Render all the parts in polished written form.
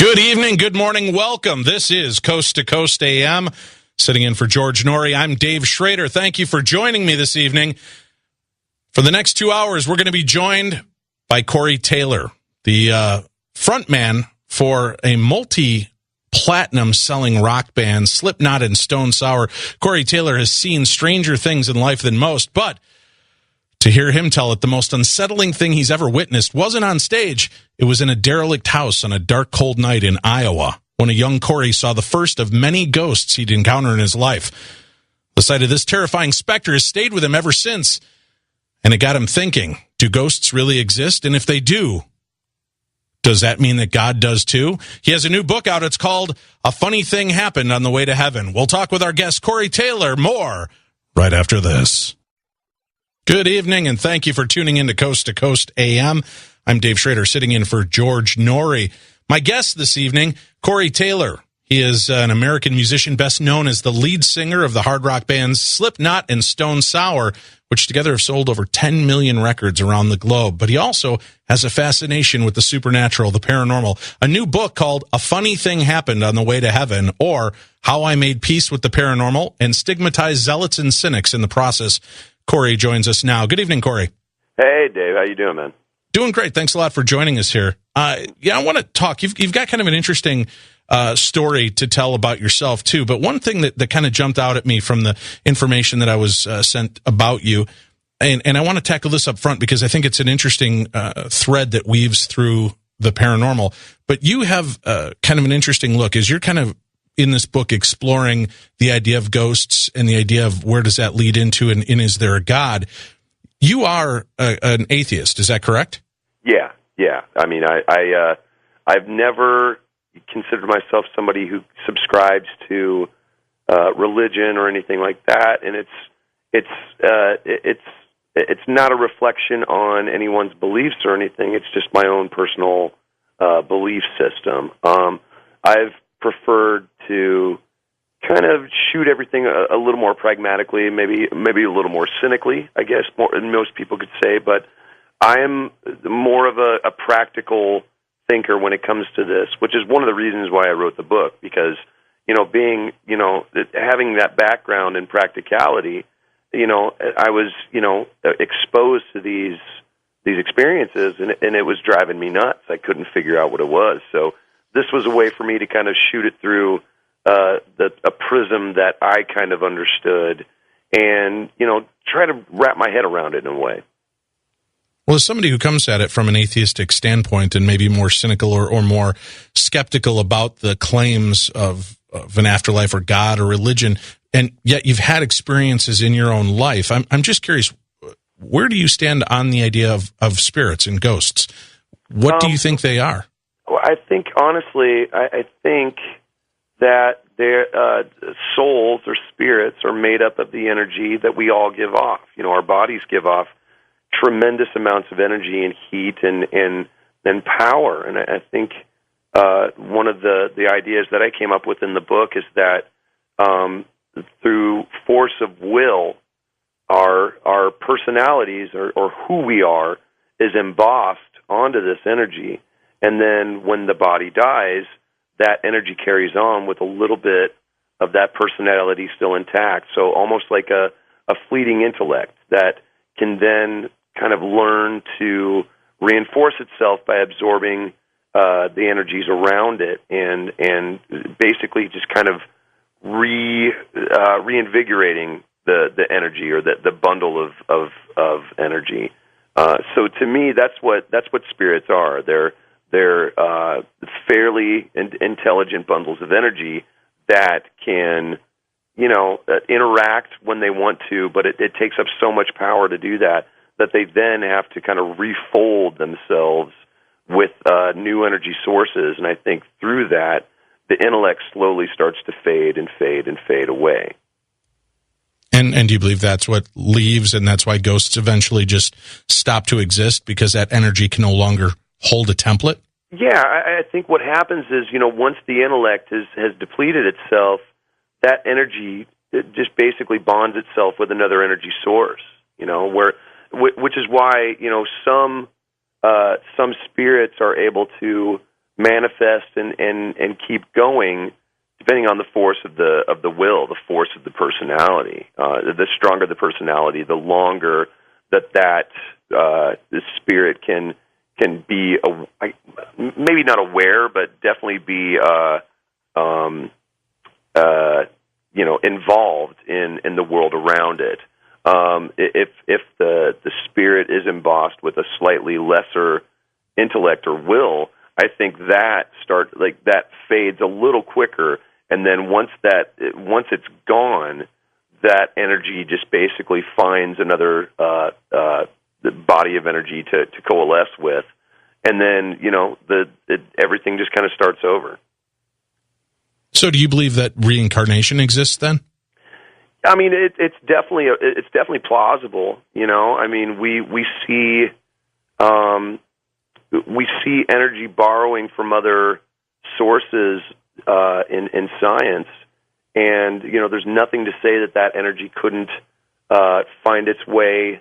Good evening, good morning, welcome. This is Coast to Coast AM. Sitting in for George Noory, I'm Dave Schrader. Thank you for joining me this evening. For the next 2 hours, we're going to be joined by Corey Taylor, the frontman for a multi-platinum selling rock band, Slipknot and Stone Sour. Corey Taylor has seen stranger things in life than most, but to hear him tell it, the most unsettling thing he's ever witnessed wasn't on stage. It was in a derelict house on a dark, cold night in Iowa, when a young Corey saw the first of many ghosts he'd encounter in his life. The sight of this terrifying specter has stayed with him ever since, and it got him thinking, do ghosts really exist? And if they do, does that mean that God does too? He has a new book out. It's called A Funny Thing Happened on the Way to Heaven. We'll talk with our guest, Corey Taylor, more right after this. Good evening, and thank you for tuning in to Coast AM. I'm Dave Schrader, sitting in for George Noory. My guest this evening, Corey Taylor. He is an American musician best known as the lead singer of the hard rock bands Slipknot and Stone Sour, which together have sold over 10 million records around the globe. But he also has a fascination with the supernatural, the paranormal. A new book called A Funny Thing Happened on the Way to Heaven, or How I Made Peace with the Paranormal and Stigmatized Zealots and Cynics in the Process. Corey joins us now. Good evening, Corey. Hey, Dave. How you doing, man? Doing great. Thanks a lot for joining us here. I want to talk. You've got kind of an interesting story to tell about yourself, too. But one thing that kind of jumped out at me from the information that I was sent about you, and I want to tackle this up front because I think it's an interesting thread that weaves through the paranormal. But you have kind of an interesting look as you're kind of in this book exploring the idea of ghosts and the idea of where does that lead into and is there a God? You are an atheist, is that correct? Yeah. I mean, I've never considered myself somebody who subscribes to religion or anything like that, and it's not a reflection on anyone's beliefs or anything. It's just my own personal belief system. I've preferred to kind of shoot everything a little more pragmatically, maybe a little more cynically, I guess, more than most people could say, but I am more of a practical thinker when it comes to this, which is one of the reasons why I wrote the book, because, having that background in practicality, I was, exposed to these experiences, and it was driving me nuts. I couldn't figure out what it was, so this was a way for me to kind of shoot it through a prism that I kind of understood and, try to wrap my head around it in a way. Well, as somebody who comes at it from an atheistic standpoint and maybe more cynical or more skeptical about the claims of an afterlife or God or religion, and yet you've had experiences in your own life, I'm just curious, where do you stand on the idea of spirits and ghosts? What do you think they are? Well, I think, honestly, I think that their souls or spirits are made up of the energy that we all give off. Our bodies give off tremendous amounts of energy and heat and power. And I think one of the ideas that I came up with in the book is that through force of will, our personalities or who we are is embossed onto this energy. And then when the body dies, that energy carries on with a little bit of that personality still intact. So almost like a fleeting intellect that can then kind of learn to reinforce itself by absorbing the energies around it and basically just kind of reinvigorating the energy or the bundle of energy. So to me, that's what spirits are. They're fairly intelligent bundles of energy that can, interact when they want to, but it takes up so much power to do that they then have to kind of refold themselves with new energy sources. And I think through that, the intellect slowly starts to fade and fade and fade away. And do you believe that's what leaves, and that's why ghosts eventually just stop to exist because that energy can no longer hold a template? Yeah, I think what happens is, once the intellect has depleted itself, that energy just basically bonds itself with another energy source, which is why, some spirits are able to manifest and keep going, depending on the force of the will, the force of the personality. The stronger the personality, the longer that the spirit can be maybe not aware, but definitely be involved in the world around it. If the spirit is embossed with a slightly lesser intellect or will, I think that fades a little quicker, and then once it's gone, that energy just basically finds another body of energy to coalesce with, and then everything just kind of starts over. So, do you believe that reincarnation exists then? I mean, it's definitely plausible. I mean, we see energy borrowing from other sources in science, and there's nothing to say that energy couldn't find its way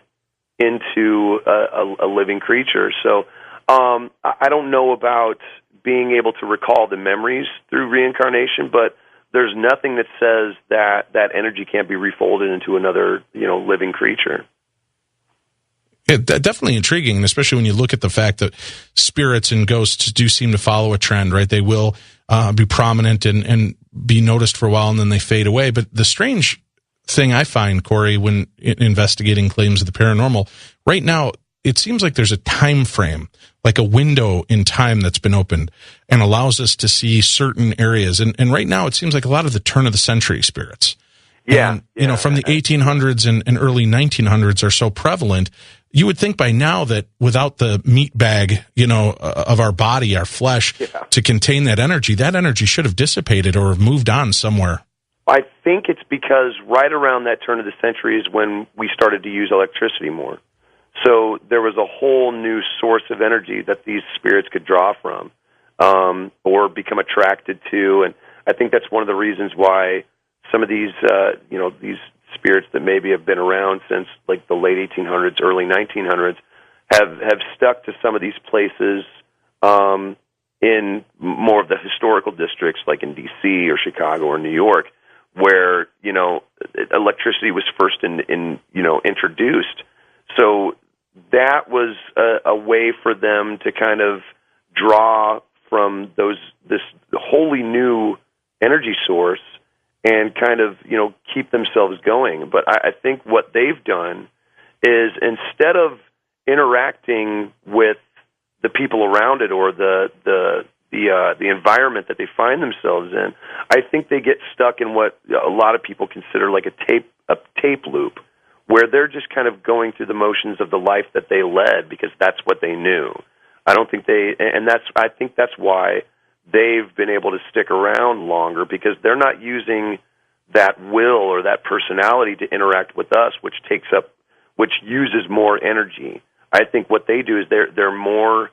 into a living creature. So I don't know about being able to recall the memories through reincarnation, but there's nothing that says that energy can't be refolded into another living creature. Yeah, definitely intriguing, especially when you look at the fact that spirits and ghosts do seem to follow a trend, right? They will be prominent and be noticed for a while, and then they fade away. But the strange thing I find, Corey, when investigating claims of the paranormal, right now, it seems like there's a time frame, like a window in time that's been opened and allows us to see certain areas. And right now, it seems like a lot of the turn of the century spirits. Yeah. And, from the 1800s and early 1900s are so prevalent. You would think by now that without the meat bag, of our body, our flesh, to contain that energy should have dissipated or have moved on somewhere. I think it's because right around that turn of the century is when we started to use electricity more. So there was a whole new source of energy that these spirits could draw from, or become attracted to. And I think that's one of the reasons why some of these, these spirits that maybe have been around since like the late 1800s, early 1900s, have stuck to some of these places in more of the historical districts, like in D.C. or Chicago or New York, where electricity was first introduced. So that was a way for them to kind of draw from this wholly new energy source and kind of keep themselves going. But I think what they've done is, instead of interacting with the people around it or the environment that they find themselves in, I think they get stuck in what a lot of people consider like a tape loop, where they're just kind of going through the motions of the life that they led because that's what they knew. I think that's why they've been able to stick around longer, because they're not using that will or that personality to interact with us, which uses more energy. I think what they do is they're more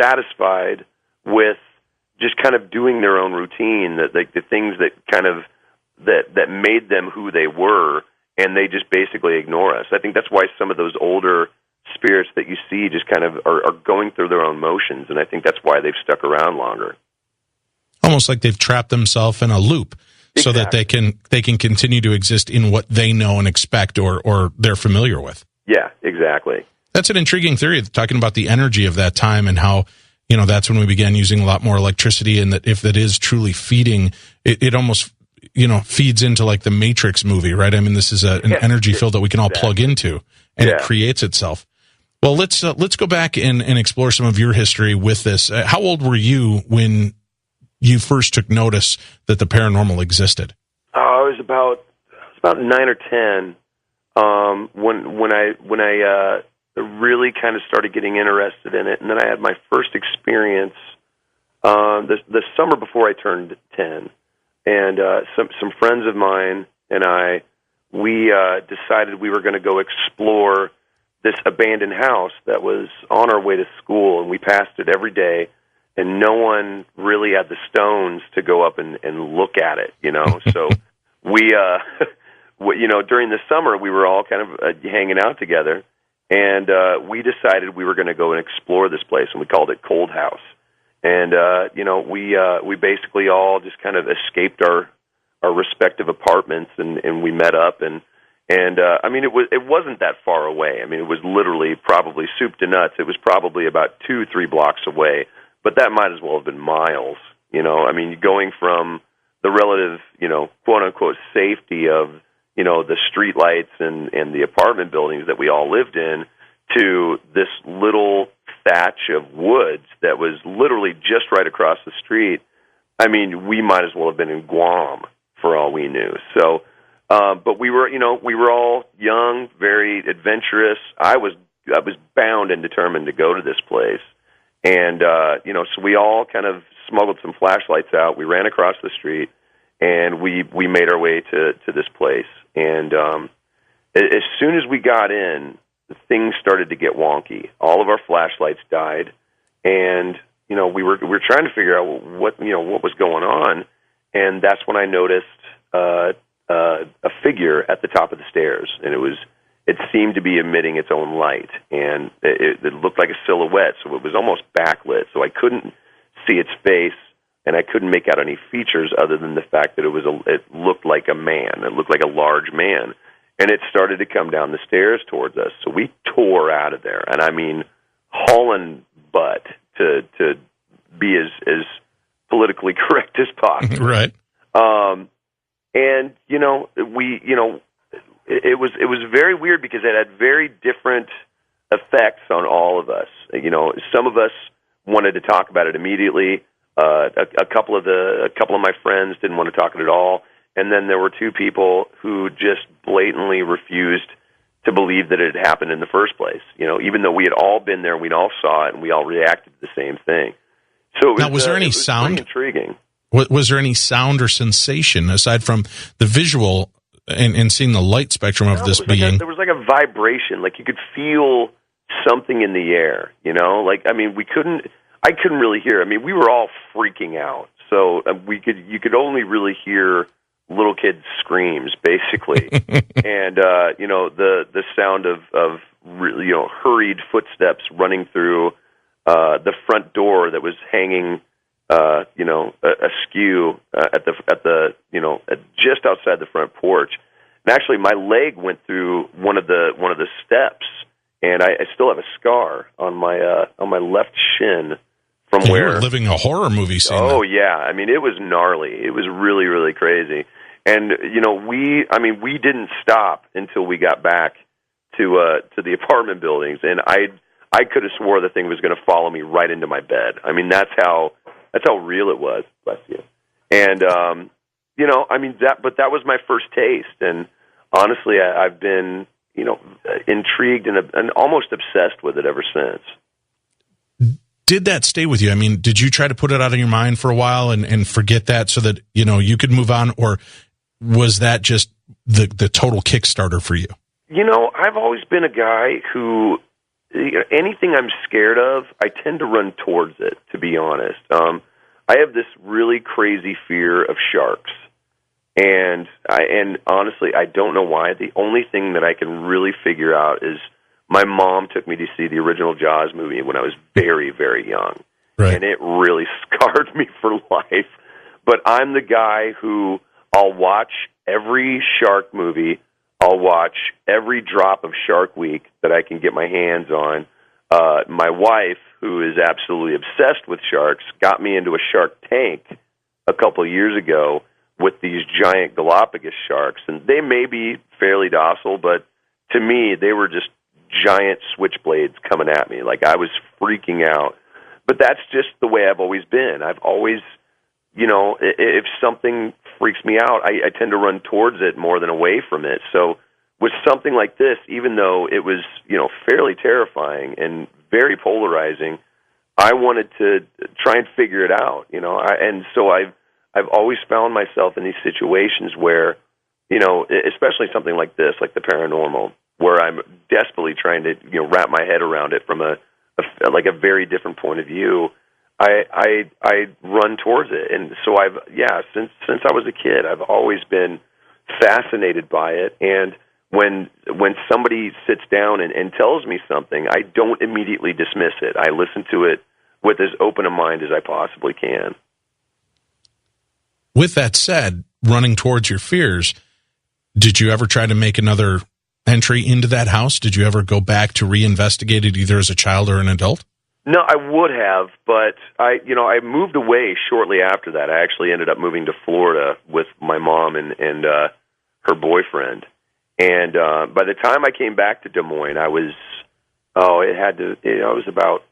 satisfied with just kind of doing their own routine, the things that kind of that made them who they were, and they just basically ignore us. I think that's why some of those older spirits that you see just kind of are going through their own motions, and I think that's why they've stuck around longer. Almost like they've trapped themselves in a loop, so that they can continue to exist in what they know and expect or they're familiar with. Yeah, exactly. That's an intriguing theory, talking about the energy of that time and how, that's when we began using a lot more electricity, and that if that is truly feeding, it almost feeds into like the Matrix movie, right? I mean, this is an energy field that we can all plug into, and it creates itself. Well, let's go back and explore some of your history with this. How old were you when you first took notice that the paranormal existed? I was about 9 or 10 when I really kind of started getting interested in it, and then I had my first experience the summer before I turned 10. And some friends of mine and we decided we were going to go explore this abandoned house that was on our way to school, and we passed it every day, and no one really had the stones to go up and look at it, So we, during the summer, we were all kind of hanging out together, And we decided we were going to go and explore this place, and we called it Cold House. And we basically all just kind of escaped our respective apartments, and we met up, and I mean, it wasn't that far away. I mean, it was literally probably soup to nuts. It was probably about 2-3 blocks away, but that might as well have been miles. I mean, going from the relative, quote unquote safety of, the streetlights and the apartment buildings that we all lived in, to this little thatch of woods that was literally just right across the street. I mean, we might as well have been in Guam for all we knew. So, but we were all young, very adventurous. I was bound and determined to go to this place. And, so we all kind of smuggled some flashlights out. We ran across the street, and we made our way to this place. And as soon as we got in, things started to get wonky. All of our flashlights died, and we were trying to figure out what was going on. And that's when I noticed a figure at the top of the stairs, and it seemed to be emitting its own light, and it looked like a silhouette, so it was almost backlit, so I couldn't see its face, and I couldn't make out any features other than the fact that it looked like a man. It looked like a large man, and it started to come down the stairs towards us. So we tore out of there, and I mean, hauling butt to be as politically correct as possible. Right. And it was very weird because it had very different effects on all of us. Some of us wanted to talk about it immediately. A couple of my friends didn't want to talk it at all, and then there were 2 people who just blatantly refused to believe that it had happened in the first place. Even though we had all been there, we'd all saw it, and we all reacted to the same thing. So was there any sound? Pretty intriguing. Was there any sound or sensation aside from the visual and seeing the light spectrum of this being? There was like a vibration, like you could feel something in the air. I couldn't really hear. I mean, we were all freaking out, so you could only really hear little kids' screams, basically, and the sound of really, hurried footsteps running through the front door that was hanging, askew at the just outside the front porch. And actually, my leg went through one of the steps, and I still have a scar on my left shin. From you where were living a horror movie scene. Oh, yeah. I mean, it was gnarly. It was really, really crazy. And, we didn't stop until we got back to the apartment buildings. And I could have swore the thing was going to follow me right into my bed. I mean, that's how real it was. Bless you. And, but that was my first taste. And honestly, I've been, intrigued and almost obsessed with it ever since. Did that stay with you? I mean, did you try to put it out of your mind for a while and forget that so that, you could move on? Or was that just the total Kickstarter for you? I've always been a guy who, anything I'm scared of, I tend to run towards it, to be honest. I have this really crazy fear of sharks. And honestly, I don't know why. The only thing that I can really figure out is my mom took me to see the original Jaws movie when I was very, very young. Right. And it really scarred me for life. But I'm the guy who I'll watch every shark movie. I'll watch every drop of Shark Week that I can get my hands on. My wife, who is absolutely obsessed with sharks, got me into a Shark Tank a couple of years ago with these giant Galapagos sharks. And they may be fairly docile, but to me, they were just giant switchblades coming at me. Like, I was freaking out. But that's just the way I've always been. I've always, if something freaks me out, I tend to run towards it more than away from it. So with something like this, even though it was, fairly terrifying and very polarizing, I wanted to try and figure it out, and so I've always found myself in these situations where, especially something like this, like the paranormal, where I'm desperately trying to wrap my head around it from a very different point of view. I run towards it, and so since I was a kid, I've always been fascinated by it. And when somebody sits down and tells me something, I don't immediately dismiss it. I listen to it with as open a mind as I possibly can. With that said, running towards your fears, did you ever try to make another entry into that house? Did you ever go back to reinvestigate it either as a child or an adult? No, I would have, but I moved away shortly after that. I actually ended up moving to Florida with my mom and her boyfriend. And by the time I came back to Des Moines, I was about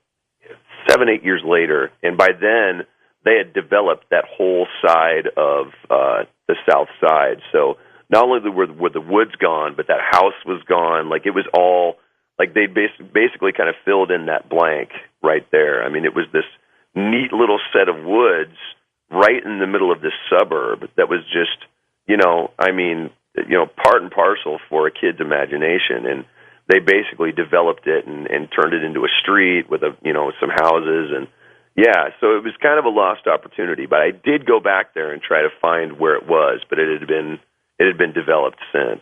7-8 years later, and by then they had developed that whole side of the south side. So not only were the woods gone, but that house was gone. Like, it was all, like, they basically kind of filled in that blank right there. I mean, it was this neat little set of woods right in the middle of this suburb that was just, part and parcel for a kid's imagination. And they basically developed it and turned it into a street with some houses. And yeah, so it was kind of a lost opportunity. But I did go back there and try to find where it was, but it had been developed since.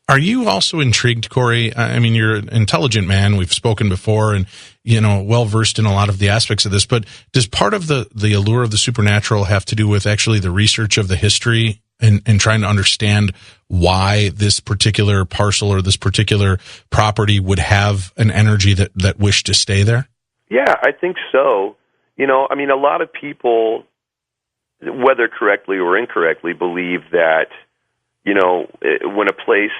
Are you also intrigued, Corey? I mean, you're an intelligent man. We've spoken before and, well-versed in a lot of the aspects of this. But does part of the allure of the supernatural have to do with actually the research of the history and trying to understand why this particular parcel or this particular property would have an energy that wished to stay there? Yeah, I think so. A lot of people, whether correctly or incorrectly, believe that, when a place,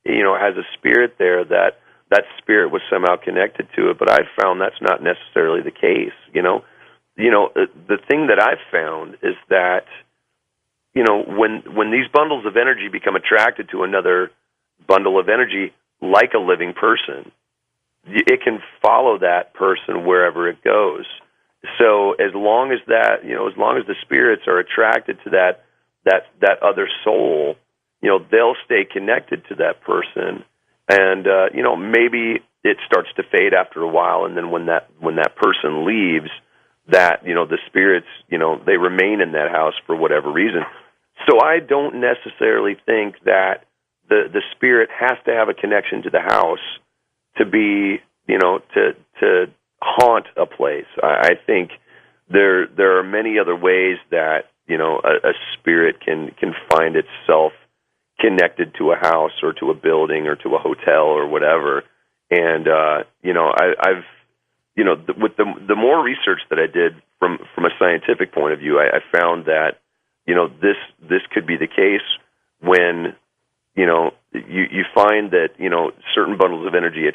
has a spirit there, that spirit was somehow connected to it. But I've found that's not necessarily the case. The thing that I've found is that, when these bundles of energy become attracted to another bundle of energy, like a living person, it can follow that person wherever it goes. So as long as the spirits are attracted to that other soul, they'll stay connected to that person, and maybe it starts to fade after a while, and then when that person leaves, the spirits they remain in that house for whatever reason. So I don't necessarily think that the spirit has to have a connection to the house to be to haunt a place. I think there are many other ways that a spirit can find itself connected to a house or to a building or to a hotel or whatever. And I've with the more research that I did from a scientific point of view, I found that this could be the case when you find that certain bundles of energy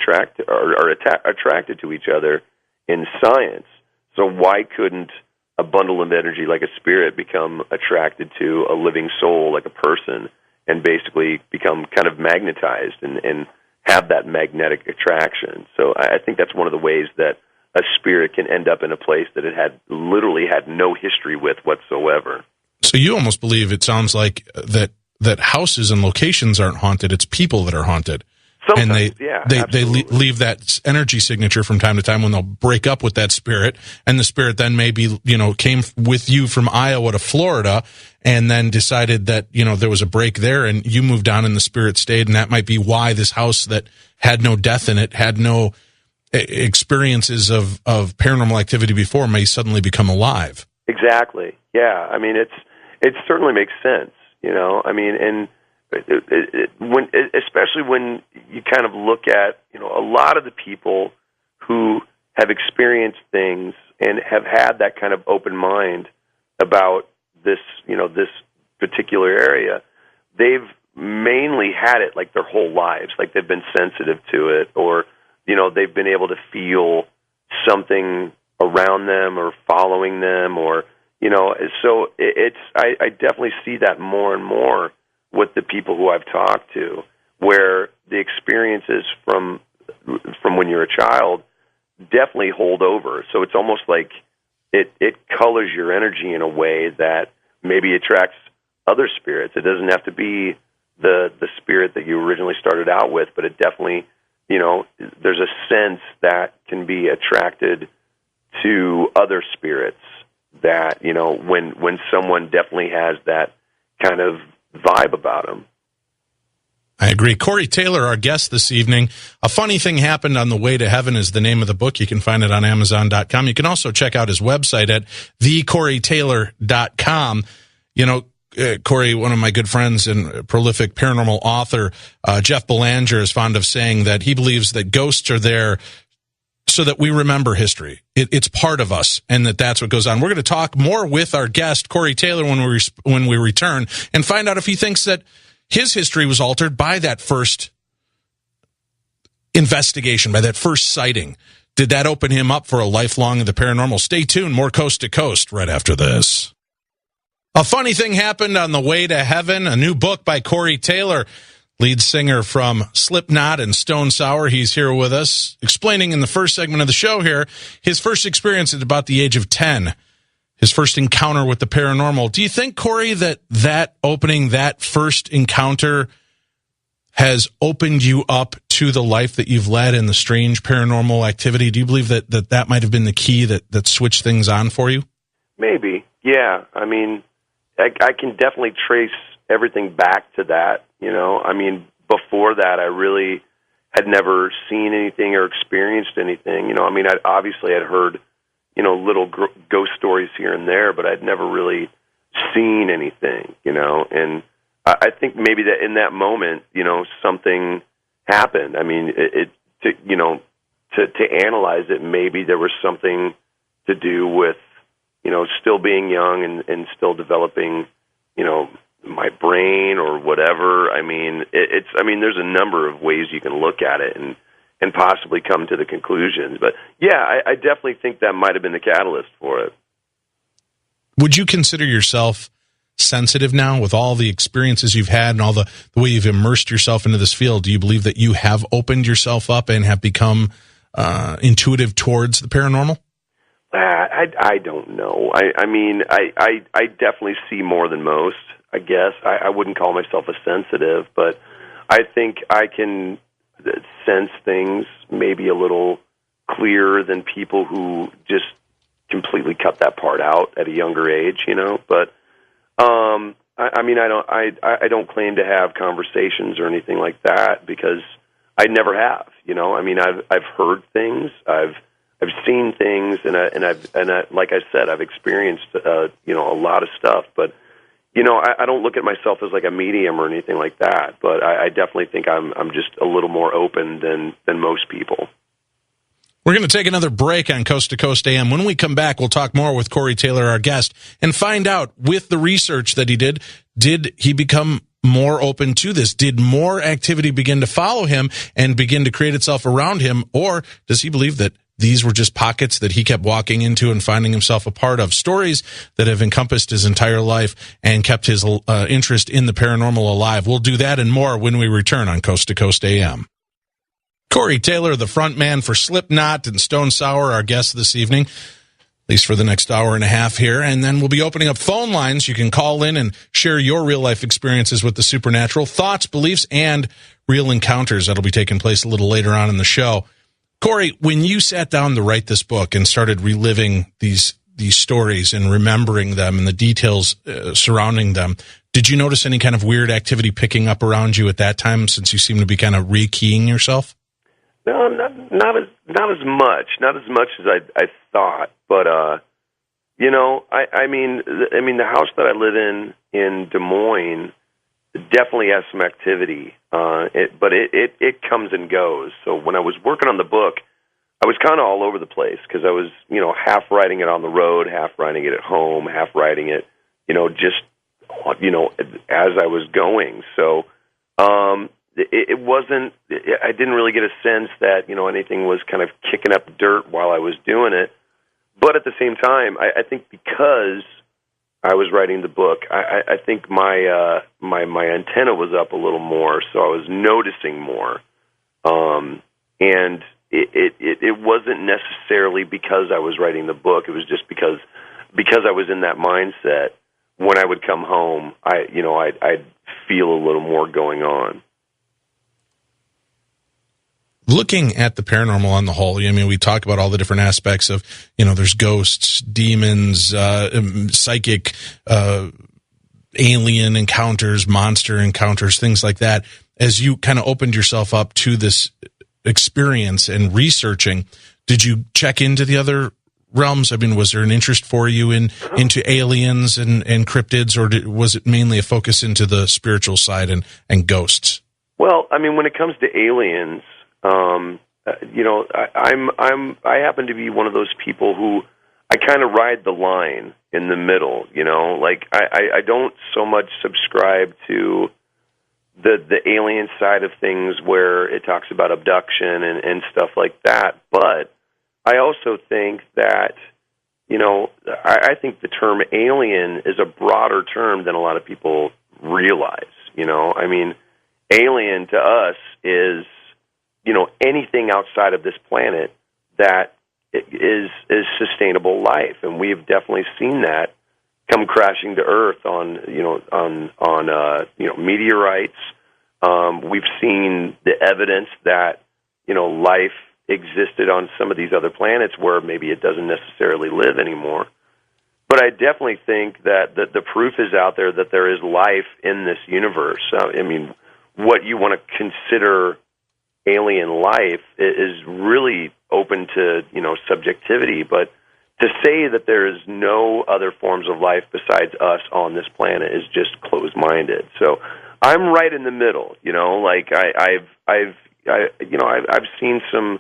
are attracted to each other in science. So why couldn't a bundle of energy like a spirit become attracted to a living soul like a person and basically become kind of magnetized and have that magnetic attraction? So I think that's one of the ways that a spirit can end up in a place that it had literally had no history with whatsoever. So you almost believe, it sounds like, that houses and locations aren't haunted, it's people that are haunted. Sometimes, and they leave that energy signature from time to time when they'll break up with that spirit, and the spirit then maybe, came with you from Iowa to Florida and then decided that, there was a break there and you moved on and the spirit stayed, and that might be why this house that had no death in it, had no experiences of paranormal activity before, may suddenly become alive. Exactly. Yeah. I mean, it certainly makes sense, and especially when you kind of look at, a lot of the people who have experienced things and have had that kind of open mind about this, this particular area, they've mainly had it like their whole lives, like they've been sensitive to it, or, they've been able to feel something around them or following them, or, so I definitely see that more and more with the people who I've talked to, where the experiences from when you're a child definitely hold over. So it's almost like it colors your energy in a way that maybe attracts other spirits. It doesn't have to be the spirit that you originally started out with, but it definitely, there's a sense that can be attracted to other spirits that, when someone definitely has that kind of vibe about them. I agree. Corey Taylor, our guest this evening. A Funny Thing Happened on the Way to Heaven is the name of the book. You can find it on Amazon.com. You can also check out his website at thecoreytaylor.com. You know, Corey, one of my good friends and prolific paranormal author, Jeff Belanger, is fond of saying that he believes that ghosts are there so that we remember history. It's part of us, and that's what goes on. We're going to talk more with our guest, Corey Taylor, when we return, and find out if he thinks that his history was altered by that first investigation, by that first sighting. Did that open him up for a lifelong of the paranormal? Stay tuned. More Coast to Coast right after this. A Funny Thing Happened on the Way to Heaven, a new book by Corey Taylor, lead singer from Slipknot and Stone Sour. He's here with us, explaining in the first segment of the show here his first experience at about the age of 10, his first encounter with the paranormal. Do you think, Corey, that opening, that first encounter has opened you up to the life that you've led and the strange paranormal activity? Do you believe that might have been the key that switched things on for you? Maybe, yeah. I mean, I can definitely trace everything back to that, you know. I mean, before that, I really had never seen anything or experienced anything, you know. I mean, I obviously had heard, you know, little ghost stories here and there, but I'd never really seen anything, you know. And I think maybe that in that moment, you know, something happened. I mean, to analyze it, maybe there was something to do with, you know, still being young and still developing, you know, my brain or whatever. I mean, there's a number of ways you can look at it and possibly come to the conclusions. But yeah, I definitely think that might have been the catalyst for it. Would you consider yourself sensitive now with all the experiences you've had and all the way you've immersed yourself into this field? Do you believe that you have opened yourself up and have become intuitive towards the paranormal? I don't know. I mean, I definitely see more than most, I guess. I wouldn't call myself a sensitive, but I think I can sense things maybe a little clearer than people who just completely cut that part out at a younger age, you know. But I mean, I don't claim to have conversations or anything like that because I never have, you know. I mean, I've heard things, I've seen things, and I like I said, I've experienced you know, a lot of stuff. But you know, I don't look at myself as like a medium or anything like that. But I definitely think I'm just a little more open than most people. We're going to take another break on Coast to Coast AM. When we come back, we'll talk more with Corey Taylor, our guest, and find out, with the research that he did he become more open to this? Did more activity begin to follow him and begin to create itself around him? Or does he believe that these were just pockets that he kept walking into and finding himself a part of? Stories that have encompassed his entire life and kept his interest in the paranormal alive. We'll do that and more when we return on Coast to Coast AM. Corey Taylor, the front man for Slipknot and Stone Sour, our guest this evening, at least for the next hour and a half here. And then we'll be opening up phone lines. You can call in and share your real-life experiences with the supernatural, thoughts, beliefs, and real encounters. That'll be taking place a little later on in the show. Corey, when you sat down to write this book and started reliving these stories and remembering them and the details surrounding them, did you notice any kind of weird activity picking up around you at that time, since you seem to be kind of rekeying yourself? No, not as much as I thought. But you know, I mean, the house that I live in Des Moines definitely has some activity, but it comes and goes. So when I was working on the book, I was kind of all over the place because I was, you know, half writing it on the road, half writing it at home, half writing it, you know, just, you know, as I was going. So it wasn't, I didn't really get a sense that, you know, anything was kind of kicking up dirt while I was doing it. But at the same time, I think because I was writing the book, I think my antenna was up a little more, so I was noticing more. And it wasn't necessarily because I was writing the book. It was just because I was in that mindset. When I would come home, I'd feel a little more going on. Looking at the paranormal on the whole, I mean, we talk about all the different aspects of, you know, there's ghosts, demons, psychic, alien encounters, monster encounters, things like that. as you kind of opened yourself up to this experience and researching, did you check into the other realms? I mean, was there an interest for you into aliens and cryptids, or was it mainly a focus into the spiritual side and ghosts? Well, I mean, when it comes to aliens, I happen to be one of those people who I kind of ride the line in the middle. Like I don't so much subscribe to the alien side of things where it talks about abduction and stuff like that, but I also think that, I think the term alien is a broader term than a lot of people realize. I mean, alien to us is, anything outside of this planet that is sustainable life, and we've definitely seen that come crashing to Earth on meteorites. We've seen the evidence that life existed on some of these other planets where maybe it doesn't necessarily live anymore. But I definitely think that the proof is out there that there is life in this universe. I mean, what you want to consider alien life is really open to, subjectivity. But to say that there is no other forms of life besides us on this planet is just closed-minded. So I'm right in the middle. Like I've seen some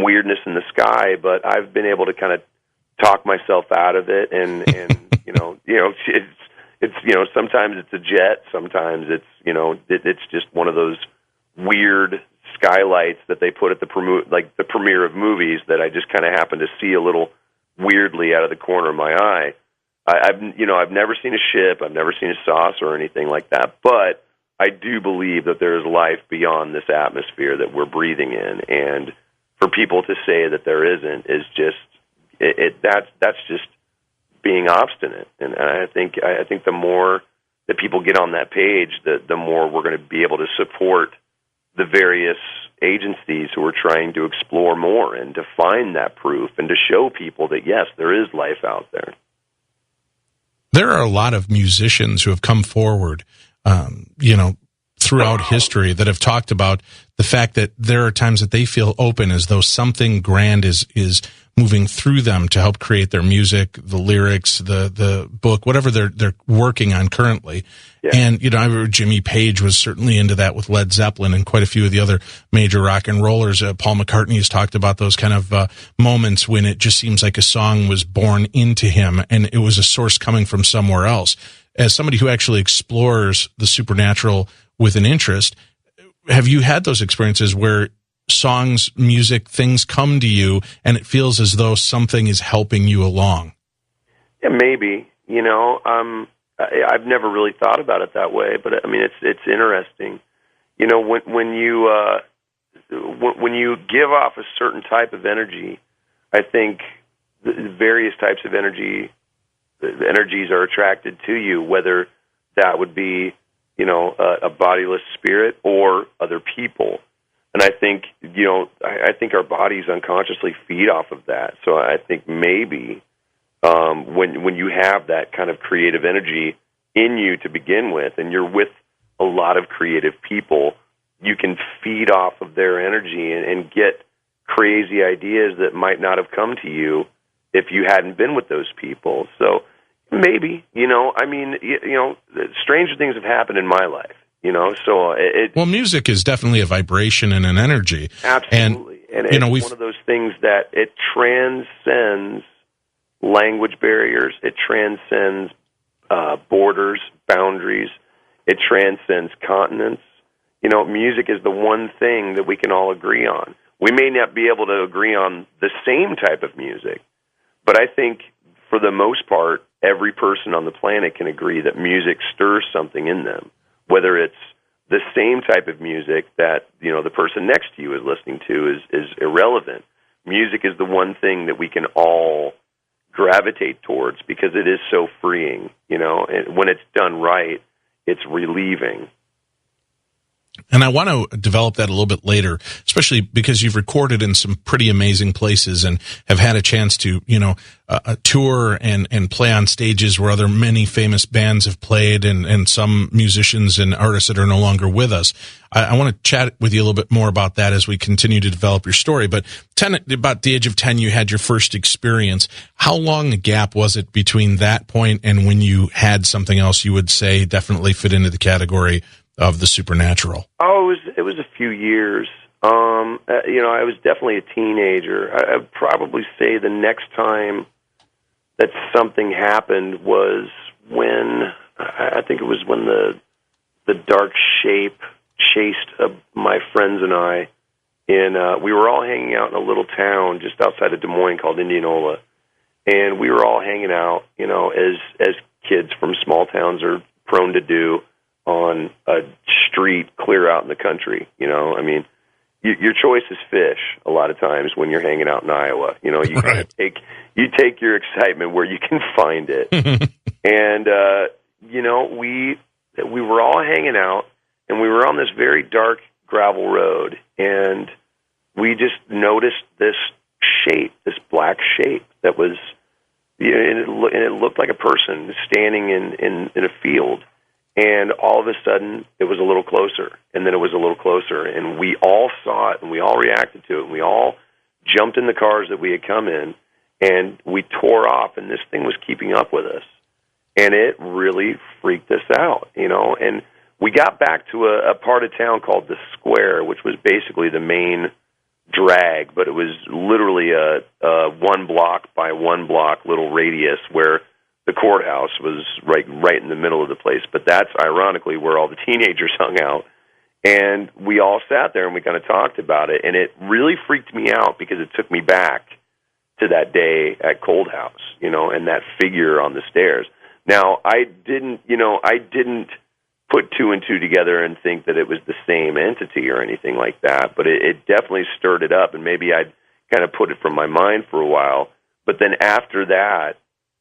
weirdness in the sky, but I've been able to kind of talk myself out of it, and it's sometimes it's a jet, sometimes it's it's just one of those weird skylights that they put at the premiere of movies that I just kind of happen to see a little weirdly out of the corner of my eye. I've never seen a ship, I've never seen a saucer or anything like that, but I do believe that there is life beyond this atmosphere that we're breathing in, and for people to say that there isn't is just that's just being obstinate. And I think the more that people get on that page, the more we're going to be able to support the various agencies who are trying to explore more and to find that proof and to show people that yes, there is life out there. There are a lot of musicians who have come forward, throughout history that have talked about the fact that there are times that they feel open as though something grand is moving through them to help create their music, the lyrics, the book, whatever they're working on currently. Yeah. And, I remember Jimmy Page was certainly into that with Led Zeppelin and quite a few of the other major rock and rollers. Paul McCartney has talked about those kind of moments when it just seems like a song was born into him and it was a source coming from somewhere else. As somebody who actually explores the supernatural with an interest, have you had those experiences where songs, music, things come to you and it feels as though something is helping you along? Yeah, maybe. I've never really thought about it that way, but I mean, it's interesting. When you give off a certain type of energy, I think the various types of energies are attracted to you, whether that would be a bodiless spirit or other people. And I think, I think our bodies unconsciously feed off of that. So I think maybe when you have that kind of creative energy in you to begin with, and you're with a lot of creative people, you can feed off of their energy and get crazy ideas that might not have come to you if you hadn't been with those people. So maybe, stranger things have happened in my life, so well, music is definitely a vibration and an energy. Absolutely. And it's one of those things that it transcends language barriers. It transcends borders, boundaries. It transcends continents. Music is the one thing that we can all agree on. We may not be able to agree on the same type of music, but I think for the most part, every person on the planet can agree that music stirs something in them, whether it's the same type of music that, the person next to you is listening to is irrelevant. Music is the one thing that we can all gravitate towards because it is so freeing, and when it's done right, it's relieving. And I want to develop that a little bit later, especially because you've recorded in some pretty amazing places and have had a chance to, tour and play on stages where many famous bands have played and some musicians and artists that are no longer with us. I want to chat with you a little bit more about that as we continue to develop your story. But about the age of 10, you had your first experience. How long a gap was it between that point and when you had something else you would say definitely fit into the category of the supernatural? Oh, it was a few years. I was definitely a teenager. I'd probably say the next time that something happened was when I think it was when the dark shape chased my friends and I. We were all hanging out in a little town just outside of Des Moines called Indianola, and we were all hanging out, as kids from small towns are prone to do, on a street clear out in the country. Your choice is fish a lot of times when you're hanging out in Iowa. You right. take your excitement where you can find it. And we were all hanging out, and we were on this very dark gravel road, and we just noticed this shape, this black shape that was, and it looked like a person standing in a field. And all of a sudden, it was a little closer, and then it was a little closer, and we all saw it, and we all reacted to it, and we all jumped in the cars that we had come in, and we tore off, and this thing was keeping up with us, and it really freaked us out, and we got back to a part of town called the Square, which was basically the main drag, but it was literally a 1 block by 1 block little radius where the courthouse was right in the middle of the place, but that's ironically where all the teenagers hung out. And we all sat there and we kind of talked about it, and it really freaked me out because it took me back to that day at Cold House, and that figure on the stairs. Now, I didn't put 2 and 2 together and think that it was the same entity or anything like that, but it definitely stirred it up, and maybe I'd kind of put it from my mind for a while. But then after that,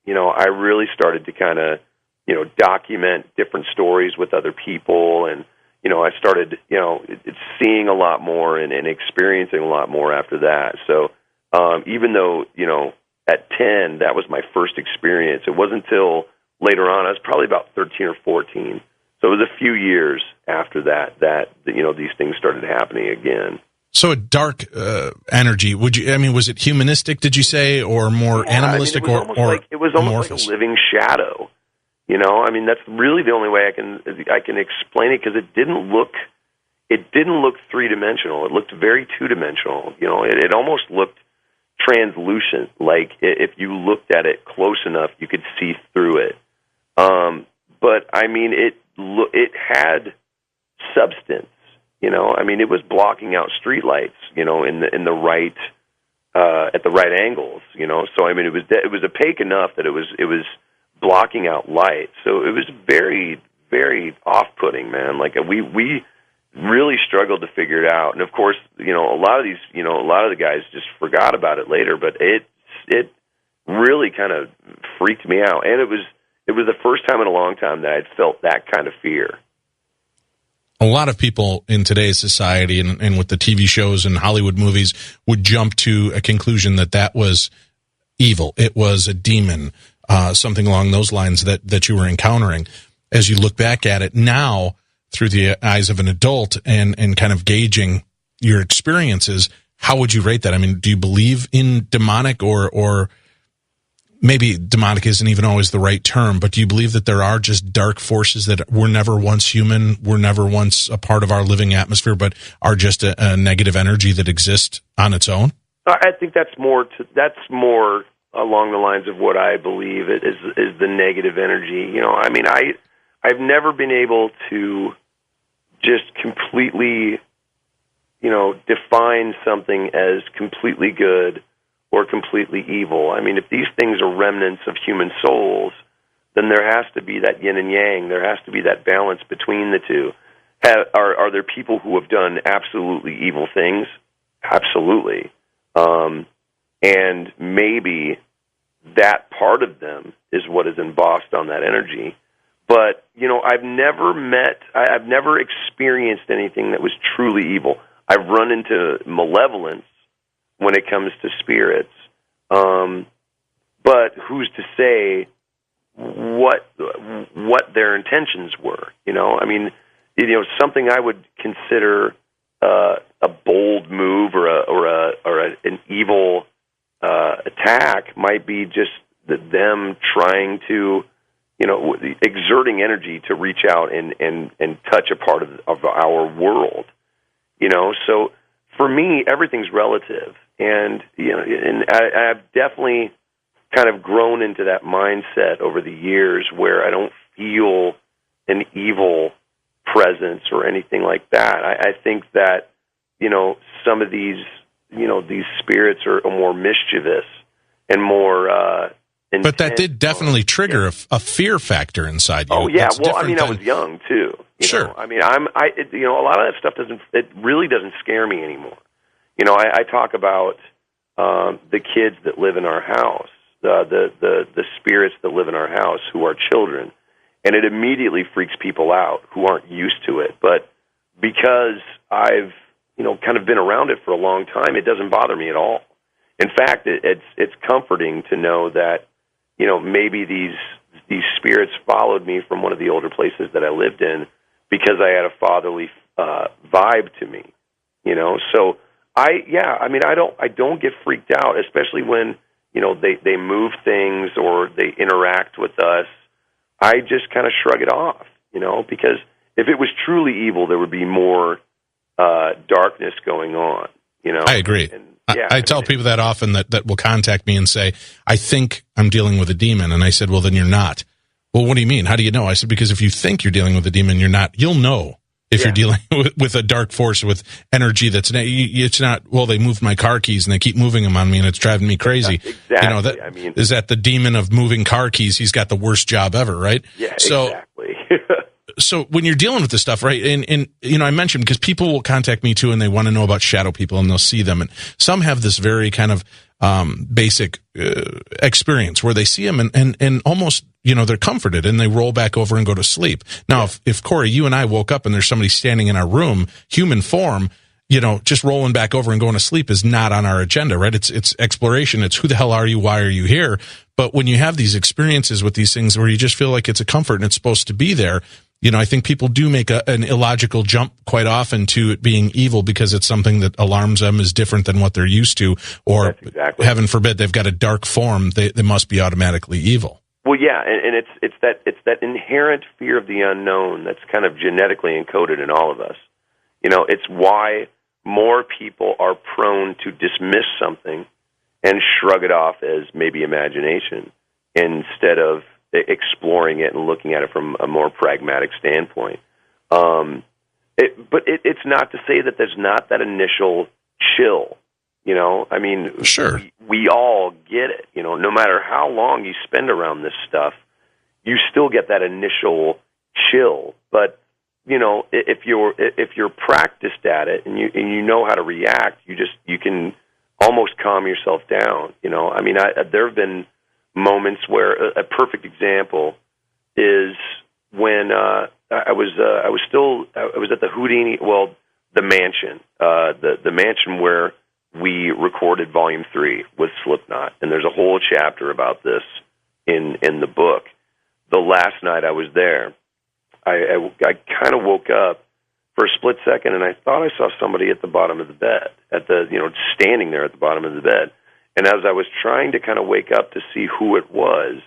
I really started to kind of, document different stories with other people, and, I started, seeing a lot more and experiencing a lot more after that. So even though, at 10, that was my first experience, it wasn't until later on, I was probably about 13 or 14. So it was a few years after that these things started happening again. So a dark energy, was it humanistic, did you say, or more animalistic, it was almost like a living shadow. That's really the only way I can explain it, because it didn't look 3-dimensional. It looked very 2-dimensional. It almost looked translucent, like if you looked at it close enough, you could see through it. But it had substance. It was blocking out streetlights, in the right at the right angles, So it was opaque enough that it was blocking out light. So it was very, very off-putting, man. Like we really struggled to figure it out. And of course, a lot of the guys just forgot about it later. But it really kind of freaked me out, and it was the first time in a long time that I'd felt that kind of fear. A lot of people in today's society and with the TV shows and Hollywood movies would jump to a conclusion that was evil. It was a demon, something along those lines that you were encountering. As you look back at it now through the eyes of an adult and kind of gauging your experiences, how would you rate that? Do you believe in demonic, or maybe demonic isn't even always the right term, but do you believe that there are just dark forces that were never once human, were never once a part of our living atmosphere, but are just a negative energy that exists on its own? I think that's more along the lines of what I believe is the negative energy. I've never been able to just completely, define something as completely good or completely evil. If these things are remnants of human souls, then there has to be that yin and yang. There has to be that balance between the two. Are there people who have done absolutely evil things? Absolutely. And maybe that part of them is what is embossed on that energy. But, I've never experienced anything that was truly evil. I've run into malevolence when it comes to spirits. But who's to say what their intentions were? Something I would consider a bold move or an evil attack might be just them trying to, exerting energy to reach out and touch a part of our world. So for me, everything's relative, and I've definitely kind of grown into that mindset over the years where I don't feel an evil presence or anything like that. I think that, some of these spirits are more mischievous and more intense. But that did definitely trigger a fear factor inside you. Oh, yeah. Well, I was young, too. Sure. A lot of that stuff really doesn't scare me anymore. I talk about the kids that live in our house, the spirits that live in our house who are children, and it immediately freaks people out who aren't used to it. But because I've kind of been around it for a long time, it doesn't bother me at all. In fact, it's comforting to know that maybe these spirits followed me from one of the older places that I lived in because I had a fatherly vibe to me. So I don't get freaked out, especially when they move things or they interact with us. I just kind of shrug it off, because if it was truly evil, there would be more darkness going on. I agree. I tell people that often that will contact me and say, I think I'm dealing with a demon. And I said, well, then you're not. Well, what do you mean? How do you know? I said, because if you think you're dealing with a demon, you're not. You'll know if you're dealing with a dark force, with energy that's it's not, well, they moved my car keys and they keep moving them on me and it's driving me crazy. Exactly. Is that the demon of moving car keys? He's got the worst job ever, right? Yeah, exactly. So when you're dealing with this stuff, right, and I mentioned, because people will contact me too and they want to know about shadow people and they'll see them, and some have this very kind of basic experience where they see them and almost, they're comforted and they roll back over and go to sleep. Now, if Corey, you and I woke up and there's somebody standing in our room, human form, just rolling back over and going to sleep is not on our agenda, right? It's exploration. It's who the hell are you? Why are you here? But when you have these experiences with these things where you just feel like it's a comfort and it's supposed to be there, I think people do make an illogical jump quite often to it being evil because it's something that alarms them, is different than what they're used to, or heaven forbid they've got a dark form, they must be automatically evil. Well, yeah, and it's that inherent fear of the unknown that's kind of genetically encoded in all of us. It's why more people are prone to dismiss something and shrug it off as maybe imagination instead of exploring it and looking at it from a more pragmatic standpoint. But it's not to say that there's not that initial chill. Sure. We all get it. No matter how long you spend around this stuff, you still get that initial chill. But if you're practiced at it and you know how to react, you can almost calm yourself down. There have been moments where a perfect example is when I was at the Houdini, the mansion, the mansion where we recorded Volume 3 with Slipknot, and there's a whole chapter about this in the book. The last night I was there, I kind of woke up for a split second, and I thought I saw somebody at the bottom of the bed, standing there at the bottom of the bed. And as I was trying to kind of wake up to see who it was,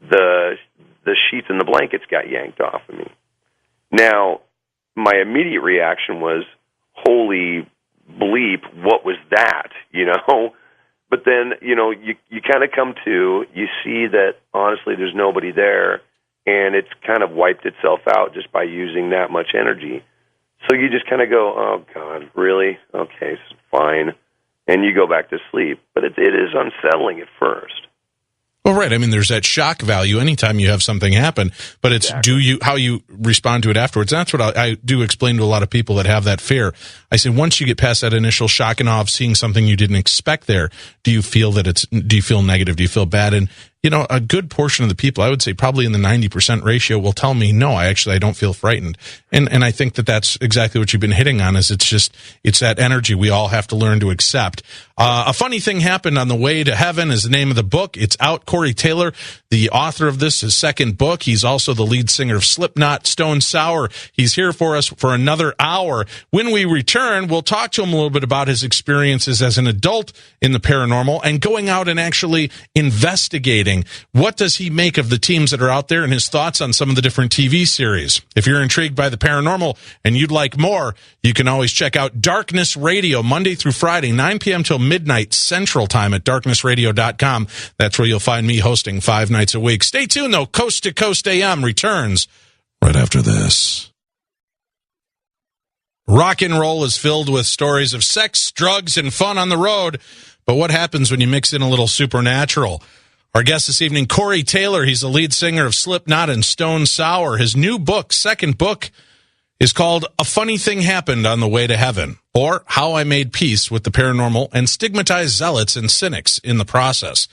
the sheets and the blankets got yanked off of me. Now, my immediate reaction was, holy bleep, what was that, But then, you kind of come to, you see that, honestly, there's nobody there, and it's kind of wiped itself out just by using that much energy. So you just kind of go, oh, God, really? Okay, fine. And you go back to sleep. But it is unsettling at first. Well, right. There's that shock value anytime you have something happen, but it's how you respond to it afterwards. That's what I do explain to a lot of people that have that fear. I say, once you get past that initial shock and awe of seeing something you didn't expect there, do you feel negative? Do you feel bad? And a good portion of the people, I would say probably in the 90% ratio, will tell me, no, I don't feel frightened. And I think that that's exactly what you've been hitting on, is it's that energy we all have to learn to accept. A Funny Thing Happened on the Way to Heaven is the name of the book. It's out. Corey Taylor, the author of this, his second book. He's also the lead singer of Slipknot, Stone Sour. He's here for us for another hour. When we return, we'll talk to him a little bit about his experiences as an adult in the paranormal and going out and actually investigating. What does he make of the teams that are out there and his thoughts on some of the different TV series? If you're intrigued by the paranormal and you'd like more, you can always check out Darkness Radio Monday through Friday, 9 p.m. till midnight Central Time at darknessradio.com. That's where you'll find me hosting 5 nights a week. Stay tuned, though. Coast to Coast AM returns right after this. Rock and roll is filled with stories of sex, drugs, and fun on the road. But what happens when you mix in a little supernatural? Our guest this evening, Corey Taylor. He's the lead singer of Slipknot and Stone Sour. His new book, second book, is called A Funny Thing Happened on the Way to Heaven, or How I Made Peace with the Paranormal and Stigmatized Zealots and Cynics in the Process.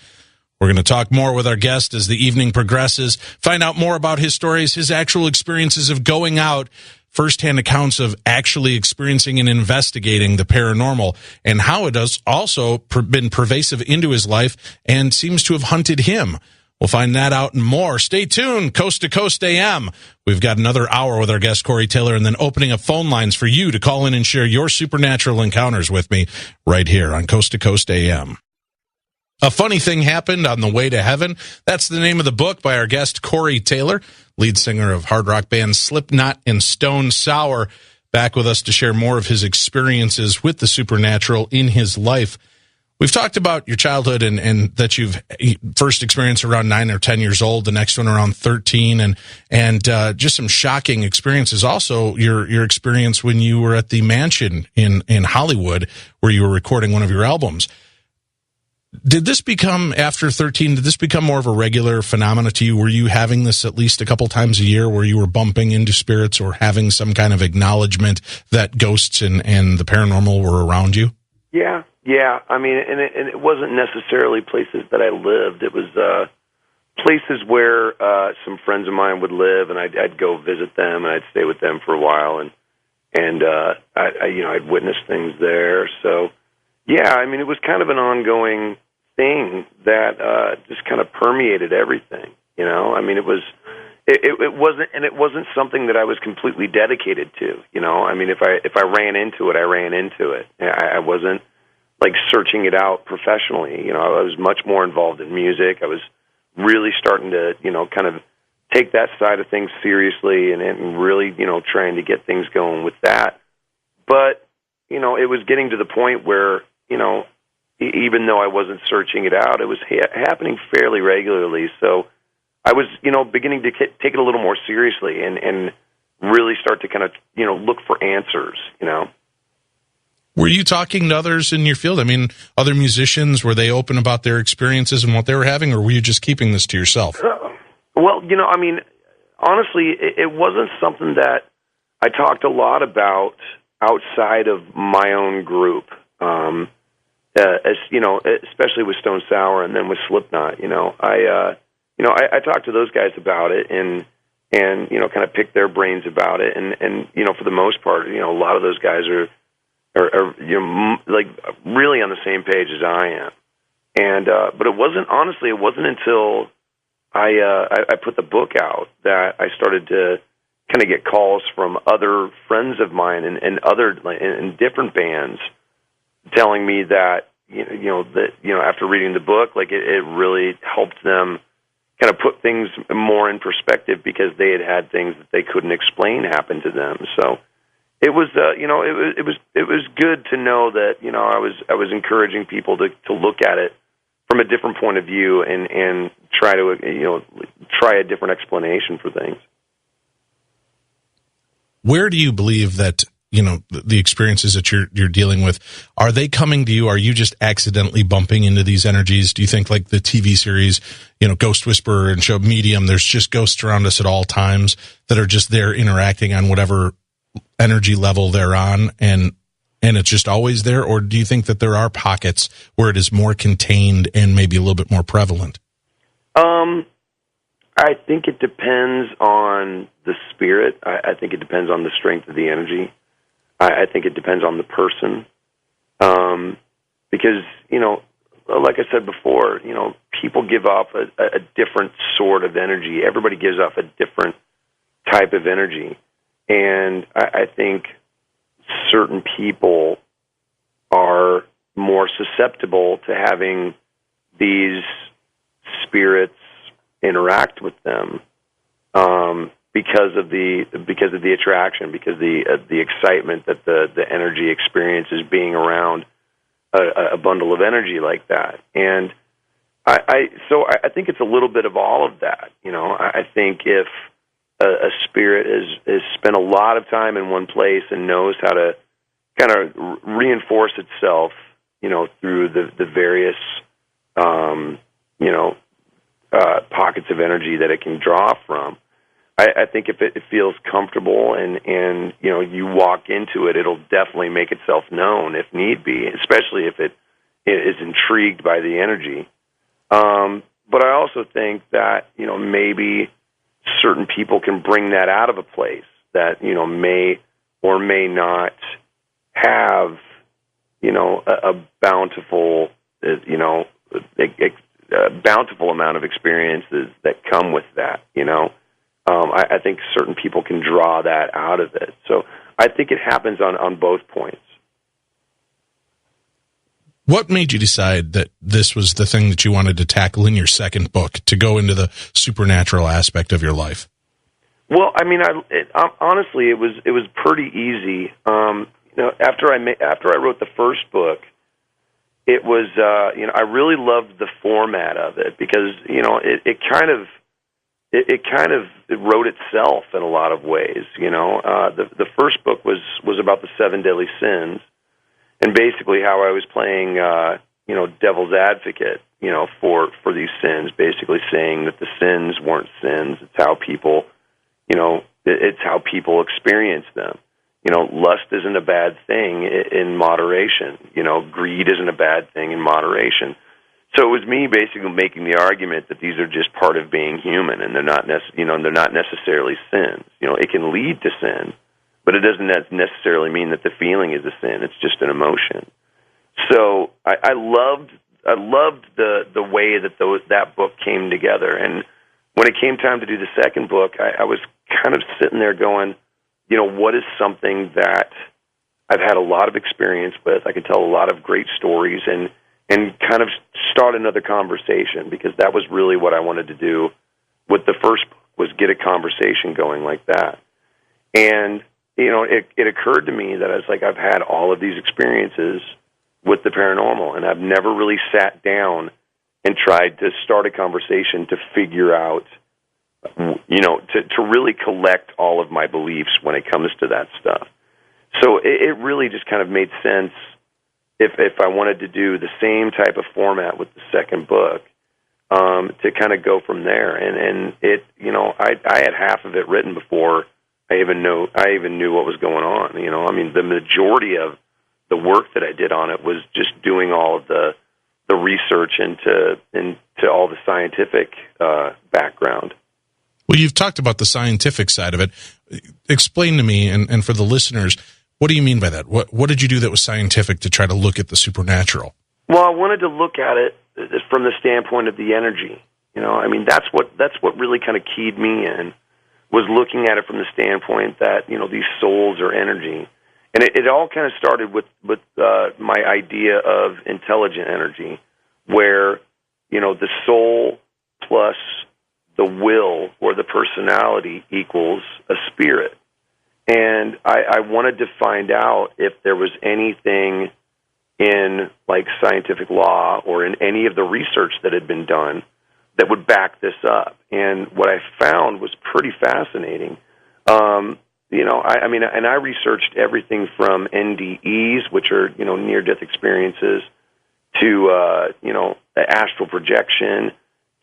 We're going to talk more with our guest as the evening progresses, find out more about his stories, his actual experiences of going out, firsthand accounts of actually experiencing and investigating the paranormal, and how it has also been pervasive into his life and seems to have hunted him. We'll find that out and more. Stay tuned. Coast to Coast AM. We've got another hour with our guest, Corey Taylor, and then opening up phone lines for you to call in and share your supernatural encounters with me right here on Coast to Coast AM. A Funny Thing Happened on the Way to Heaven. That's the name of the book by our guest, Corey Taylor, lead singer of hard rock bands Slipknot and Stone Sour, back with us to share more of his experiences with the supernatural in his life. We've talked about your childhood and that you've first experienced around 9 or 10 years old, the next one around 13, and just some shocking experiences. Also, your experience when you were at the mansion in Hollywood where you were recording one of your albums. Did this become, after 13, did this become more of a regular phenomena to you? Were you having this at least a couple times a year where you were bumping into spirits or having some kind of acknowledgement that ghosts and the paranormal were around you? Yeah. I mean, and it wasn't necessarily places that I lived. It was places where some friends of mine would live, and I'd go visit them, and I'd stay with them for a while, and I'd witness things there. So, yeah, I mean, it was kind of an ongoing thing that just kind of permeated everything. I mean, it wasn't something that I was completely dedicated to. I mean, if I ran into it, I ran into it. I wasn't like searching it out professionally. I was much more involved in music. I was really starting to, kind of take that side of things seriously and really, trying to get things going with that. But, it was getting to the point where, even though I wasn't searching it out, it was happening fairly regularly. So I was, beginning to take it a little more seriously and really start to kind of, look for answers, Were you talking to others in your field? I mean, other musicians, were they open about their experiences and what they were having, or were you just keeping this to yourself? Well, I mean, honestly, it wasn't something that I talked a lot about outside of my own group, as especially with Stone Sour and then with Slipknot. I talked to those guys about it and kind of picked their brains about it, and for the most part, a lot of those guys are like really on the same page as I am. And but it wasn't until I put the book out that I started to kind of get calls from other friends of mine and other in different bands telling me that after reading the book, like it really helped them kind of put things more in perspective because they had things that they couldn't explain happen to them. So it was it was good to know that I was encouraging people to look at it from a different point of view and try to try a different explanation for things. Where do you believe that the experiences that you're dealing with, are they coming to you? Are you just accidentally bumping into these energies? Do you think like the TV series, Ghost Whisperer and show Medium, there's just ghosts around us at all times that are just there interacting on whatever energy level they're on, and it's just always there? Or do you think that there are pockets where it is more contained and maybe a little bit more prevalent? I think it depends on the spirit. I think it depends on the strength of the energy. I think it depends on the person. Because, like I said before, people give off a different sort of energy. Everybody gives off a different type of energy. And I think certain people are more susceptible to having these spirits interact with them because of the attraction, because the excitement that the energy experiences being around a bundle of energy like that. And I think it's a little bit of all of that. I think if a spirit has spent a lot of time in one place and knows how to kind of reinforce itself, through the various pockets of energy that it can draw from. I think if it feels comfortable and you walk into it, it'll definitely make itself known if need be, especially if it is intrigued by the energy. But I also think that maybe certain people can bring that out of a place that may or may not have a bountiful bountiful amount of experiences that come with that. I think certain people can draw that out of it. So I think it happens on both points. What made you decide that this was the thing that you wanted to tackle in your second book, to go into the supernatural aspect of your life? Well, I mean, honestly, it was pretty easy. After I wrote the first book, it was I really loved the format of it because it kind of wrote itself in a lot of ways. The first book was about the 7 deadly sins, and basically how I was playing devil's advocate for these sins, basically saying that the sins weren't sins. It's how people it's how people experience them. Lust isn't a bad thing in moderation. Greed isn't a bad thing in moderation. So it was me basically making the argument that these are just part of being human, and they're not necessarily sins. It can lead to sin, but it doesn't necessarily mean that the feeling is a sin. It's just an emotion. So I loved the way that book came together. And when it came time to do the second book, I was kind of sitting there going, what is something that I've had a lot of experience with? I can tell a lot of great stories and kind of start another conversation, because that was really what I wanted to do with the first book, was get a conversation going like that. And, it occurred to me that I was like, I've had all of these experiences with the paranormal, and I've never really sat down and tried to start a conversation to figure out, to really collect all of my beliefs when it comes to that stuff. So it really just kind of made sense if I wanted to do the same type of format with the second book, to kind of go from there. And it, I had half of it written before I even knew what was going on. I mean, the majority of the work that I did on it was just doing all of the research into all the scientific background. Well, you've talked about the scientific side of it. Explain to me, and for the listeners, what do you mean by that? What did you do that was scientific to try to look at the supernatural? Well, I wanted to look at it from the standpoint of the energy. I mean, that's what really kind of keyed me in, was looking at it from the standpoint that, these souls are energy. And it all kind of started with my idea of intelligent energy, where, the soul plus the will or the personality equals a spirit. And I wanted to find out if there was anything in like scientific law or in any of the research that had been done that would back this up. And what I found was pretty fascinating. I researched everything from NDEs, which are, near-death experiences, to, astral projection,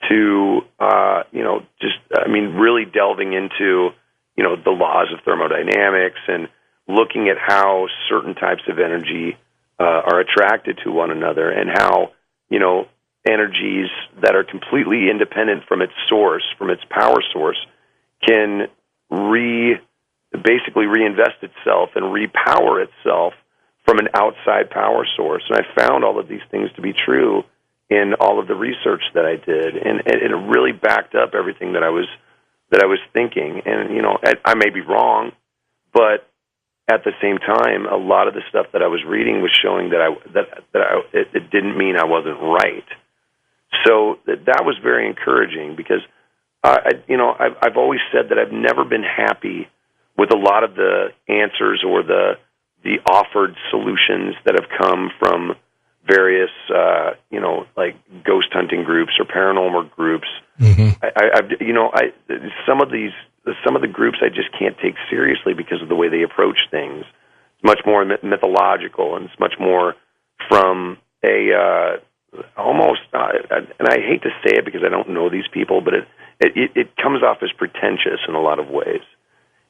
to, really delving into, the laws of thermodynamics and looking at how certain types of energy are attracted to one another, and how, energies that are completely independent from its source, from its power source, can basically reinvest itself and repower itself from an outside power source. And I found all of these things to be true in all of the research that I did, and it really backed up everything that I was thinking. And I may be wrong, but at the same time, a lot of the stuff that I was reading was showing that it didn't mean I wasn't right. So that was very encouraging, because I've always said that I've never been happy with a lot of the answers or the offered solutions that have come from various, like ghost hunting groups or paranormal groups. Mm-hmm. Some of the groups I just can't take seriously because of the way they approach things. It's much more mythological, and it's much more from a almost. And I hate to say it because I don't know these people, but it comes off as pretentious in a lot of ways.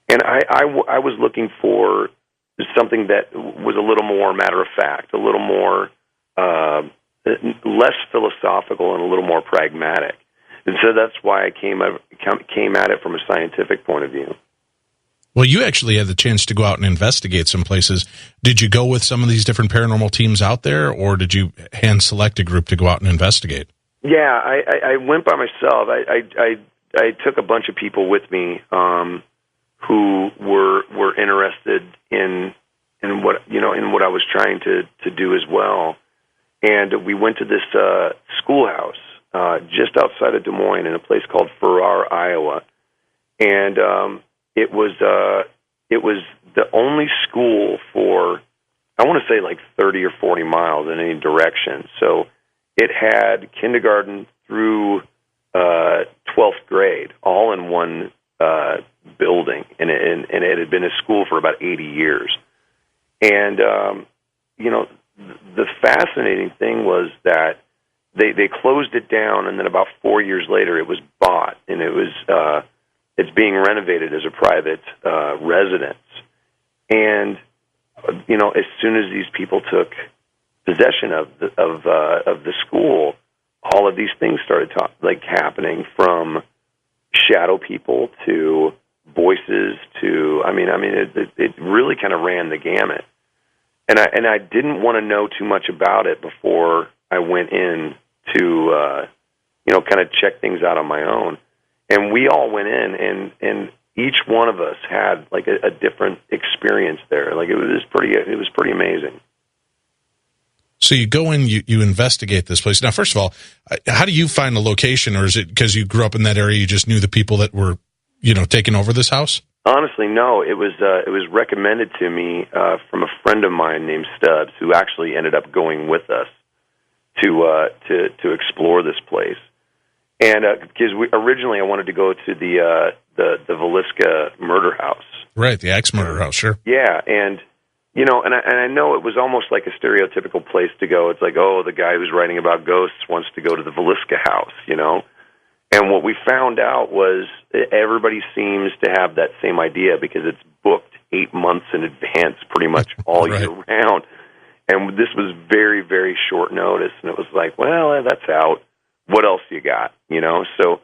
And I was looking for something that was a little more matter of fact, a little more less philosophical, and a little more pragmatic. And so that's why I came at it from a scientific point of view. Well, you actually had the chance to go out and investigate some places. Did you go with some of these different paranormal teams out there, or did you hand select a group to go out and investigate? Yeah, I went by myself. I took a bunch of people with me who were interested in what I was trying to do as well. And we went to this schoolhouse just outside of Des Moines in a place called Farrar, Iowa. And it was the only school for, I want to say, like 30 or 40 miles in any direction. So it had kindergarten through 12th grade all in one building, and it had been a school for about 80 years. And the fascinating thing was that they closed it down, and then about 4 years later, it was bought, and it's being renovated as a private residence. And as soon as these people took possession of the school, all of these things started happening, from shadow people to voices to it really kind of ran the gamut. And I didn't want to know too much about it before I went in to kind of check things out on my own. And we all went in, and each one of us had like a different experience there. Like it was pretty amazing. So you go in, you investigate this place. Now, first of all, how do you find the location, or is it because you grew up in that area, you just knew the people that were, taking over this house? Honestly, no. It was recommended to me from a friend of mine named Stubbs, who actually ended up going with us to explore this place. And because originally I wanted to go to the Villisca murder house. Right, the axe murder house, sure. Yeah, and I know it was almost like a stereotypical place to go. It's like, oh, the guy who's writing about ghosts wants to go to the Villisca house, And what we found out was everybody seems to have that same idea, because it's booked 8 months in advance, pretty much all right. year round. And this was very, very short notice, and it was like, well, that's out. What else you got? So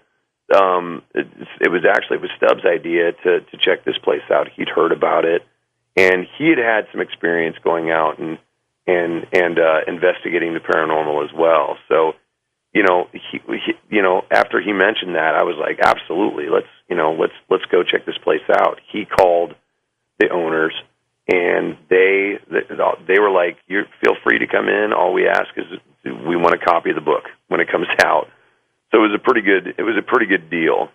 it was Stubbs' idea to check this place out. He'd heard about it, and he had some experience going out and investigating the paranormal as well. So, after he mentioned that, I was like, absolutely, let's go check this place out. He called the owners, and they were like, you feel free to come in. All we ask is we want a copy of the book when it comes out. So it was a pretty good deal,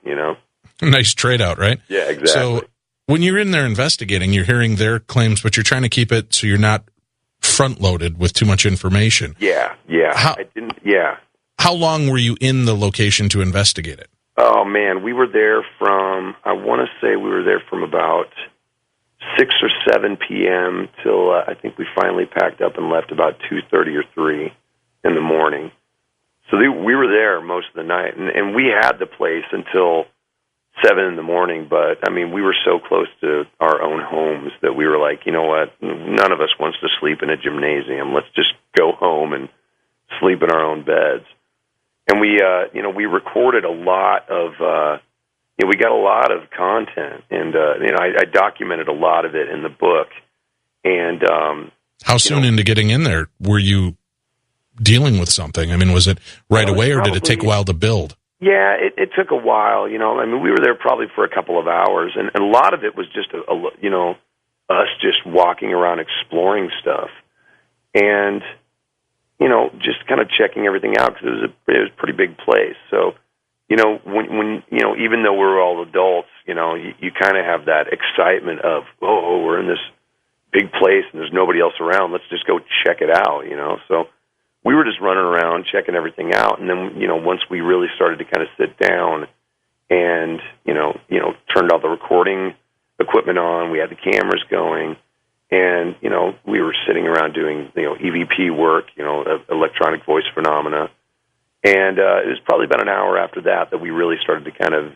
Nice trade out, right? Yeah, exactly. So when you're in there investigating, you're hearing their claims, but you're trying to keep it so you're not front loaded with too much information. Yeah. How long were you in the location to investigate it? Oh man, we were there from about 6 or 7 p.m. till I think we finally packed up and left about 2:30 or 3 in the morning. So we were there most of the night, and we had the place until 7 in the morning. But we were so close to our own homes that we were like, you know what? None of us wants to sleep in a gymnasium. Let's just go home and sleep in our own beds. And we recorded a lot of, we got a lot of content, and I documented a lot of it in the book. And how soon into getting in there were you dealing with something? I mean, was it right away, or did it take a while to build? Yeah, it took a while. We were there probably for a couple of hours, and a lot of it was just us just walking around exploring stuff, and just kind of checking everything out, because it was a pretty big place. So, when even though we're all adults, you kind of have that excitement of, oh, we're in this big place and there's nobody else around. Let's just go check it out, So we were just running around checking everything out, and then once we really started to kind of sit down and turned all the recording equipment on, we had the cameras going. And, we were sitting around doing, EVP work, electronic voice phenomena. And it was probably about an hour after that we really started to kind of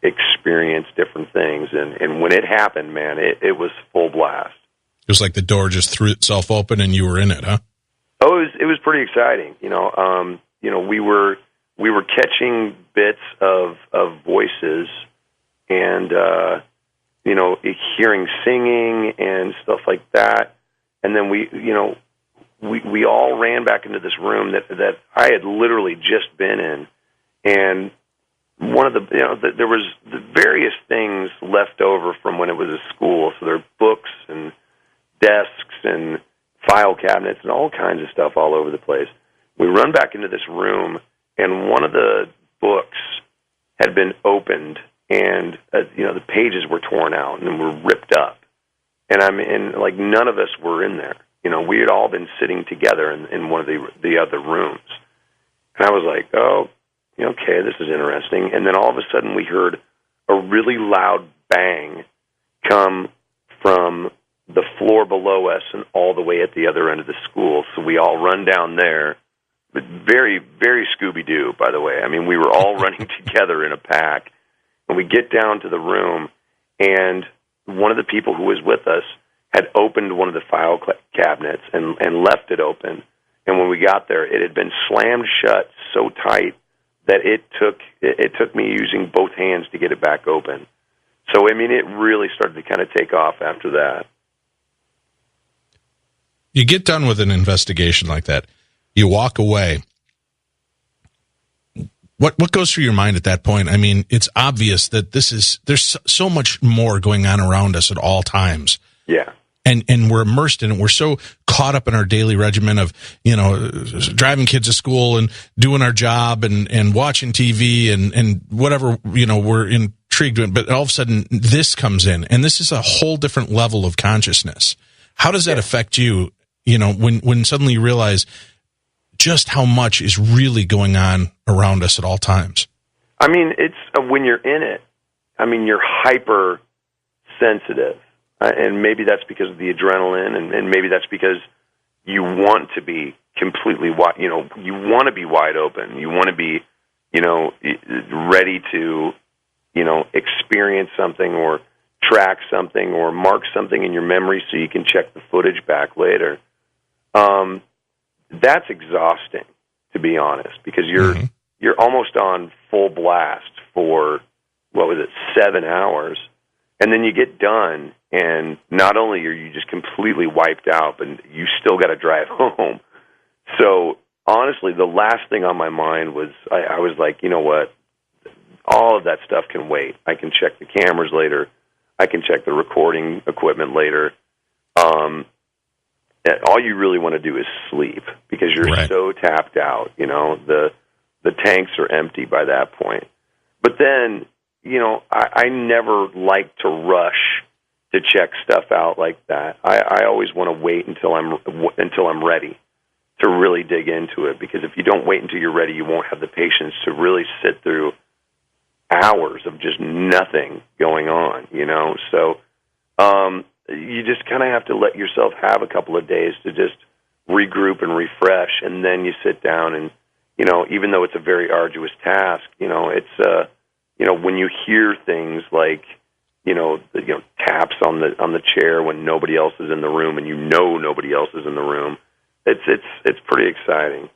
experience different things. And when it happened, man, it was full blast. It was like the door just threw itself open and you were in it, huh? Oh, it was pretty exciting. We were catching bits of voices and, hearing singing and stuff like that. And then we all ran back into this room that I had literally just been in. And one of there was the various things left over from when it was a school. So there are books and desks and file cabinets and all kinds of stuff all over the place. We run back into this room, and one of the books had been opened, and the pages were torn out and were ripped up. And none of us were in there. We had all been sitting together in one of the other rooms. And I was like, oh, okay, this is interesting. And then all of a sudden we heard a really loud bang come from the floor below us and all the way at the other end of the school. So we all run down there. But very, very Scooby-Doo, by the way. I mean, we were all running together in a pack. And we get down to the room, and one of the people who was with us had opened one of the file cabinets and left it open. And when we got there, it had been slammed shut so tight that it took me using both hands to get it back open. So, I mean, it really started to kind of take off after that. You get done with an investigation like that. You walk away. What goes through your mind at that point? I mean, it's obvious that there's so much more going on around us at all times. Yeah. And we're immersed in it. We're so caught up in our daily regimen of, driving kids to school and doing our job and watching TV and whatever, we're intrigued with. But all of a sudden this comes in, and this is a whole different level of consciousness. How does that affect you, when suddenly you realize just how much is really going on around us at all times? I mean, it's when you're in it, I mean, you're hyper sensitive. And maybe that's because of the adrenaline, and maybe that's because you want to be completely wide, you want to be wide open. You want to be, ready to, experience something or track something or mark something in your memory so you can check the footage back later. That's exhausting, to be honest, because you're almost on full blast for, 7 hours. And then you get done, and not only are you just completely wiped out, but you still got to drive home. So, honestly, the last thing on my mind was, I was like, you know what? All of that stuff can wait. I can check the cameras later. I can check the recording equipment later. All you really want to do is sleep, because you're so tapped out. The tanks are empty by that point. But then, I never like to rush to check stuff out like that. I always want to wait until I'm ready to really dig into it, because if you don't wait until you're ready, you won't have the patience to really sit through hours of just nothing going on, So you just kind of have to let yourself have a couple of days to just regroup and refresh, and then you sit down and, even though it's a very arduous task, it's when you hear things like, taps on the chair when nobody else is in the room, and nobody else is in the room, it's pretty exciting.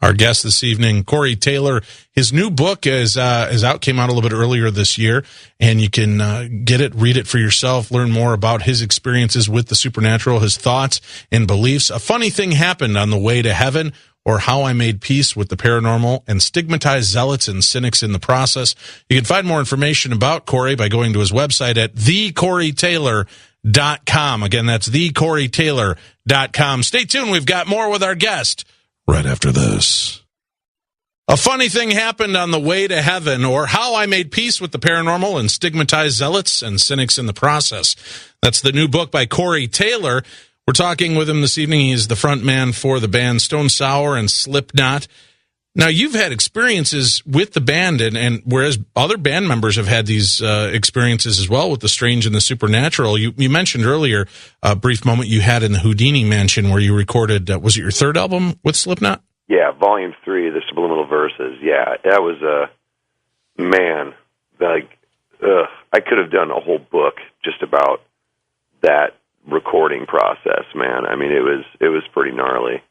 Our guest this evening, Corey Taylor. His new book is out, came out a little bit earlier this year, and you can get it, read it for yourself, learn more about his experiences with the supernatural, his thoughts and beliefs. A Funny Thing Happened on the Way to Heaven, or How I Made Peace with the Paranormal and Stigmatized Zealots and Cynics in the Process. You can find more information about Corey by going to his website at thecoreytaylor.com. Again, that's thecoreytaylor.com. Stay tuned. We've got more with our guest right after this. A Funny Thing Happened on the Way to Heaven, or How I Made Peace with the Paranormal and Stigmatized Zealots and Cynics in the Process. That's the new book by Corey Taylor. We're talking with him this evening. He is the front man for the band Stone Sour and Slipknot. Now, you've had experiences with the band, and whereas other band members have had these experiences as well with the strange and the supernatural. You mentioned earlier a brief moment you had in the Houdini Mansion where you recorded, was it your third album with Slipknot? Yeah, Volume 3, The Subliminal Verses. Yeah, that was I could have done a whole book just about that recording process, man. I mean, it was pretty gnarly.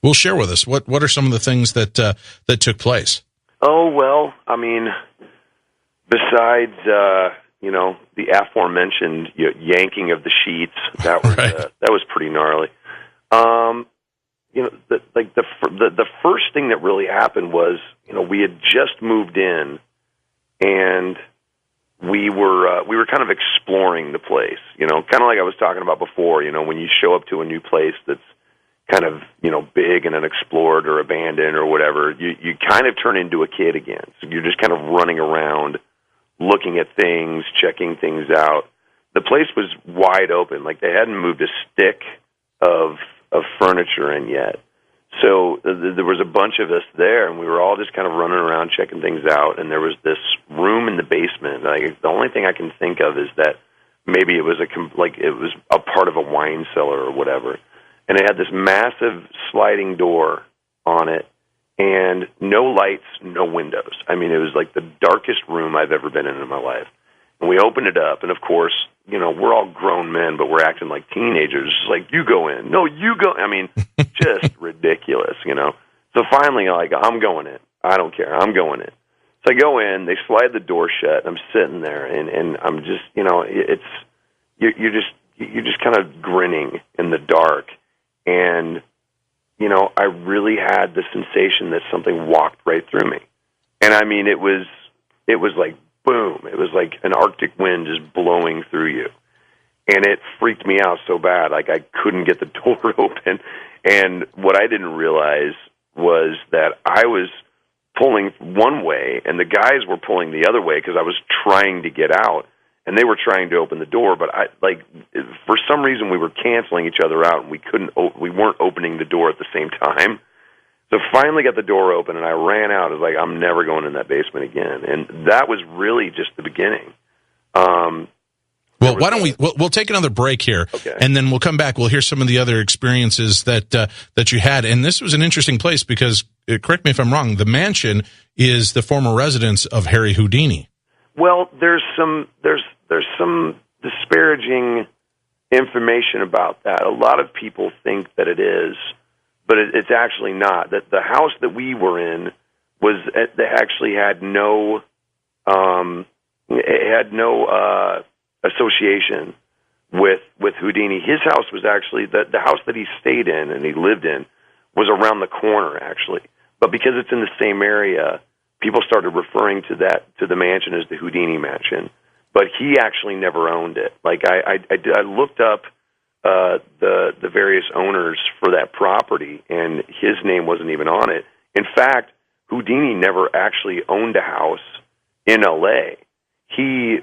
Well, share with us. What are some of the things that took place? Oh, well, I mean, besides the aforementioned yanking of the sheets, that was right. That was pretty gnarly. The first thing that really happened was, we had just moved in, and we were kind of exploring the place, kind of like I was talking about before. When you show up to a new place that's kind of big and unexplored or abandoned or whatever, you kind of turn into a kid again. So you're just kind of running around, looking at things, checking things out. The place was wide open, like they hadn't moved a stick of furniture in yet. So there was a bunch of us there, and we were all just kind of running around checking things out. And there was this room in the basement. Like, the only thing I can think of is that maybe it was a part of a wine cellar or whatever. And it had this massive sliding door on it, and no lights, no windows. I mean, it was like the darkest room I've ever been in my life. And we opened it up, and of course, we're all grown men, but we're acting like teenagers. It's like, you go in. No, you go. I mean, just ridiculous, So finally, I'm going in. I don't care. I'm going in. So I go in. They slide the door shut. And I'm sitting there, and I'm just, you're just kind of grinning in the dark. And, I really had the sensation that something walked right through me. And I mean, it was like, boom. It was like an Arctic wind just blowing through you. And it freaked me out so bad, like I couldn't get the door open. And what I didn't realize was that I was pulling one way, and the guys were pulling the other way because I was trying to get out, and they were trying to open the door. But for some reason, we were canceling each other out, and we weren't opening the door at the same time. So finally got the door open, and I ran out. I was like, I'm never going in that basement again. And that was really just the beginning. Well, why don't we'll take another break here, okay, and then we'll come back. We'll hear some of the other experiences that you had. And this was an interesting place because, correct me if I'm wrong, the mansion is the former residence of Harry Houdini. Well, there's some disparaging information about that. A lot of people think that it is, but it's actually not. That the house that we were in actually had no association with Houdini. His house was actually the house that he stayed in and he lived in was around the corner, actually. But because it's in the same area, people started referring to the mansion as the Houdini Mansion. But he actually never owned it. Like I looked up the various owners for that property, and his name wasn't even on it. In fact, Houdini never actually owned a house in L.A. He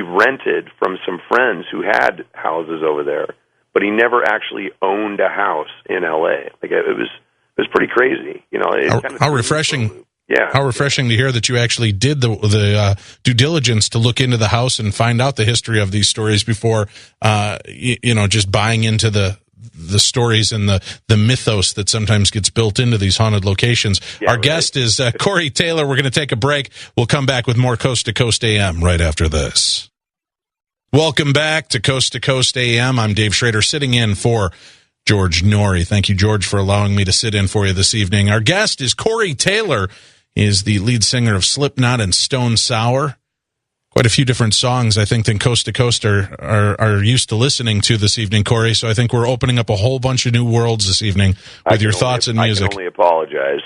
rented from some friends who had houses over there, but he never actually owned a house in L.A. Like it was pretty crazy, How refreshing! Yeah, how refreshing to hear that you actually did the due diligence to look into the house and find out the history of these stories before, just buying into the stories and the mythos that sometimes gets built into these haunted locations. Yeah, Our guest is Corey Taylor. We're going to take a break. We'll come back with more Coast to Coast AM right after this. Welcome back to Coast AM. I'm Dave Schrader, sitting in for George Noory. Thank you, George, for allowing me to sit in for you this evening. Our guest is Corey Taylor. He is the lead singer of Slipknot and Stone Sour. Quite a few different songs, I think, than Coast to Coast are used to listening to this evening, Corey. So I think we're opening up a whole bunch of new worlds this evening with your thoughts and music. I can only apologize.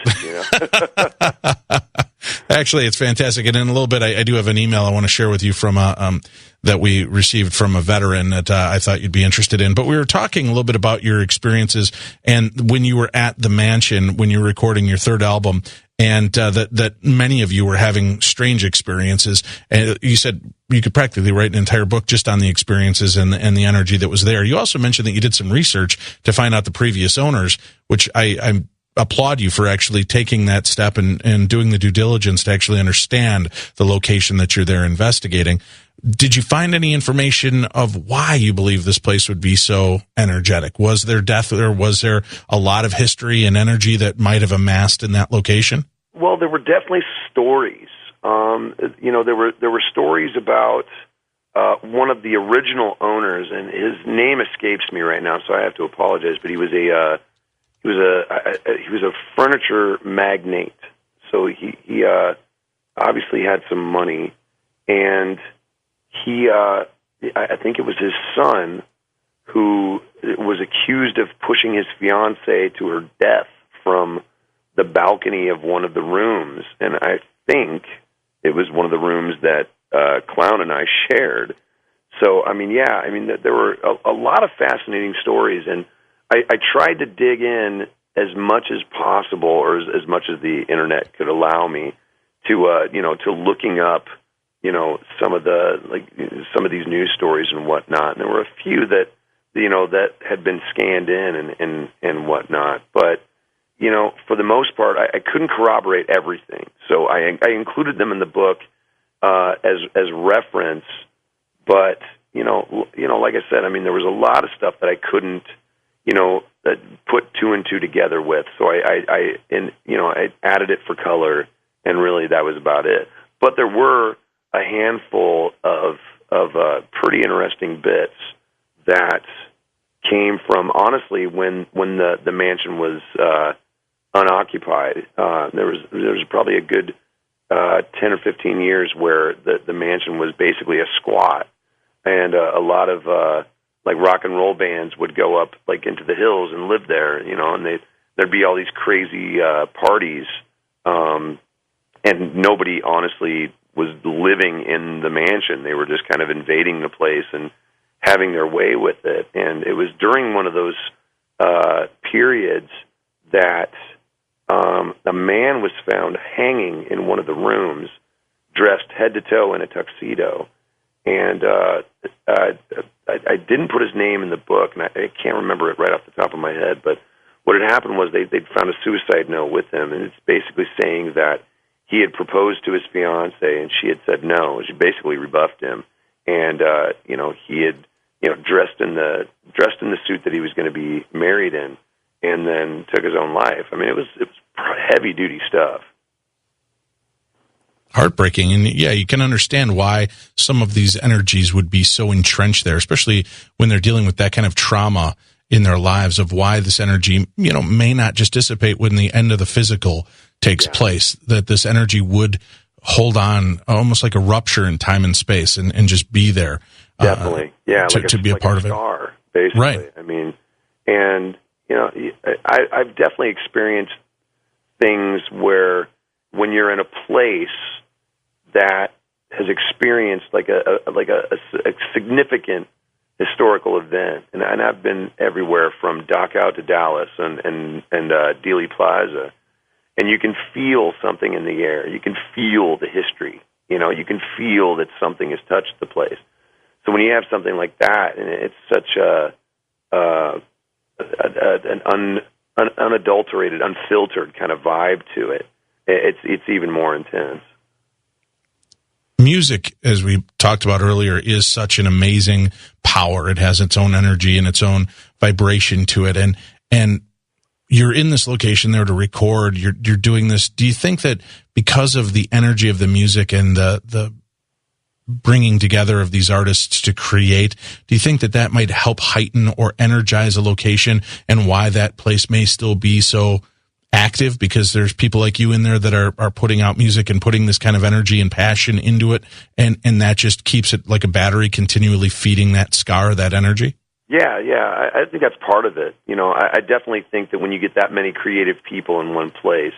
Actually, it's fantastic. And in a little bit, I do have an email I want to share with you from that we received from a veteran that I thought you'd be interested in. But we were talking a little bit about your experiences and when you were at the mansion, when you were recording your third album, and that many of you were having strange experiences. And you said you could practically write an entire book just on the experiences and the energy that was there. You also mentioned that you did some research to find out the previous owners, which I applaud you for actually taking that step and doing the due diligence to actually understand the location that you're there investigating. Did you find any information of why you believe this place would be so energetic? Was there death, or was there a lot of history and energy that might have amassed in that location? Well, there were definitely stories. There were stories about one of the original owners, and his name escapes me right now, so I have to apologize. But he was a furniture magnate, so he obviously had some money, and I think it was his son who was accused of pushing his fiancée to her death from the balcony of one of the rooms, and I think it was one of the rooms that Clown and I shared. So, there were a lot of fascinating stories, and I tried to dig in as much as possible, or as much as the internet could allow me to looking up, some of these news stories and whatnot. And there were a few that had been scanned in and whatnot. But, for the most part, I couldn't corroborate everything. So I included them in the book as reference. But, like I said, there was a lot of stuff that I couldn't, put two and two together with. So I added it for color, and really that was about it. But there were a handful of pretty interesting bits that came from, honestly, when the mansion was unoccupied. There was probably a good 10 or 15 years where the mansion was basically a squat, and a lot of rock and roll bands would go up into the hills and live there, and there'd be all these crazy parties, and nobody honestly was living in the mansion. They were just kind of invading the place and having their way with it. And it was during one of those periods that a man was found hanging in one of the rooms, dressed head to toe in a tuxedo. And I didn't put his name in the book, and I can't remember it right off the top of my head, but what had happened was they'd found a suicide note with him, and it's basically saying that he had proposed to his fiancée, and she had said no. She basically rebuffed him, and he had dressed in the suit that he was going to be married in, and then took his own life. It was heavy duty stuff. Heartbreaking, and yeah, you can understand why some of these energies would be so entrenched there, especially when they're dealing with that kind of trauma in their lives, of why this energy, may not just dissipate when the end of the physical takes place, that this energy would hold on almost like a rupture in time and space and just be there. Definitely. To be a part of it. Star, basically. Right. And, I've definitely experienced things where when you're in a place that has experienced a significant historical event, and I've been everywhere from Dachau to Dallas and Dealey Plaza, and you can feel something in the air. You can feel the history. You can feel that something has touched the place. So when you have something like that, and it's such an unadulterated, unfiltered kind of vibe to it, it's even more intense. Music, as we talked about earlier, is such an amazing power. It has its own energy and its own vibration to it. And you're in this location there to record. You're doing this. Do you think that because of the energy of the music and the bringing together of these artists to create. Do you think that might help heighten or energize a location, and why that place may still be so active, because there's people like you in there that are putting out music and putting this kind of energy and passion into it, and that just keeps it like a battery continually feeding that scar, that energy? Yeah, I think that's part of it. I definitely think that when you get that many creative people in one place,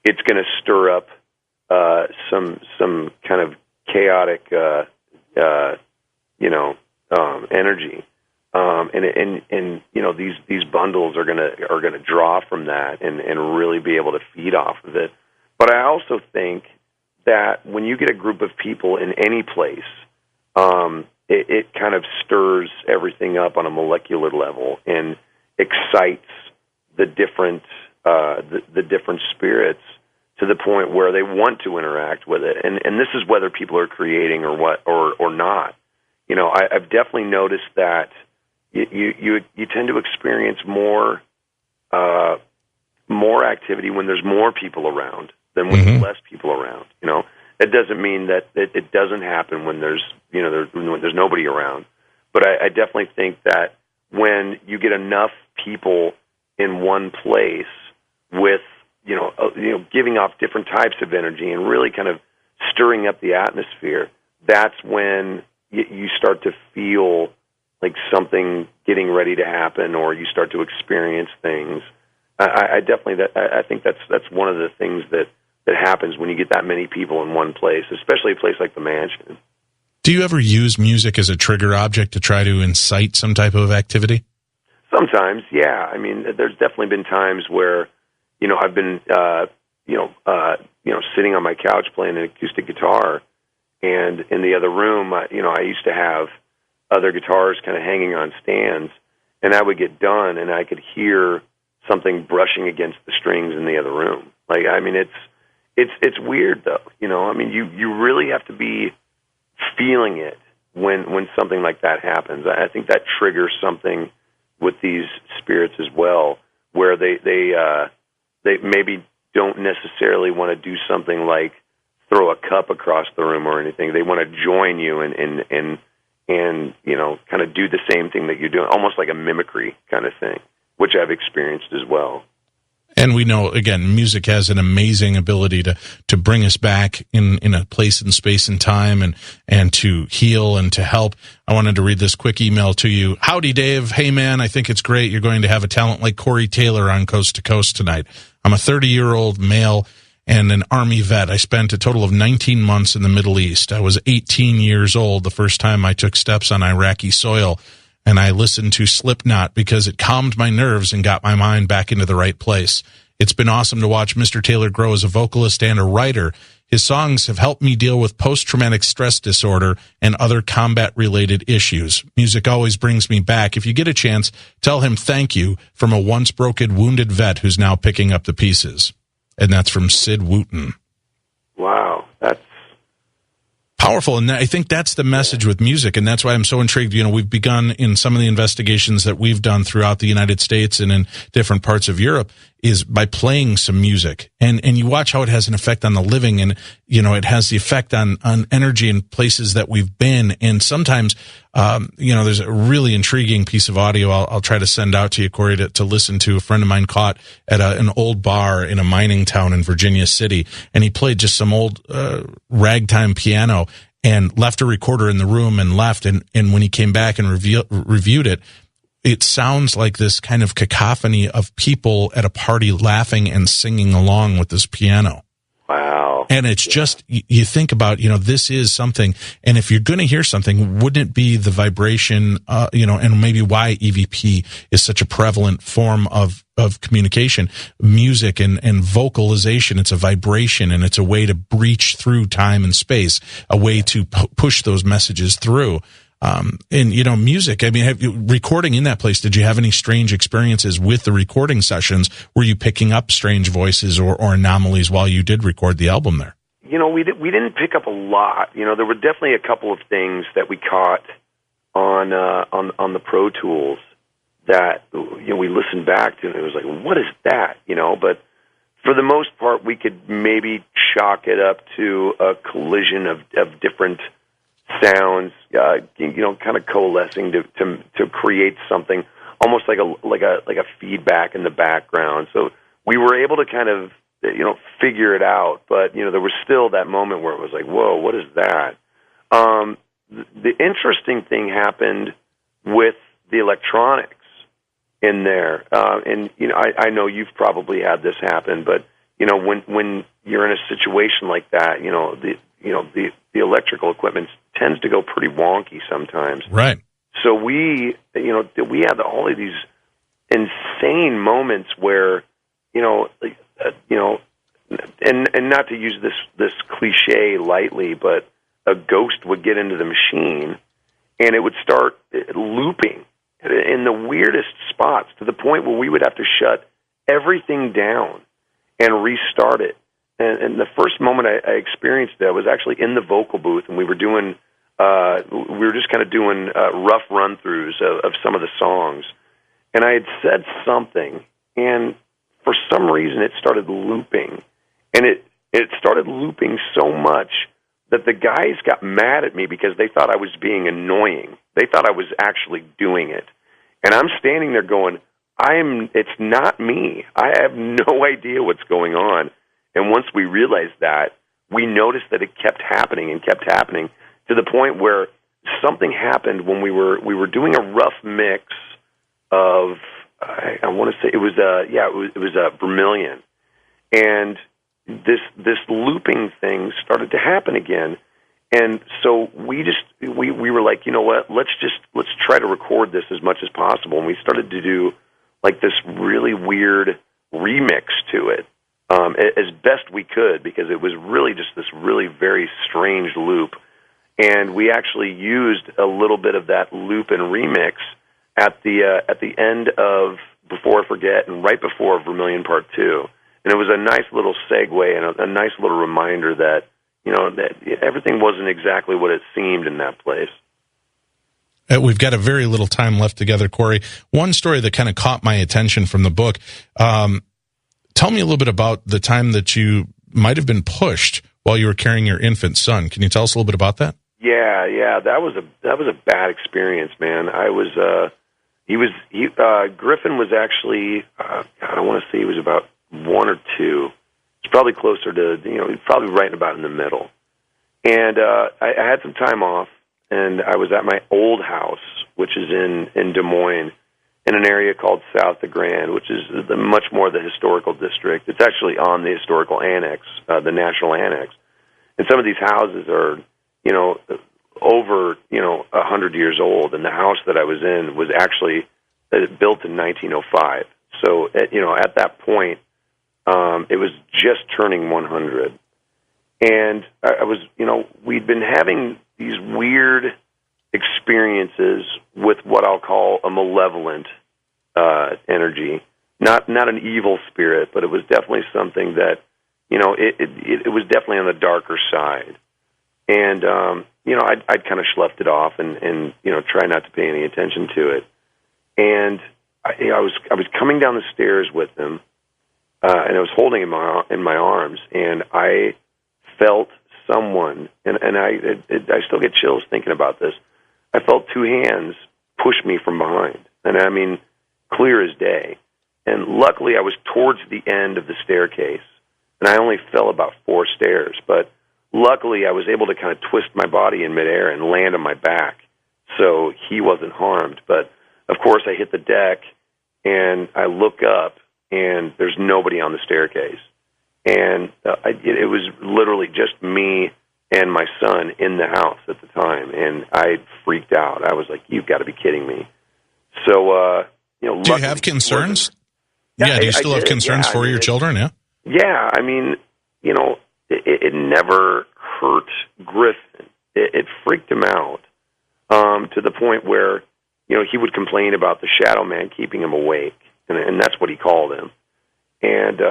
it's going to stir up some kind of chaotic, energy. And these bundles are gonna draw from that and really be able to feed off of it. But I also think that when you get a group of people in any place, it kind of stirs everything up on a molecular level and excites the different spirits to the point where they want to interact with it. And this is whether people are creating or not. I've definitely noticed that you tend to experience more activity when there's more people around than when there's less people around. That doesn't mean that it doesn't happen when there's nobody around. But I definitely think that when you get enough people in one place with giving off different types of energy and really kind of stirring up the atmosphere, that's when you start to feel like something getting ready to happen, or you start to experience things. I think that's one of the things that happens when you get that many people in one place, especially a place like the Mansion. Do you ever use music as a trigger object to try to incite some type of activity? Sometimes, yeah. I mean, there's definitely been times where, I've been, sitting on my couch playing an acoustic guitar, and in the other room, I used to have other guitars kind of hanging on stands, and I would get done, and I could hear something brushing against the strings in the other room. Like, I mean, it's weird though. I mean, you really have to be feeling it when something like that happens. I think that triggers something with these spirits as well, where they maybe don't necessarily want to do something like throw a cup across the room or anything. They want to join you and kind of do the same thing that you're doing, almost like a mimicry kind of thing, which I've experienced as well. And we know, again, music has an amazing ability to bring us back in a place and space and time, and to heal and to help. I wanted to read this quick email to you. Howdy, Dave. Hey, man, I think it's great you're going to have a talent like Corey Taylor on Coast to Coast tonight. I'm a 30-year-old male and an Army vet. I spent a total of 19 months in the Middle East. I was 18 years old the first time I took steps on Iraqi soil, and I listened to Slipknot because it calmed my nerves and got my mind back into the right place. It's been awesome to watch Mr. Taylor grow as a vocalist and a writer. His songs have helped me deal with post-traumatic stress disorder and other combat-related issues. Music always brings me back. If you get a chance, tell him thank you from a once-broken, wounded vet who's now picking up the pieces. And that's from Sid Wooten. Wow, that's powerful. And I think that's the message with music, and that's why I'm so intrigued. We've begun in some of the investigations that we've done throughout the United States and in different parts of Europe is by playing some music. And you watch how it has an effect on the living, and, it has the effect on energy in places that we've been. And sometimes, there's a really intriguing piece of audio I'll try to send out to you, Corey, to listen to. A friend of mine caught at an old bar in a mining town in Virginia City, and he played just some old ragtime piano and left a recorder in the room and left. And when he came back and reviewed it, it sounds like this kind of cacophony of people at a party laughing and singing along with this piano. Wow. And it's just, you think about, this is something, and if you're going to hear something, wouldn't it be the vibration, and maybe why EVP is such a prevalent form of communication, music and vocalization. It's a vibration, and it's a way to breach through time and space, a way to push those messages through. Music, I mean, recording in that place, did you have any strange experiences with the recording sessions? Were you picking up strange voices or anomalies while you did record the album there? We didn't pick up a lot. There were definitely a couple of things that we caught on the Pro Tools that, we listened back to, and it was like, what is that? But for the most part, we could maybe chalk it up to a collision of different sounds, kind of coalescing to create something almost like a feedback in the background. So we were able to kind of figure it out, but there was still that moment where it was like, whoa, what is that? The interesting thing happened with the electronics in there, and I know you've probably had this happen, but when you're in a situation like that, the electrical equipment tends to go pretty wonky sometimes. Right. So we had all of these insane moments where, and not to use this cliche lightly, but a ghost would get into the machine and it would start looping in the weirdest spots to the point where we would have to shut everything down and restart it. And the first moment I experienced that was actually in the vocal booth, and we were just kind of doing rough run-throughs of some of the songs. And I had said something, and for some reason it started looping. And it started looping so much that the guys got mad at me because they thought I was being annoying. They thought I was actually doing it. And I'm standing there going, it's not me. I have no idea what's going on. And once we realized that, we noticed that it kept happening and kept happening to the point where something happened when we were doing a rough mix of, I want to say it was Vermilion, and this looping thing started to happen again. And so we were like, you know what, let's try to record this as much as possible. And we started to do like this really weird remix to it, as best we could, because it was really just this really very strange loop. And we actually used a little bit of that loop and remix at the end of Before I Forget and right before Vermilion Part 2. And it was a nice little segue and a nice little reminder that, that everything wasn't exactly what it seemed in that place. We've got a very little time left together, Corey. One story that kind of caught my attention from the book. Tell me a little bit about the time that you might have been pushed while you were carrying your infant son. Can you tell us a little bit about that? Yeah, that was a bad experience, man. Griffin was actually, I want to say he was about 1 or 2. It's probably closer to, probably right about in the middle. And I had some time off, and I was at my old house, which is in Des Moines, in an area called South the Grand, which is much more the historical district. It's actually on the historical annex, the National Annex. And some of these houses are, over 100 years old, and the house that I was in was actually built in 1905. So at that point, it was just turning 100, and I was we'd been having these weird experiences with what I'll call a malevolent energy, not an evil spirit, but it was definitely something that it was definitely on the darker side. And, I'd kind of sloughed it off and try not to pay any attention to it. And I was coming down the stairs with him, and I was holding him in my arms, and I felt someone, and I still get chills thinking about this. I felt 2 hands push me from behind, and I mean, clear as day. And luckily I was towards the end of the staircase, and I only fell about 4 stairs, but luckily I was able to kind of twist my body in midair and land on my back, so he wasn't harmed. But of course I hit the deck, and I look up, and there's nobody on the staircase. And it was literally just me and my son in the house at the time, and I freaked out. I was like, "You've got to be kidding me!" So, do you have concerns? Yeah, do you still have concerns for your children? Yeah. Yeah, I mean, it never hurt Griffin. It freaked him out to the point where he would complain about the shadow man keeping him awake, and that's what he called him. And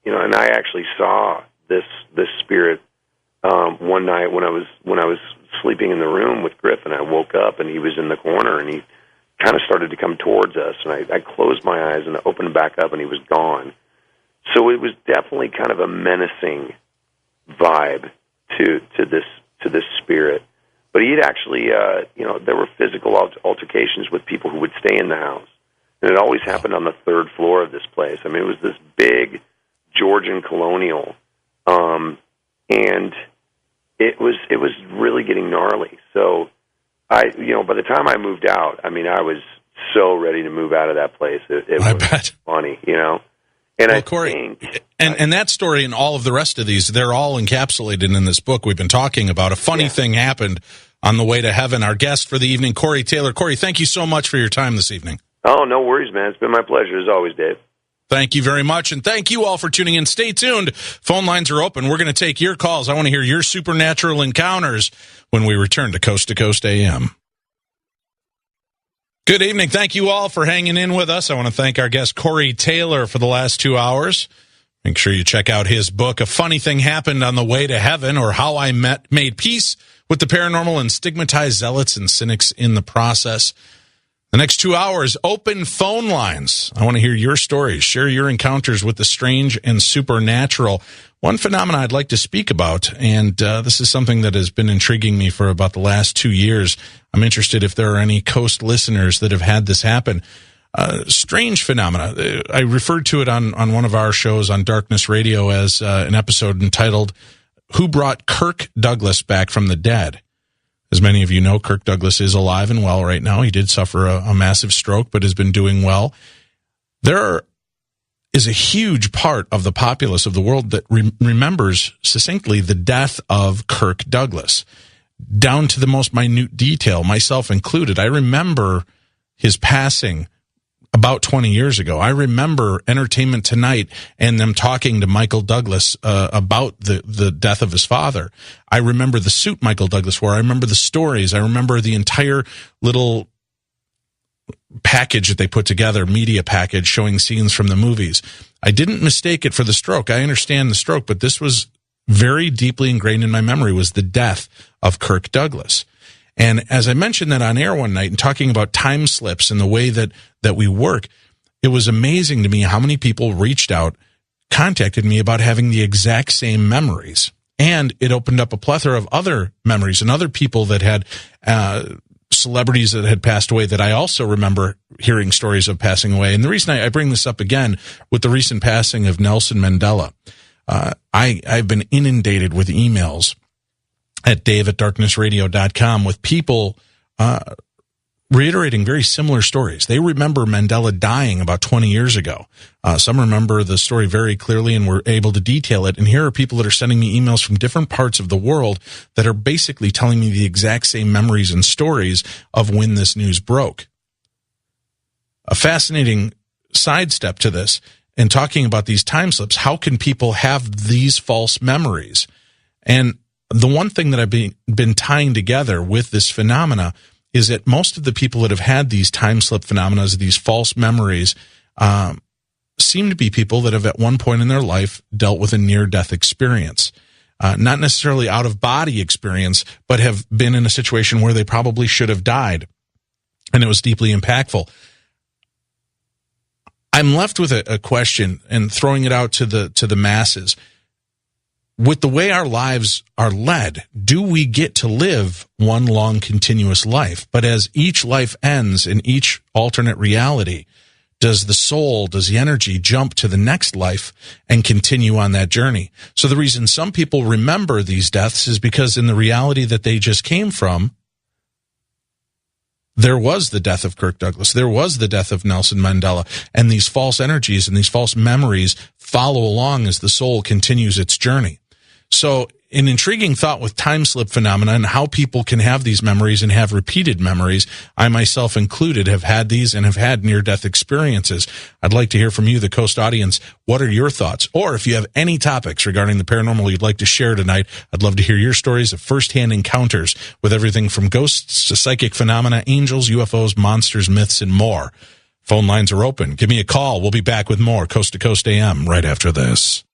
and I actually saw this spirit one night when I was sleeping in the room with Griffin. I woke up and he was in the corner, and he kind of started to come towards us. And I closed my eyes and I opened back up, and he was gone. So it was definitely kind of a menacing vibe to this spirit. But he'd actually, there were physical altercations with people who would stay in the house. And it always happened on the third floor of this place. I mean, it was this big Georgian colonial, and it was really getting gnarly. So by the time I moved out, I mean, I was so ready to move out of that place. It was funny, And well, Corey, and that story and all of the rest of these, they're all encapsulated in this book we've been talking about. A funny thing happened on the way to heaven. Our guest for the evening, Corey Taylor. Corey, thank you so much for your time this evening. Oh, no worries, man. It's been my pleasure as always, Dave. Thank you very much, and thank you all for tuning in. Stay tuned. Phone lines are open. We're going to take your calls. I want to hear your supernatural encounters when we return to Coast AM. Good evening. Thank you all for hanging in with us. I want to thank our guest, Corey Taylor, for the last 2 hours. Make sure you check out his book, A Funny Thing Happened on the Way to Heaven, or How I Made Peace with the Paranormal and Stigmatized Zealots and Cynics in the Process. The next 2 hours, open phone lines. I want to hear your stories. Share your encounters with the strange and supernatural. One phenomenon I'd like to speak about, and this is something that has been intriguing me for about the last 2 years. I'm interested if there are any Coast listeners that have had this happen. Strange phenomena. I referred to it on one of our shows on Darkness Radio as an episode entitled, Who Brought Kirk Douglas Back from the Dead? As many of you know, Kirk Douglas is alive and well right now. He did suffer a massive stroke, but has been doing well. There is a huge part of the populace of the world that remembers succinctly the death of Kirk Douglas, down to the most minute detail, myself included. I remember his passing about 20 years ago. I remember Entertainment Tonight and them talking to Michael Douglas about the death of his father. I remember the suit Michael Douglas wore. I remember the stories. I remember the entire little package that they put together, media package showing scenes from the movies. I didn't mistake it for the stroke. I understand the stroke, but this was very deeply ingrained in my memory, was the death of Kirk Douglas. And as I mentioned that on air one night and talking about time slips and the way that we work, it was amazing to me how many people reached out, contacted me about having the exact same memories. And it opened up a plethora of other memories and other people that had celebrities that had passed away that I also remember hearing stories of passing away. And the reason I bring this up again with the recent passing of Nelson Mandela, I've been inundated with emails at dave@darknessradio.com with people reiterating very similar stories. They remember Mandela dying about 20 years ago. Some remember the story very clearly and were able to detail it. And here are people that are sending me emails from different parts of the world that are basically telling me the exact same memories and stories of when this news broke. A fascinating sidestep to this, and talking about these time slips, how can people have these false memories? And the one thing that I've been tying together with this phenomena is that most of the people that have had these time slip phenomena, these false memories, seem to be people that have at one point in their life dealt with a near-death experience. Not necessarily out-of-body experience, but have been in a situation where they probably should have died, and it was deeply impactful. I'm left with a question and throwing it out to the masses. With the way our lives are led, do we get to live one long continuous life? But as each life ends in each alternate reality, does the soul, does the energy jump to the next life and continue on that journey? So the reason some people remember these deaths is because in the reality that they just came from, there was the death of Kirk Douglas. There was the death of Nelson Mandela. And these false energies and these false memories follow along as the soul continues its journey. So an intriguing thought with time slip phenomena and how people can have these memories and have repeated memories. I myself included have had these and have had near-death experiences. I'd like to hear from you, the Coast audience. What are your thoughts? Or if you have any topics regarding the paranormal you'd like to share tonight, I'd love to hear your stories of firsthand encounters with everything from ghosts to psychic phenomena, angels, UFOs, monsters, myths, and more. Phone lines are open. Give me a call. We'll be back with more Coast to Coast AM right after this.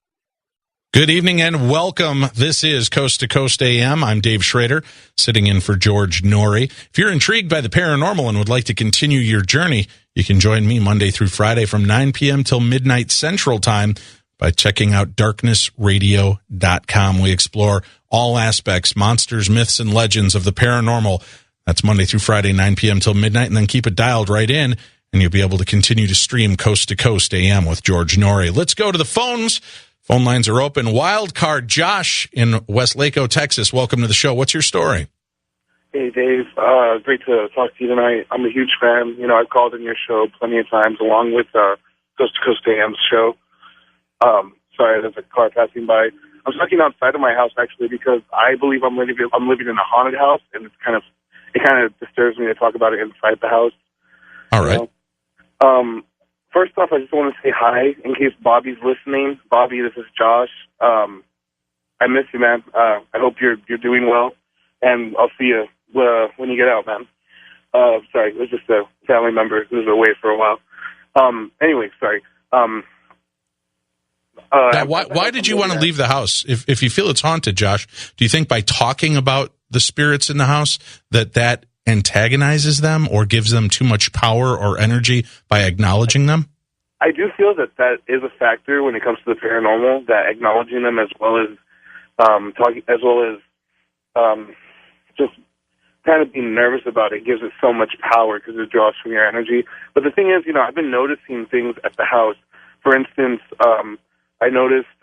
Good evening and welcome. This is Coast to Coast AM. I'm Dave Schrader, sitting in for George Norrie. If you're intrigued by the paranormal and would like to continue your journey, you can join me Monday through Friday from 9 p.m. till midnight Central Time. by checking out darknessradio.com. We explore all aspects, monsters, myths, and legends of the paranormal. That's Monday through Friday, 9 p.m. till midnight, and then keep it dialed right in, and you'll be able to continue to stream Coast to Coast AM with George Noory. Let's go to the phones. Phone lines are open. Wildcard Josh in Westlaco, Texas. Welcome to the show. What's your story? Hey, Dave. Great to talk to you tonight. I'm a huge fan. You know, I've called in your show plenty of times, along with Coast to Coast AM's show. Sorry, there's a car passing by. I'm looking outside of my house, actually, because I believe I'm living in a haunted house, and it kind of disturbs me to talk about it inside the house. All right. You know? First off, I just want to say hi in case Bobby's listening. Bobby, this is Josh. I miss you, man. I hope you're doing well, and I'll see you when you get out, man. Sorry, it was just a family member who was away for a while. Anyway, sorry. Why did you want to leave the house? If you feel it's haunted, Josh, do you think by talking about the spirits in the house that antagonizes them or gives them too much power or energy by acknowledging them? I do feel that is a factor when it comes to the paranormal, that acknowledging them as well as talking, as well as just kind of being nervous about it gives it so much power because it draws from your energy. But the thing is, you know, I've been noticing things at the house. For instance, I noticed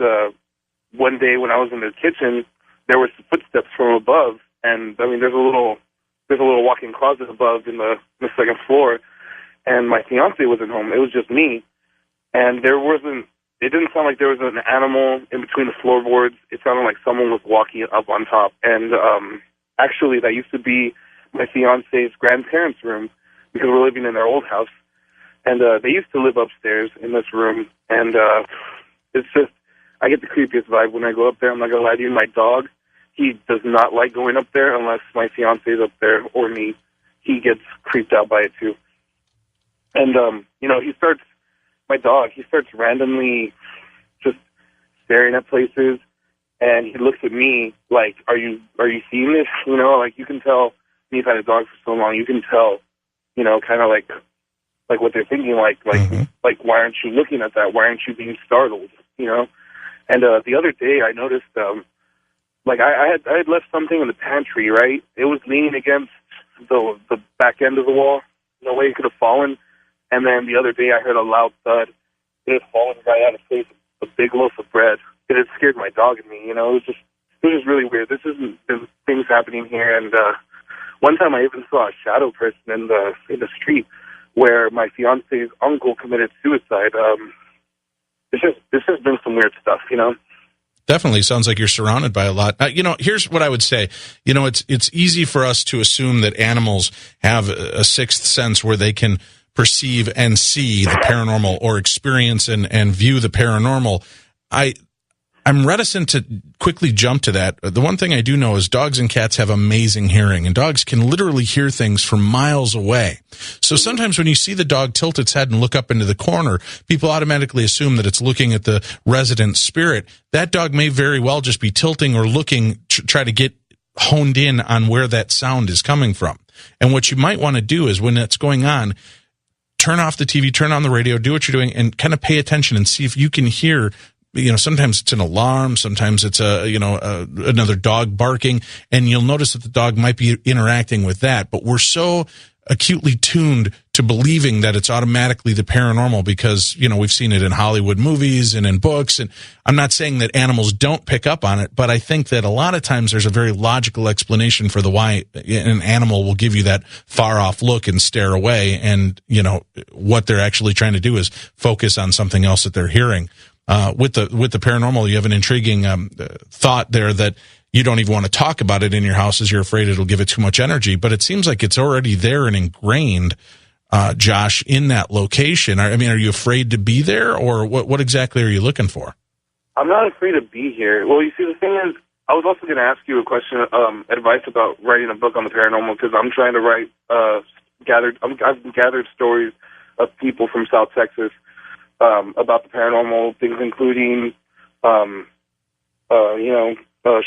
one day when I was in the kitchen, there were footsteps from above, and I mean, there's a little walk-in closet above in the second floor, and my fiance wasn't home. It was just me, and it didn't sound like there was an animal in between the floorboards. It sounded like someone was walking up on top, and actually, that used to be my fiance's grandparents' room because we're living in their old house, and they used to live upstairs in this room, and it's just, I get the creepiest vibe when I go up there. I'm not going to lie to you. My dog, he does not like going up there unless my fiance's up there or me. He gets creeped out by it too. And, you know, he starts randomly just staring at places, and he looks at me like, are you seeing this? You know, like, you can tell, we've had a dog for so long, you can tell, you know, kind of like what they're thinking, like, why aren't you looking at that? Why aren't you being startled? You know? And the other day I noticed, like, I had left something in the pantry, right? It was leaning against the back end of the wall. No way it could have fallen. And then the other day I heard a loud thud. It had fallen right out of face, a big loaf of bread. It had scared my dog and me, you know? It was just really weird. This isn't things happening here. And one time I even saw a shadow person in the street where my fiance's uncle committed suicide. This has been some weird stuff, you know? Definitely sounds like you're surrounded by a lot. You know, here's what I would say. You know, it's easy for us to assume that animals have a sixth sense where they can perceive and see the paranormal or experience and view the paranormal. I'm reticent to quickly jump to that. The one thing I do know is dogs and cats have amazing hearing, and dogs can literally hear things from miles away. So sometimes when you see the dog tilt its head and look up into the corner, people automatically assume that it's looking at the resident spirit. That dog may very well just be tilting or looking, try to get honed in on where that sound is coming from. And what you might want to do is when that's going on, turn off the TV, turn on the radio, do what you're doing, and kind of pay attention and see if you can hear. You know, sometimes it's an alarm, sometimes it's another dog barking, and you'll notice that the dog might be interacting with that. But we're so acutely tuned to believing that it's automatically the paranormal because, you know, we've seen it in Hollywood movies and in books. And I'm not saying that animals don't pick up on it, but I think that a lot of times there's a very logical explanation for why an animal will give you that far off look and stare away. And, you know, what they're actually trying to do is focus on something else that they're hearing. With the paranormal, you have an intriguing thought there that you don't even want to talk about it in your house as you're afraid it'll give it too much energy. But it seems like it's already there and ingrained, Josh, in that location. I mean, are you afraid to be there, or what exactly are you looking for? I'm not afraid to be here. Well, you see, the thing is, I was also going to ask you a question, advice about writing a book on the paranormal, because I'm trying to write, I've gathered stories of people from South Texas about the paranormal, things including,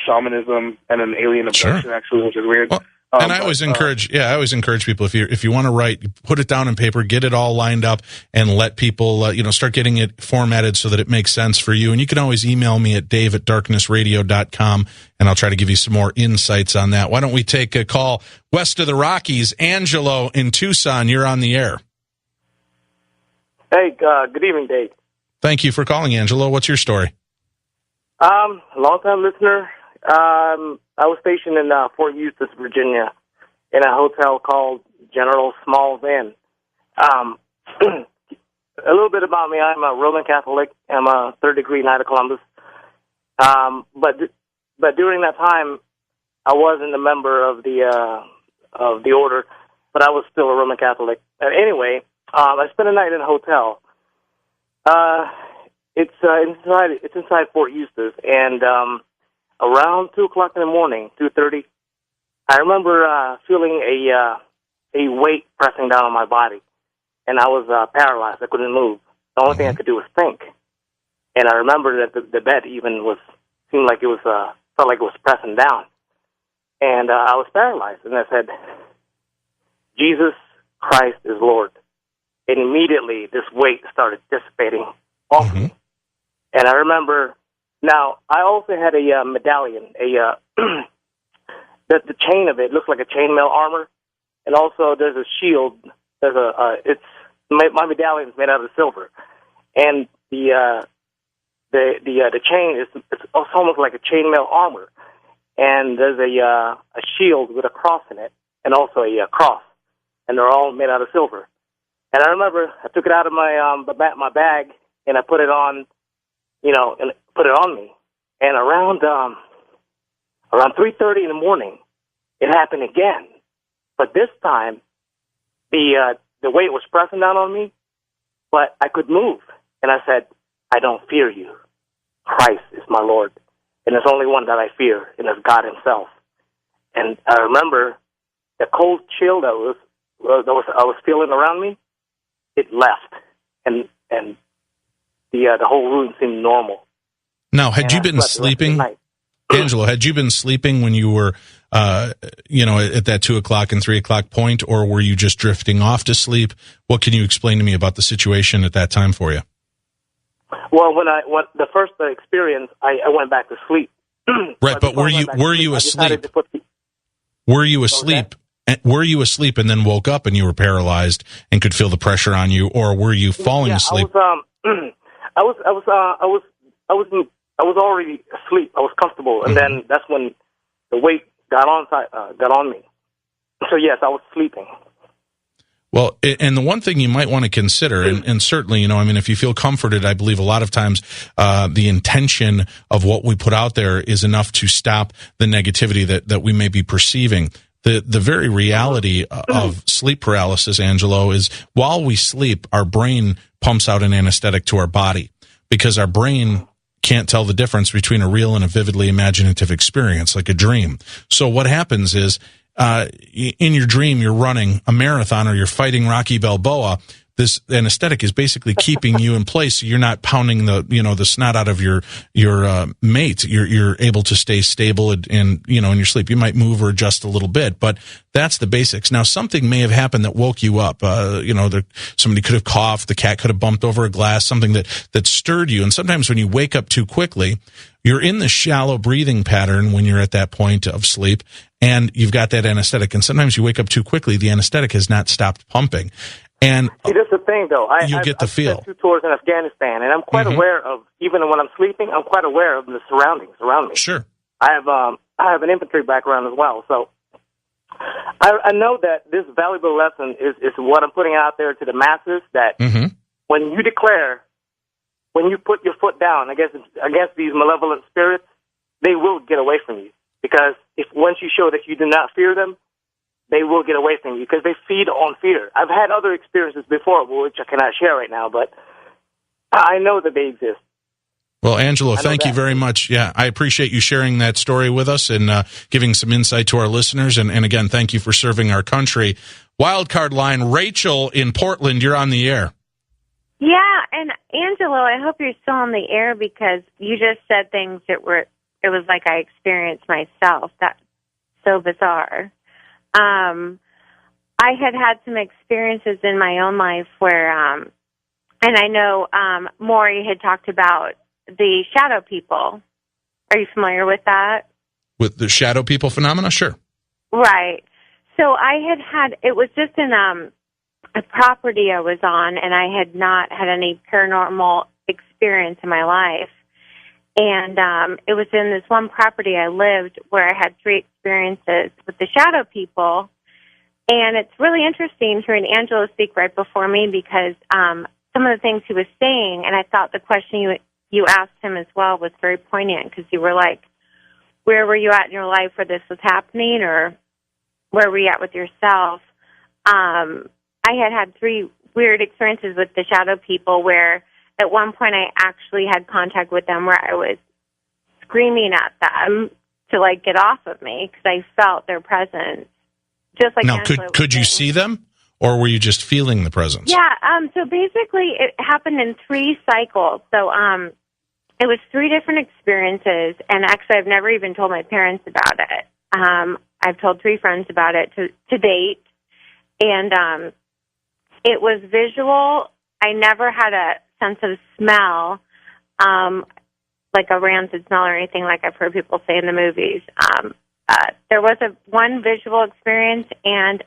shamanism and an alien abduction, actually, which is weird. Well, And I always encourage people, if you want to write, put it down on paper, get it all lined up, and let people, start getting it formatted so that it makes sense for you. And you can always email me at dave@darknessradio.com, and I'll try to give you some more insights on that. Why don't we take a call west of the Rockies? Angelo in Tucson, you're on the air. Hey, good evening, Dave. Thank you for calling, Angelo. What's your story? Long-time listener. I was stationed in Fort Eustis, Virginia, in a hotel called General Smalls Inn. A little bit about me: I'm a Roman Catholic. I'm a third-degree Knight of Columbus. But during that time, I wasn't a member of the order, but I was still a Roman Catholic. Anyway, I spent a night in a hotel. It's inside Fort Eustis, and around 2:00 in the morning, 2:30, I remember feeling a weight pressing down on my body, and I was paralyzed. I couldn't move. The only thing I could do was think. And I remember that the bed even felt like it was pressing down, and I was paralyzed. And I said, "Jesus Christ is Lord." And immediately, this weight started dissipating off me. And I remember, now, I also had a medallion, the chain of it looks like a chainmail armor, and also there's a shield. My medallion is made out of silver, and the chain it's almost like a chainmail armor, and there's a shield with a cross in it, and also a cross, and they're all made out of silver. And I remember I took it out of my bag, and I put it on, and put it on me. And around 3:30 in the morning, it happened again. But this time, the weight was pressing down on me, but I could move. And I said, "I don't fear you. Christ is my Lord, and there's only one that I fear, and it's God Himself." And I remember the cold chill that I was feeling around me. It left, and the whole room seemed normal. Now, had you been sleeping, Angelo? Had you been sleeping when you were, at that 2:00 and 3:00 point, or were you just drifting off to sleep? What can you explain to me about the situation at that time for you? Well, when the first experience, I went back to sleep. Right, but were you asleep? Were you asleep? Were you asleep and then woke up and you were paralyzed and could feel the pressure on you, or were you falling asleep? I was already asleep. I was comfortable, and then that's when the weight got on me. So yes, I was sleeping. Well, and the one thing you might want to consider, and certainly, if you feel comforted, I believe a lot of times the intention of what we put out there is enough to stop the negativity that we may be perceiving. The very reality of sleep paralysis, Angelo, is while we sleep, our brain pumps out an anesthetic to our body because our brain can't tell the difference between a real and a vividly imaginative experience, like a dream. So what happens is, in your dream, you're running a marathon or you're fighting Rocky Balboa. This anesthetic is basically keeping you in place, so you're not pounding the snot out of your mate. You're able to stay stable in your sleep. You might move or adjust a little bit, but that's the basics. Now, something may have happened that woke you up. Somebody could have coughed, the cat could have bumped over a glass, something that stirred you. And sometimes when you wake up too quickly, you're in the shallow breathing pattern when you're at that point of sleep, and you've got that anesthetic. And sometimes you wake up too quickly, the anesthetic has not stopped pumping. And see, that's the thing, though. I've get the feel. Spent 2 tours in Afghanistan, and I'm quite aware of, even when I'm sleeping, I'm quite aware of the surroundings around me. Sure. I have an infantry background as well, so I know that this valuable lesson is what I'm putting out there to the masses, that when you declare, when you put your foot down against these malevolent spirits, they will get away from you. Because once you show that you do not fear them, they will get away from you because they feed on fear. I've had other experiences before, which I cannot share right now, but I know that they exist. Well, Angelo, thank you very much. Yeah, I appreciate you sharing that story with us and giving some insight to our listeners. And again, thank you for serving our country. Wildcard line, Rachel in Portland, you're on the air. Yeah, and Angelo, I hope you're still on the air because you just said things it was like I experienced myself. That's so bizarre. I had some experiences in my own life where, and I know Maury had talked about the shadow people. Are you familiar with that? With the shadow people phenomena? Sure. Right. So I had it was just in a property I was on, and I had not had any paranormal experience in my life. And it was in this one property I lived where I had 3 experiences with the shadow people. And it's really interesting hearing Angelo speak right before me because some of the things he was saying, and I thought the question you asked him as well was very poignant because you were like, where were you at in your life where this was happening, or where were you at with yourself? I had 3 weird experiences with the shadow people where at one point I actually had contact with them where I was screaming at them to, like, get off of me because I felt their presence. Just like now, could you see them, or were you just feeling the presence? Yeah, so basically it happened in 3 cycles. So it was 3 different experiences, and actually I've never even told my parents about it. I've told 3 friends about it to date, and it was visual. I never had a sense of smell, like a rancid smell or anything like I've heard people say in the movies. There was one visual experience, and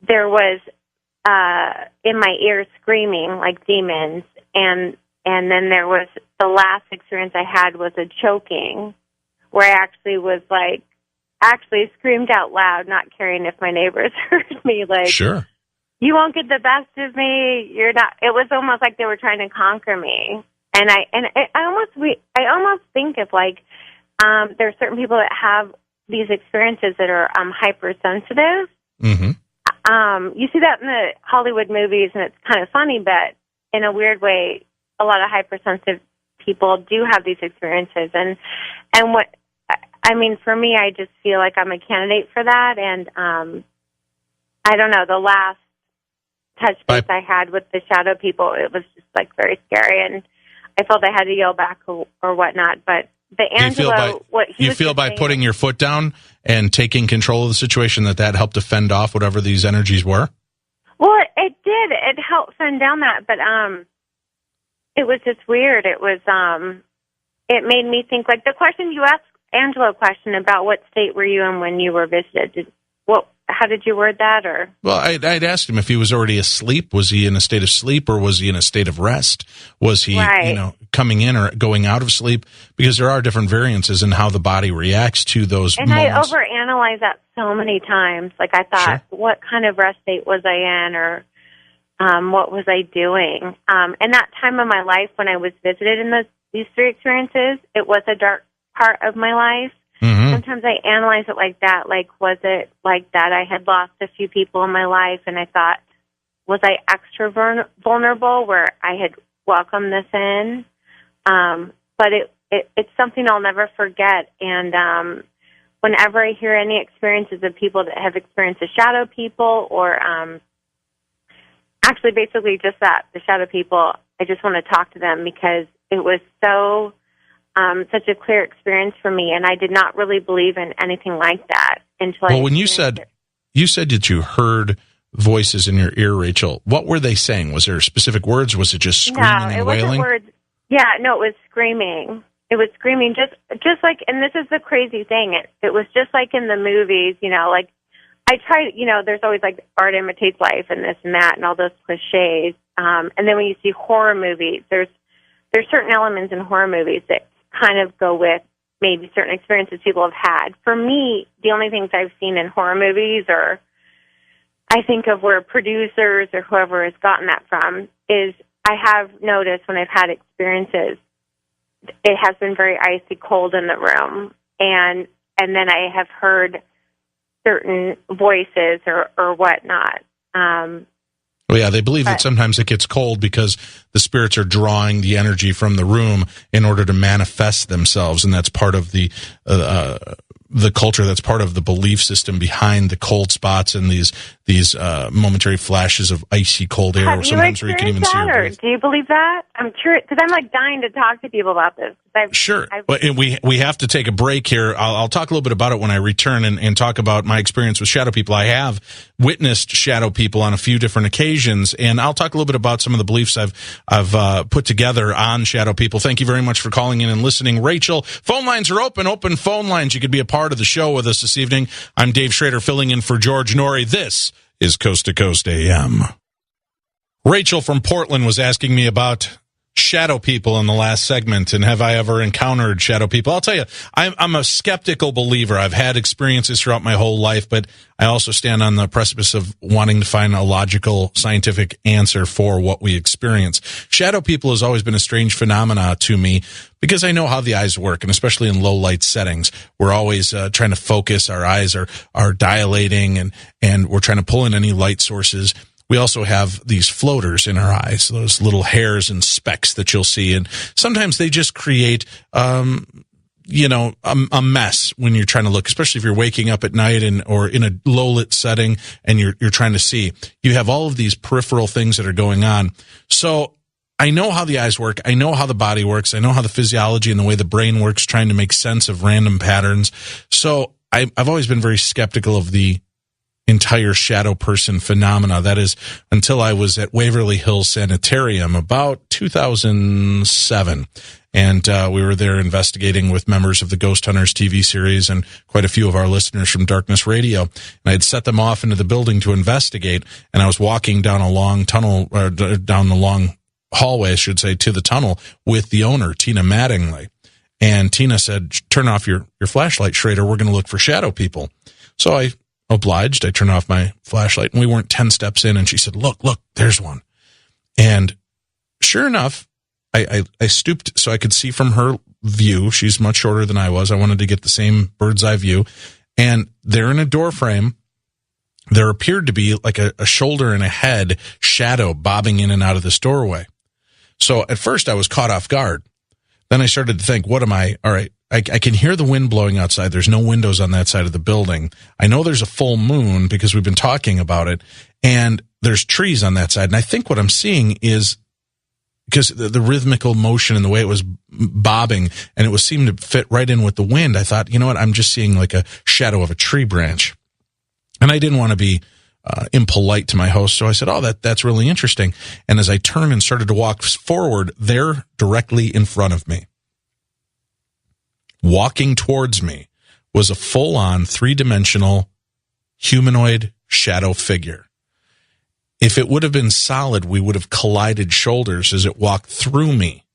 there was in my ear screaming like demons, and then there was the last experience I had was a choking, where I actually screamed out loud, not caring if my neighbors heard me. Like, sure, you won't get the best of me. You're not. It was almost like they were trying to conquer me, and I almost think of like there are certain people that have these experiences that are hypersensitive. Mm-hmm. You see that in the Hollywood movies, and it's kind of funny, but in a weird way, a lot of hypersensitive people do have these experiences. And what I mean, for me, I just feel like I'm a candidate for that. And I don't know, the last touch base I had with the shadow people, it was just like very scary, and I felt I had to yell back or whatnot. But the Angelo, you feel by putting your foot down and taking control of the situation that helped to fend off whatever these energies were? Well, it did. It helped fend down that, but it was just weird. It was it made me think, like the question you asked Angelo a question about what state were you in when you were visited. How did you word that? Or well, I'd asked him if he was already asleep. Was he in a state of sleep, or was he in a state of rest? Was he, coming in or going out of sleep? Because there are different variances in how the body reacts to those moments. I overanalyzed that so many times. Like I thought, what kind of rest state was I in, or what was I doing? And that time of my life when I was visited in these 3 experiences, it was a dark part of my life. Mm-hmm. Sometimes I analyze it like that. Like, was it like that? I had lost a few people in my life, and I thought, was I extra vulnerable where I had welcomed this in? But it's something I'll never forget. And whenever I hear any experiences of people that have experienced the shadow people, or actually basically just that, the shadow people, I just want to talk to them because it was such a clear experience for me, and I did not really believe in anything like that until Well, when you said that you heard voices in your ear, Rachel, what were they saying? Was there specific words? Was it just screaming and wailing? Wasn't words. Yeah, no, it was screaming. It was screaming, just like, and this is the crazy thing. It was just like in the movies, like I try, there's always like art imitates life and this and that and all those cliches. And then when you see horror movies, there's certain elements in horror movies that kind of go with maybe certain experiences people have had. For me, the only things I've seen in horror movies, or I think of where producers or whoever has gotten that from, is I have noticed when I've had experiences, it has been very icy cold in the room, and then I have heard certain voices or whatnot. Well, yeah, they believe that sometimes it gets cold because the spirits are drawing the energy from the room in order to manifest themselves, and that's part of the culture. That's part of the belief system behind the cold spots and these momentary flashes of icy cold air. Have you sometimes where you can even see your breath. Do you believe that? I'm curious because I'm like dying to talk to people about this. Sure. And we have to take a break here. I'll talk a little bit about it when I return and talk about my experience with shadow people. I have witnessed shadow people on a few different occasions, and I'll talk a little bit about some of the beliefs I've put together on shadow people. Thank you very much for calling in and listening. Rachel, phone lines are open phone lines. You could be a part of the show with us this evening. I'm Dave Schrader filling in for George Norrie. This is Coast to Coast AM. Rachel from Portland was asking me about shadow people in the last segment, and have I ever encountered shadow people? I'll tell you, I'm a skeptical believer. I've had experiences throughout my whole life, but I also stand on the precipice of wanting to find a logical, scientific answer for what we experience. Shadow people has always been a strange phenomena to me because I know how the eyes work, and especially in low light settings, we're always trying to focus. Our eyes are dilating, and we're trying to pull in any light sources. We also have these floaters in our eyes, those little hairs and specks that you'll see. And sometimes they just create, a mess when you're trying to look, especially if you're waking up at night or in a low lit setting and you're trying to see. You have all of these peripheral things that are going on. So I know how the eyes work. I know how the body works. I know how the physiology and the way the brain works, trying to make sense of random patterns. So I've always been very skeptical of the entire shadow person phenomena. That is until I was at Waverly Hills Sanitarium about 2007. And we were there investigating with members of the Ghost Hunters TV series and quite a few of our listeners from Darkness Radio. And I had set them off into the building to investigate. And I was walking down a long tunnel, or down the long hallway, I should say, to the tunnel with the owner, Tina Mattingly. And Tina said, "Turn off your flashlight, Schrader. We're going to look for shadow people." So I obliged. I turned off my flashlight, and we weren't 10 steps in, and she said, look, there's one. And sure enough, I stooped so I could see from her view. She's much shorter than I was. I wanted to get the same bird's eye view. And there in a door frame, there appeared to be like a shoulder and a head shadow bobbing in and out of this doorway. So at first I was caught off guard. Then I started to think, what am I? All right. I can hear the wind blowing outside. There's no windows on that side of the building. I know there's a full moon because we've been talking about it, and there's trees on that side. And I think what I'm seeing is, because the rhythmical motion and the way it was bobbing, and it seemed to fit right in with the wind, I thought, you know what, I'm just seeing like a shadow of a tree branch. And I didn't want to be impolite to my host, so I said, that's really interesting. And as I turned and started to walk forward, there directly in front of me, walking towards me, was a full-on three-dimensional humanoid shadow figure. If it would have been solid, we would have collided shoulders as it walked through me.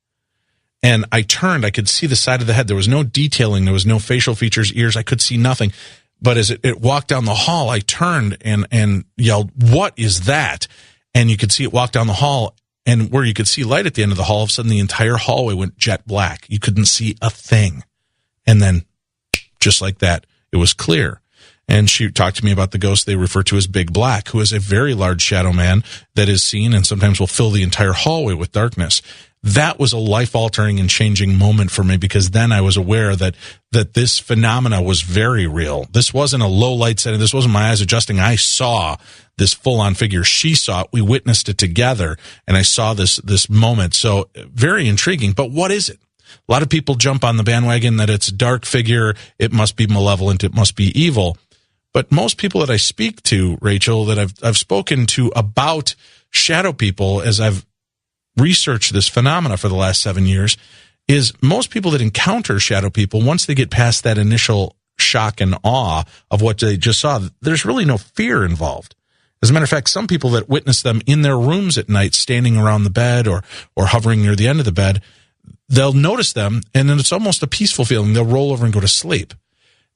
And I turned, I could see the side of the head. There was no detailing. There was no facial features, ears. I could see nothing. But as it walked down the hall, I turned and yelled, "What is that?" And you could see it walk down the hall. And where you could see light at the end of the hall, all of a sudden the entire hallway went jet black. You couldn't see a thing. And then, just like that, it was clear. And she talked to me about the ghost they refer to as Big Black, who is a very large shadow man that is seen and sometimes will fill the entire hallway with darkness. That was a life-altering and changing moment for me, because then I was aware that this phenomena was very real. This wasn't a low-light setting. This wasn't my eyes adjusting. I saw this full-on figure. She saw it. We witnessed it together, and I saw this moment. So very intriguing. But what is it? A lot of people jump on the bandwagon that it's a dark figure, it must be malevolent, it must be evil. But most people that I speak to, Rachel, that I've spoken to about shadow people, as I've researched this phenomena for the last 7 years, is most people that encounter shadow people, once they get past that initial shock and awe of what they just saw, there's really no fear involved. As a matter of fact, some people that witness them in their rooms at night, standing around the bed or hovering near the end of the bed, they'll notice them, and then it's almost a peaceful feeling. They'll roll over and go to sleep.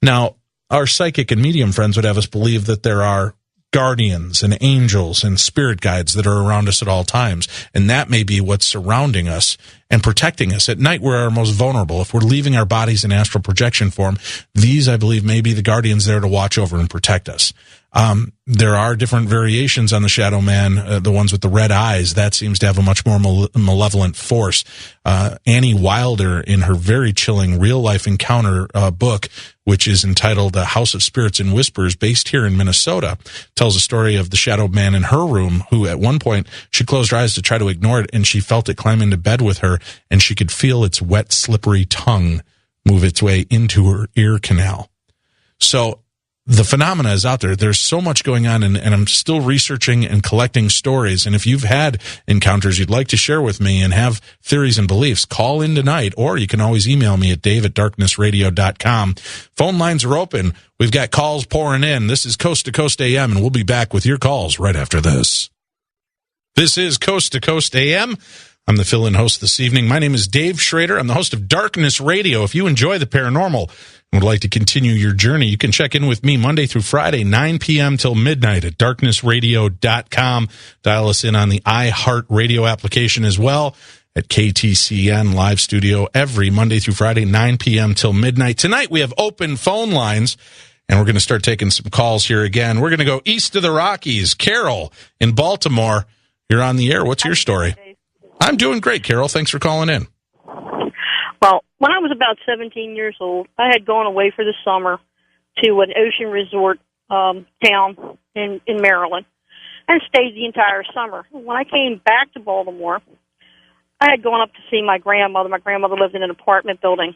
Now, our psychic and medium friends would have us believe that there are guardians and angels and spirit guides that are around us at all times, and that may be what's surrounding us and protecting us. At night, we're our most vulnerable. If we're leaving our bodies in astral projection form, these, I believe, may be the guardians there to watch over and protect us. There are different variations on the Shadow Man, the ones with the red eyes. That seems to have a much more malevolent force. Annie Wilder, in her very chilling real-life encounter book, which is entitled House of Spirits and Whispers, based here in Minnesota, tells a story of the Shadow Man in her room, who at one point, she closed her eyes to try to ignore it, and she felt it climb into bed with her, and she could feel its wet, slippery tongue move its way into her ear canal. So the phenomena is out there. There's so much going on, and I'm still researching and collecting stories. And if you've had encounters you'd like to share with me and have theories and beliefs, call in tonight, or you can always email me at dave@darknessradio.com. Phone lines are open. We've got calls pouring in. This is Coast to Coast AM, and we'll be back with your calls right after this. This is Coast to Coast AM. I'm the fill-in host this evening. My name is Dave Schrader. I'm the host of Darkness Radio. If you enjoy the paranormal and would like to continue your journey, you can check in with me Monday through Friday, 9 p.m. till midnight at darknessradio.com. Dial us in on the iHeart Radio application as well at KTCN Live Studio every Monday through Friday, 9 p.m. till midnight. Tonight we have open phone lines, and we're going to start taking some calls here again. We're going to go east of the Rockies. Carol in Baltimore, you're on the air. What's your story? I'm doing great, Carol. Thanks for calling in. Well, when I was about 17 years old, I had gone away for the summer to an ocean resort town in Maryland and stayed the entire summer. When I came back to Baltimore, I had gone up to see my grandmother. My grandmother lived in an apartment building.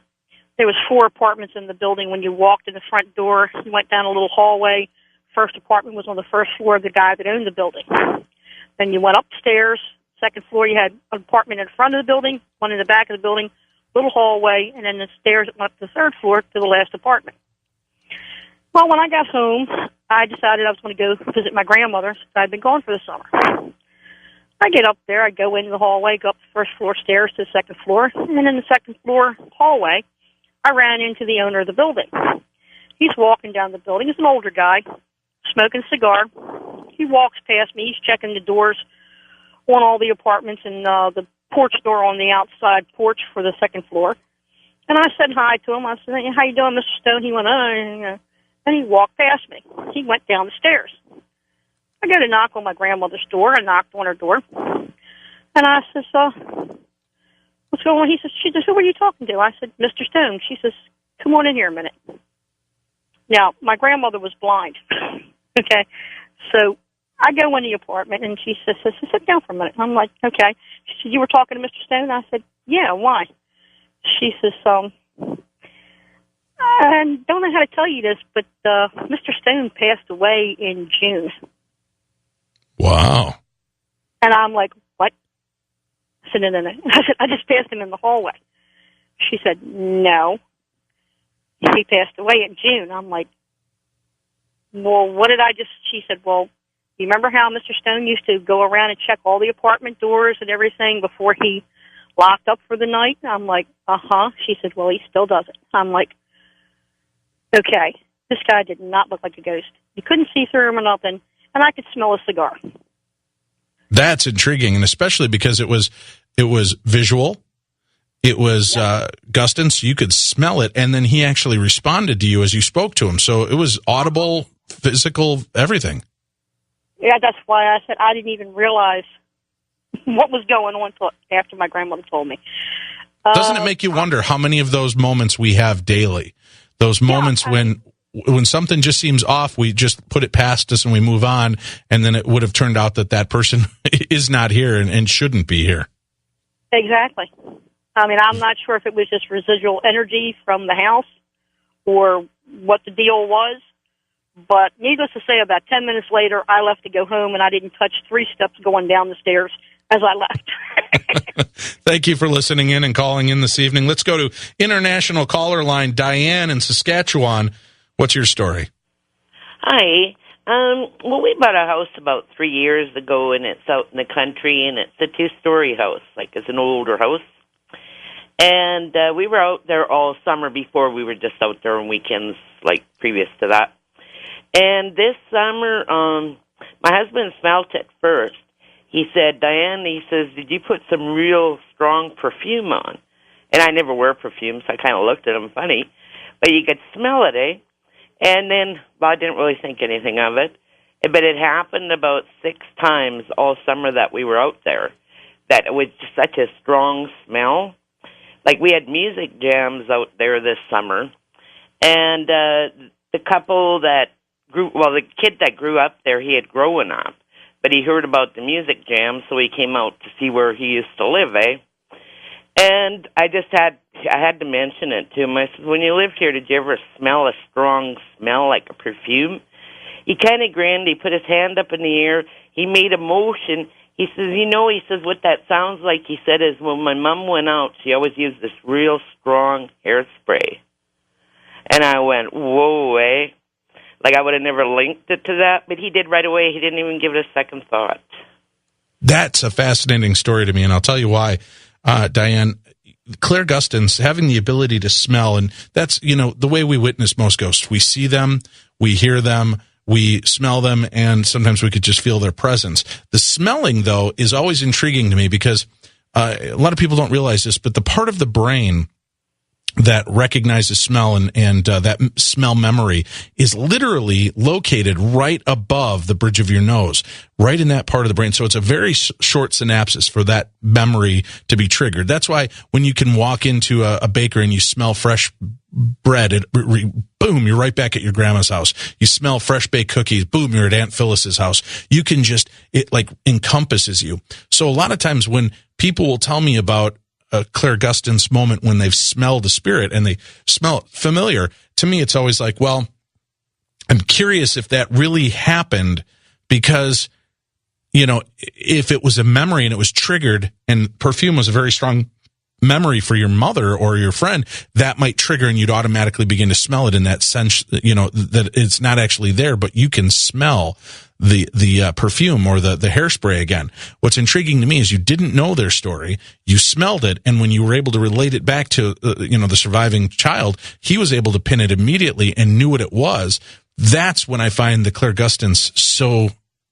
There was 4 apartments in the building. When you walked in the front door, you went down a little hallway. First apartment was on the first floor of the guy that owned the building. Then you went upstairs. Second floor, you had an apartment in front of the building, one in the back of the building, little hallway, and then the stairs that went up to the third floor to the last apartment. Well, when I got home, I decided I was going to go visit my grandmother since I'd been gone for the summer. I get up there, I go into the hallway, go up the first floor stairs to the second floor, and then in the second floor hallway, I ran into the owner of the building. He's walking down the building. He's an older guy, smoking a cigar. He walks past me. He's checking the doors on all the apartments and the porch door on the outside porch for the second floor. And I said hi to him. I said, "Hey, how you doing, Mr. Stone?" He went, and he walked past me. He went down the stairs. I go to knock on my grandmother's door. I knocked on her door. And I says, "What's going on?" She says, "Who are you talking to?" I said, "Mr. Stone." She says, "Come on in here a minute." Now, my grandmother was blind. Okay. So I go in the apartment, and she says, "Sit down for a minute." I'm like, "Okay." She said, "You were talking to Mr. Stone?" I said, "Yeah, why?" She says, "I don't know how to tell you this, but Mr. Stone passed away in June." Wow. And I'm like, "What?" I said, "No. I said, "I just passed him in the hallway." She said, "No. He passed away in June." I'm like, "Well, what did I just..." She said, "Well, you remember how Mr. Stone used to go around and check all the apartment doors and everything before he locked up for the night?" I'm like, "Uh-huh." She said, "Well, he still does it." I'm like, "Okay." This guy did not look like a ghost. You couldn't see through him or nothing, and I could smell a cigar. That's intriguing, and especially because it was visual. It was Gustin, so you could smell it, and then he actually responded to you as you spoke to him. So it was audible, physical, everything. Yeah, that's why I said I didn't even realize what was going on until after my grandmother told me. Doesn't it make you wonder how many of those moments we have daily? Those moments when something just seems off, we just put it past us and we move on, and then it would have turned out that person is not here and shouldn't be here. Exactly. I mean, I'm not sure if it was just residual energy from the house or what the deal was. But needless to say, about 10 minutes later, I left to go home, and I didn't touch 3 steps going down the stairs as I left. Thank you for listening in and calling in this evening. Let's go to international caller line, Diane in Saskatchewan. What's your story? Hi. Well, we bought a house about 3 years ago, and it's out in the country, and it's a 2-story house. Like, it's an older house. And we were out there all summer before. We were just out there on weekends, like, previous to that. And this summer, my husband smelled it first. He said, "Diane," he says, "did you put some real strong perfume on?" And I never wear perfume, so I kind of looked at him funny. But you could smell it, eh? And then, well, I didn't really think anything of it. But it happened about 6 times all summer that we were out there, that it was just such a strong smell. Like, we had music jams out there this summer, and the couple that the kid that grew up there, he had grown up, but he heard about the music jam, so he came out to see where he used to live, And I had to mention it to him. I said, when you lived here, did you ever smell a strong smell like a perfume? He kind of grinned. He put his hand up in the air. He made a motion. He says, he says, what that sounds like, he said, is when my mom went out, she always used this real strong hairspray. And I went, whoa, Like, I would have never linked it to that, but he did right away. He didn't even give it a second thought. That's a fascinating story to me, and I'll tell you why, Diane. Claire Gustins having the ability to smell, and that's, the way we witness most ghosts. We see them, we hear them, we smell them, and sometimes we could just feel their presence. The smelling, though, is always intriguing to me because a lot of people don't realize this, but the part of the brain that recognizes smell and that smell memory is literally located right above the bridge of your nose, right in that part of the brain. So it's a very short synapses for that memory to be triggered. That's why when you can walk into a bakery and you smell fresh bread, boom, you're right back at your grandma's house. You smell fresh baked cookies, boom, you're at Aunt Phyllis's house. You can it like encompasses you. So a lot of times when people will tell me about a Claire Gustins moment when they've smelled a spirit and they smell it familiar, to me it's always like, well, I'm curious if that really happened because, if it was a memory and it was triggered and perfume was a very strong memory for your mother or your friend, that might trigger and you'd automatically begin to smell it in that sense, that it's not actually there, but you can smell the perfume or the hairspray again. What's intriguing to me is you didn't know their story, you smelled it, and when you were able to relate it back to the surviving child, he was able to pin it immediately and knew what it was. That's when I find the Claire Gustins so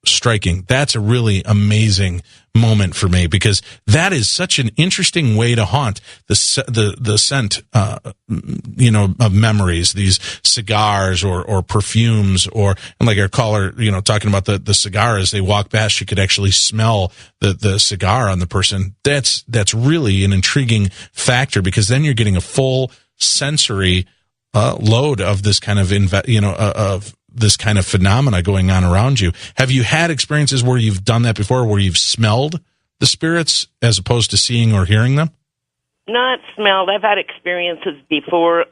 striking. That's a really amazing moment for me because that is such an interesting way to haunt the scent, of memories, these cigars or perfumes and like our caller, talking about the cigar as they walk past, you could actually smell the cigar on the person. That's really an intriguing factor because then you're getting a full sensory load of this kind of of this kind of phenomena going on around you. Have you had experiences where you've done that before, where you've smelled the spirits as opposed to seeing or hearing them? Not smelled. I've had experiences before.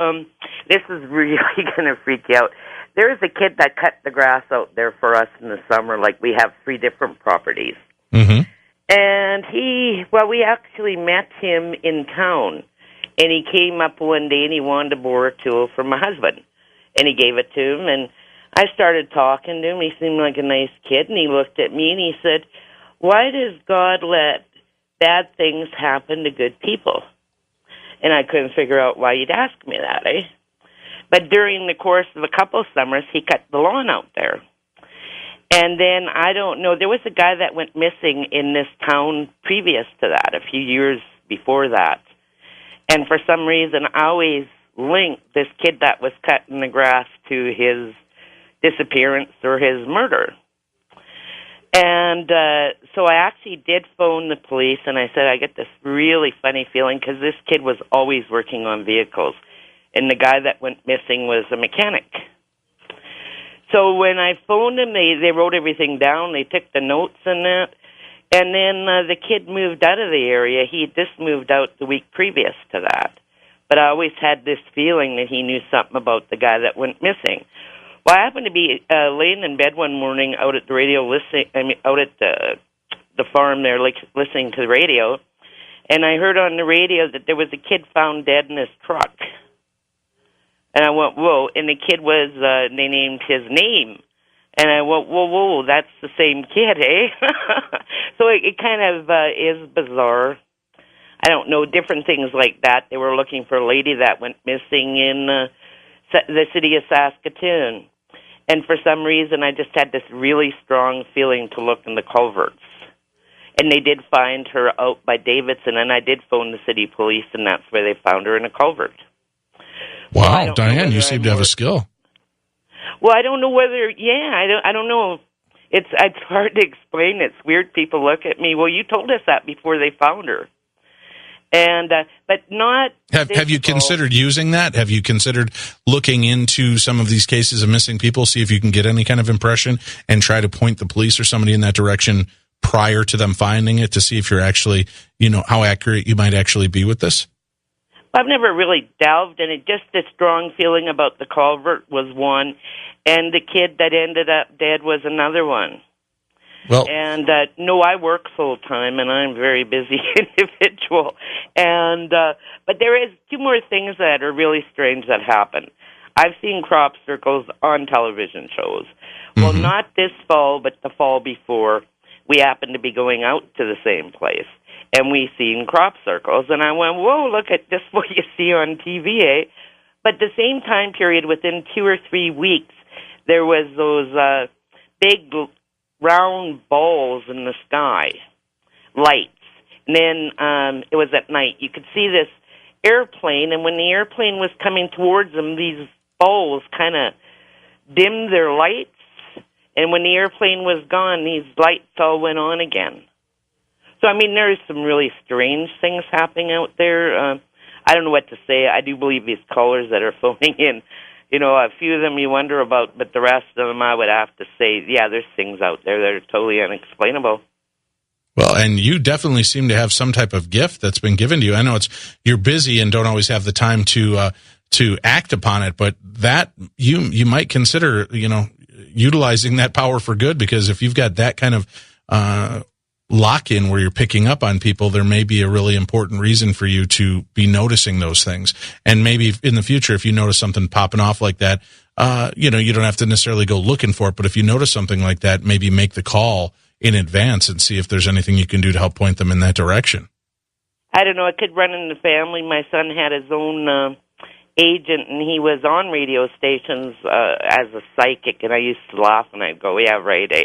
This is really going to freak you out. There is a kid that cut the grass out there for us in the summer. Like, we have 3 different properties. Mm-hmm. And we actually met him in town. And he came up one day and he wanted a bore tool for my husband. And he gave it to him, and I started talking to him. He seemed like a nice kid, and he looked at me and he said, why does God let bad things happen to good people? And I couldn't figure out why you'd ask me that, But during the course of a couple of summers, he cut the lawn out there. And then, I don't know, there was a guy that went missing in this town previous to that, a few years before that. And for some reason, I always linked this kid that was cutting the grass to his disappearance or his murder. And so I actually did phone the police, and I said, I get this really funny feeling because this kid was always working on vehicles, and the guy that went missing was a mechanic. So when I phoned them, they wrote everything down. They took the notes and that. And then the kid moved out of the area. He had just moved out the week previous to that. But I always had this feeling that he knew something about the guy that went missing. Well, I happened to be laying in bed one morning out at the radio, out at the farm there, listening to the radio, and I heard on the radio that there was a kid found dead in his truck. And I went, whoa, and the kid was, they named his name. And I went, whoa, that's the same kid, So it kind of is bizarre. I don't know, different things like that. They were looking for a lady that went missing in the city of Saskatoon. And for some reason, I just had this really strong feeling to look in the culverts. And they did find her out by Davidson, and I did phone the city police, and that's where they found her in a culvert. Wow, Diane, you seem to have a skill. Well, I don't know whether, I don't know. it's hard to explain. It's weird. People look at me. Well, you told us that before they found her, and but not. Have you considered using that? Have you considered looking into some of these cases of missing people, see if you can get any kind of impression, and try to point the police or somebody in that direction prior to them finding it to see if you're actually, how accurate you might actually be with this? I've never really delved in it. Just a strong feeling about the culvert was one, and the kid that ended up dead was another one. Well, and no, I work full time, and I'm a very busy individual. And but there is two more things that are really strange that happen. I've seen crop circles on television shows. Well, not this fall, but the fall before. We happened to be going out to the same place, and we seen crop circles. And I went, whoa, look at this, what you see on TV, eh? But the same time period, within 2 or 3 weeks, there was those big round balls in the sky, lights. And then it was at night. You could see this airplane, and when the airplane was coming towards them, these balls kind of dimmed their lights. And when the airplane was gone, these lights all went on again. So, I mean, there's some really strange things happening out there. I don't know what to say. I do believe these callers that are phoning in, a few of them you wonder about, but the rest of them I would have to say, yeah, there's things out there that are totally unexplainable. Well, and you definitely seem to have some type of gift that's been given to you. I know you're busy and don't always have the time to act upon it, but that you might consider, utilizing that power for good, because if you've got that kind of lock-in where you're picking up on people, there may be a really important reason for you to be noticing those things. And maybe in the future, if you notice something popping off like that, you don't have to necessarily go looking for it, but if you notice something like that, maybe make the call in advance and see if there's anything you can do to help point them in that direction. I don't know. It could run in the family. My son had his own agent, and he was on radio stations as a psychic, and I used to laugh, and I'd go, yeah, right, eh?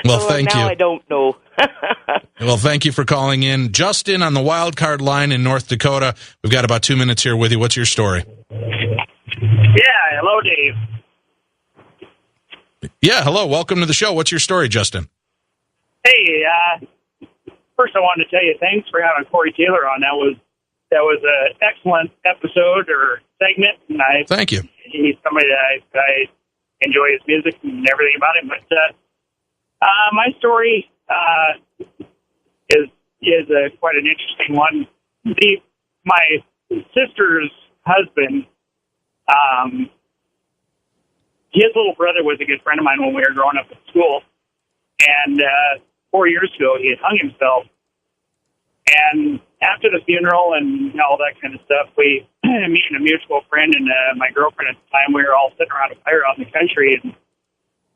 Well, thank you. Now I don't know. Well, thank you for calling in. Justin on the wild card line in North Dakota. We've got about 2 minutes here with you. What's your story? Yeah, hello, Dave. Yeah, hello. Welcome to the show. What's your story, Justin? Hey, first I wanted to tell you thanks for having Corey Taylor on. That was an excellent episode or segment, and thank you. He's somebody that I enjoy his music and everything about him. But my story is quite an interesting one. My sister's husband, his little brother was a good friend of mine when we were growing up at school, and 4 years ago he had hung himself. And after the funeral and all that kind of stuff, me and a mutual friend and my girlfriend at the time, we were all sitting around a fire out in the country in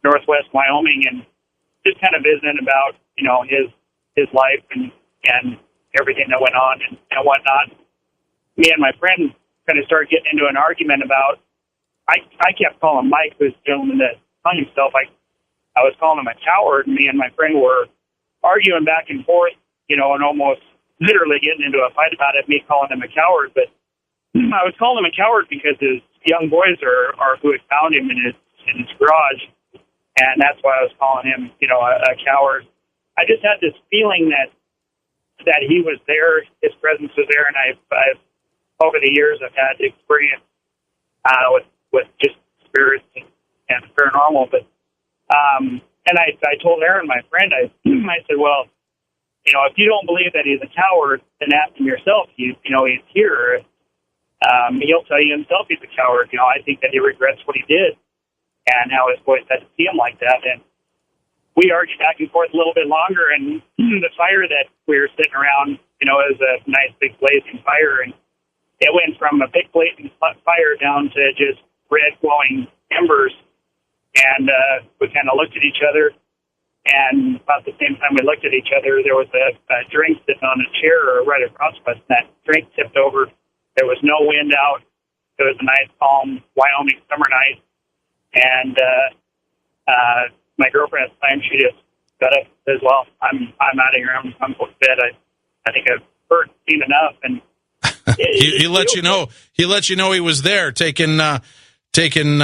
northwest Wyoming, and just kind of visiting about, his life and everything that went on and whatnot. Me and my friend kind of started getting into an argument about, I kept calling Mike, who's the gentleman that hung himself, I was calling him a coward, and me and my friend were arguing back and forth, and almost literally getting into a fight about it, me calling him a coward. But I was calling him a coward because his young boys are who had found him in his garage, and that's why I was calling him, a coward. I just had this feeling that he was there, his presence was there, and I've over the years I've had experience with just spirits and paranormal. But and I told Aaron, my friend, I said, well, if you don't believe that he's a coward, then ask him yourself. He's here. He'll tell you himself he's a coward. I think that he regrets what he did and how his boys had to see him like that. And we argued back and forth a little bit longer, and the fire that we were sitting around, is a nice big blazing fire, and it went from a big blazing fire down to just red glowing embers. And we kind of looked at each other, and about the same time we looked at each other, there was a drink sitting on a chair right across us, and that drink tipped over. There was no wind out. It was a nice, calm Wyoming summer night, and my girlfriend at the time, she just got up and says, well, I'm out of here. I'm going to bed. I think I've seen enough. And he let you know. He let you know he was there, taking taken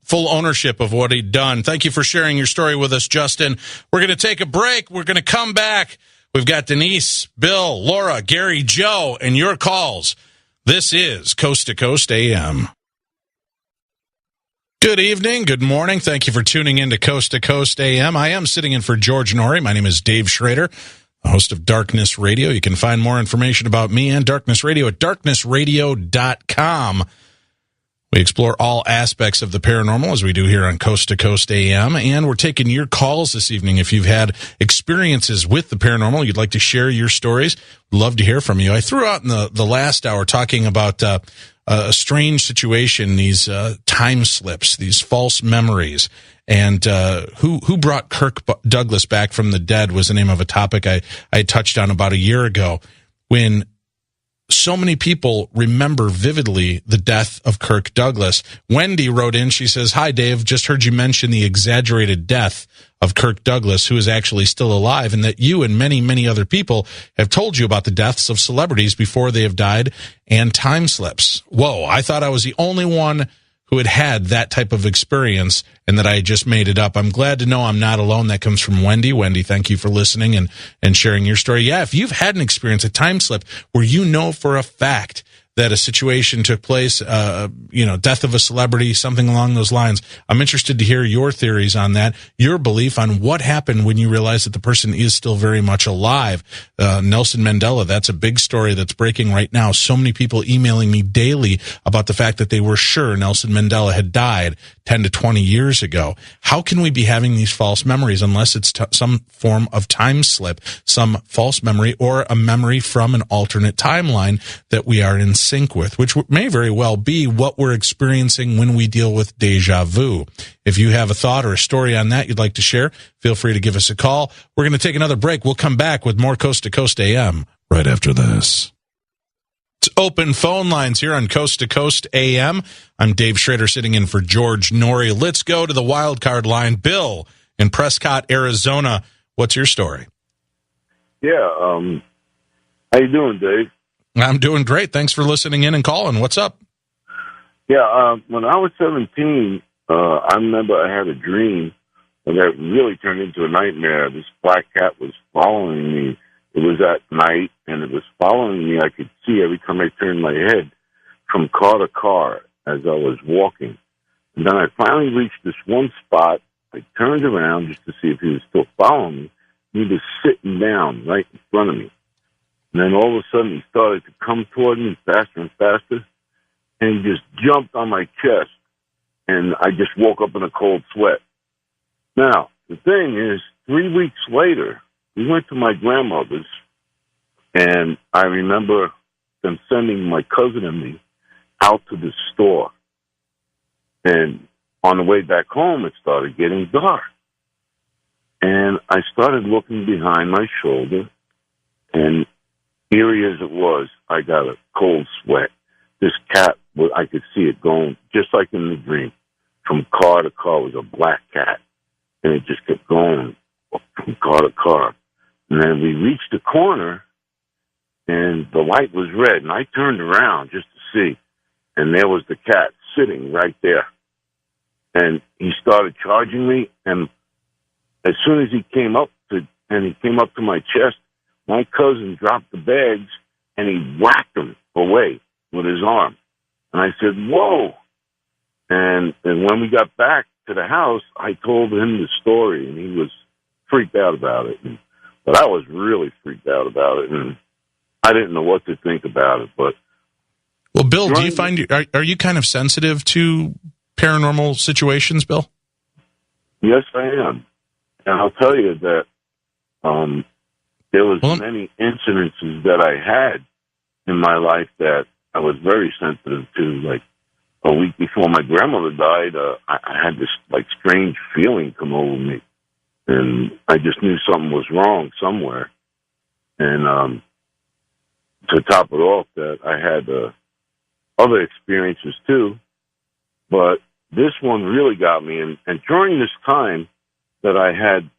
full ownership of what he'd done. Thank you for sharing your story with us, Justin. We're going to take a break. We're going to come back. We've got Denise, Bill, Laura, Gary, Joe, and your calls. This is Coast to Coast AM. Good evening, good morning. Thank you for tuning in to Coast AM. I am sitting in for George Norrie. My name is Dave Schrader, the host of Darkness Radio. You can find more information about me and Darkness Radio at darknessradio.com. We explore all aspects of the paranormal as we do here on Coast to Coast AM, and we're taking your calls this evening. If you've had experiences with the paranormal, you'd like to share your stories, we'd love to hear from you. I threw out in the last hour talking about a strange situation, these time slips, these false memories, and who brought Kirk Douglas back from the dead was the name of a topic I touched on about a year ago, when so many people remember vividly the death of Kirk Douglas. Wendy wrote in, she says, "Hi, Dave, just heard you mention the exaggerated death of Kirk Douglas, who is actually still alive, and that you and many, many other people have told you about the deaths of celebrities before they have died and time slips." Whoa, I thought I was the only one who had that type of experience and that I just made it up. I'm glad to know I'm not alone. That comes from Wendy. Wendy, thank you for listening and sharing your story. Yeah, if you've had an experience, a time slip, where you know for a fact that a situation took place, death of a celebrity, something along those lines, I'm interested to hear your theories on that, your belief on what happened when you realized that the person is still very much alive. Nelson Mandela, that's a big story that's breaking right now. So many people emailing me daily about the fact that they were sure Nelson Mandela had died 10 to 20 years ago. How can we be having these false memories unless it's some form of time slip, some false memory, or a memory from an alternate timeline that we are in sync with, which may very well be what we're experiencing when we deal with deja vu. If you have a thought or a story on that you'd like to share, feel free to give us a call. We're going to take another break. We'll come back with more Coast to Coast AM right after this. It's open phone lines here on Coast to Coast AM. I'm Dave Schrader sitting in for George Norrie. Let's go to the wild card line. Bill in Prescott, Arizona. What's your story? Yeah, how you doing, Dave? I'm doing great. Thanks for listening in and calling. What's up? Yeah, when I was 17, I remember I had a dream that really turned into a nightmare. This black cat was following me. It was at night, and it was following me. I could see every time I turned my head from car to car as I was walking. And then I finally reached this one spot. I turned around just to see if he was still following me. He was sitting down right in front of me. And then all of a sudden, he started to come toward me faster and faster, and he just jumped on my chest, and I just woke up in a cold sweat. Now, the thing is, 3 weeks later, we went to my grandmother's, and I remember them sending my cousin and me out to the store. And on the way back home, it started getting dark. And I started looking behind my shoulder, and eerie as it was, I got a cold sweat. This cat, I could see it going, just like in the dream, from car to car. It was a black cat, and it just kept going from car to car. And then we reached the corner, and the light was red, and I turned around just to see, and there was the cat sitting right there. And he started charging me, and as soon as he came up to my chest, my cousin dropped the bags, and he whacked him away with his arm. And I said, whoa. And when we got back to the house, I told him the story, and he was freaked out about it. But I was really freaked out about it, and I didn't know what to think about it. But well, Bill, do you find are you kind of sensitive to paranormal situations, Bill? Yes, I am. And I'll tell you that there was many incidences that I had in my life that I was very sensitive to. Like a week before my grandmother died, I had this strange feeling come over me, and I just knew something was wrong somewhere. And to top it off, that I had other experiences too, but this one really got me. And during this time that I had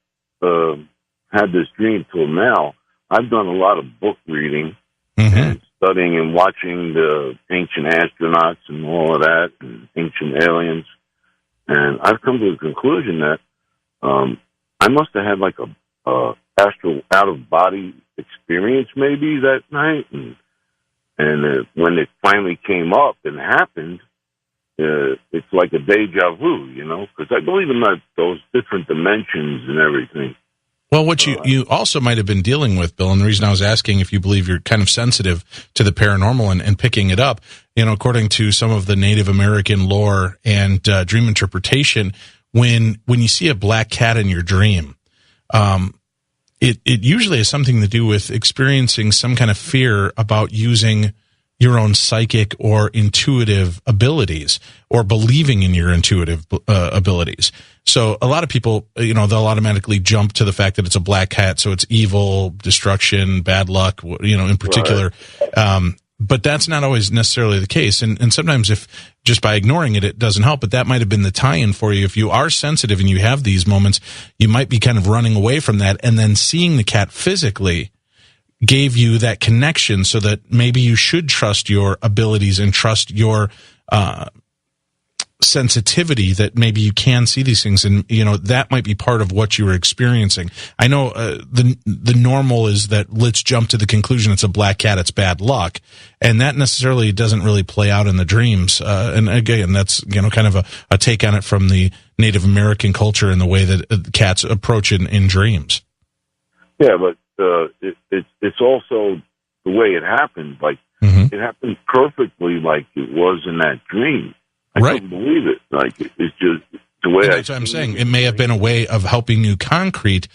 this dream till now, I've done a lot of book reading and studying and watching the ancient astronauts and all of that, and ancient aliens, and I've come to the conclusion that I must have had like a astral out of body experience maybe that night, and when it finally came up and happened, it's like a deja vu, because I believe in those different dimensions and everything. Well, what you also might have been dealing with, Bill, and the reason I was asking if you believe you're kind of sensitive to the paranormal and picking it up, according to some of the Native American lore and dream interpretation, when you see a black cat in your dream, it usually has something to do with experiencing some kind of fear about using your own psychic or intuitive abilities, or believing in your intuitive abilities. So a lot of people, they'll automatically jump to the fact that it's a black cat, so it's evil, destruction, bad luck, in particular. Right. But that's not always necessarily the case. And sometimes if just by ignoring it, it doesn't help. But that might have been the tie-in for you. If you are sensitive and you have these moments, you might be kind of running away from that, and then seeing the cat physically gave you that connection, so that maybe you should trust your abilities and trust your sensitivity, that maybe you can see these things, and that might be part of what you were experiencing. I know the normal is that let's jump to the conclusion it's a black cat, it's bad luck, and that necessarily doesn't really play out in the dreams. And again, that's kind of a take on it from the Native American culture and the way that cats approach it in dreams. Yeah, but it's also the way it happened. Like, It happened perfectly like it was in that dream. I couldn't believe it. Like, it's just the way that's what I'm saying. It may have been a way of helping you concrete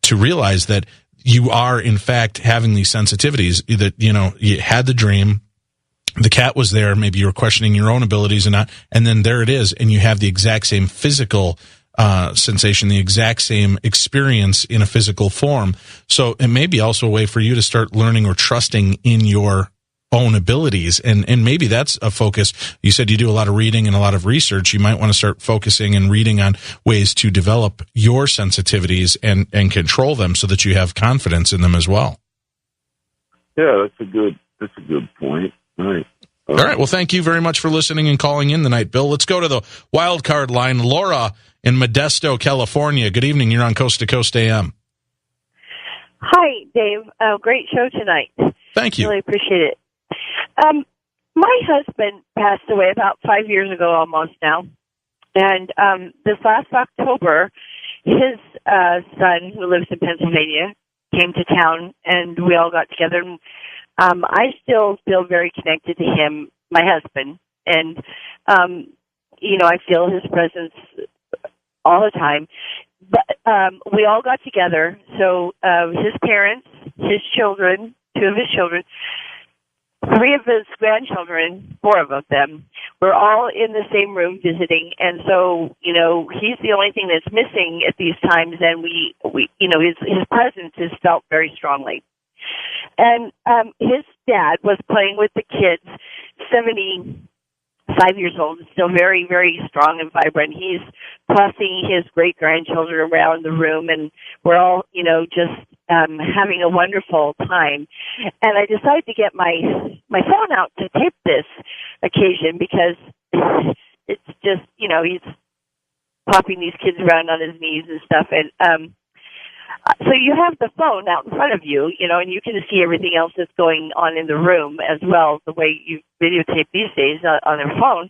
to realize that you are, in fact, having these sensitivities, that, you had the dream, the cat was there, maybe you were questioning your own abilities and not, and then there it is, and you have the exact same physical sensation, the exact same experience in a physical form. So it may be also a way for you to start learning or trusting in your own abilities, and maybe that's a focus. You said you do a lot of reading and a lot of research. You might want to start focusing and reading on ways to develop your sensitivities and control them, so that you have confidence in them as well. Yeah, that's a good point. Right. All right. Well, thank you very much for listening and calling in tonight, Bill. Let's go to the wild card line. Laura in Modesto, California. Good evening. You're on Coast to Coast AM. Hi, Dave. Great show tonight. Thank you. Really appreciate it. My husband passed away about 5 years ago almost now. And this last October, his son, who lives in Pennsylvania, came to town, and we all got together. And I still feel very connected to him, my husband. And, I feel his presence all the time. But we all got together. So his parents, his children, 2 of his children, 3 of his grandchildren, 4 of them, we're all in the same room visiting. And so, he's the only thing that's missing at these times. And we his presence is felt very strongly. And his dad was playing with the kids, 75 years old, still very, very strong and vibrant. He's tossing his great-grandchildren around the room, and we're all, just having a wonderful time. And I decided to get my phone out to tape this occasion, because it's just, he's popping these kids around on his knees and stuff. And so you have the phone out in front of you, and you can see everything else that's going on in the room as well, the way you videotape these days on their phone.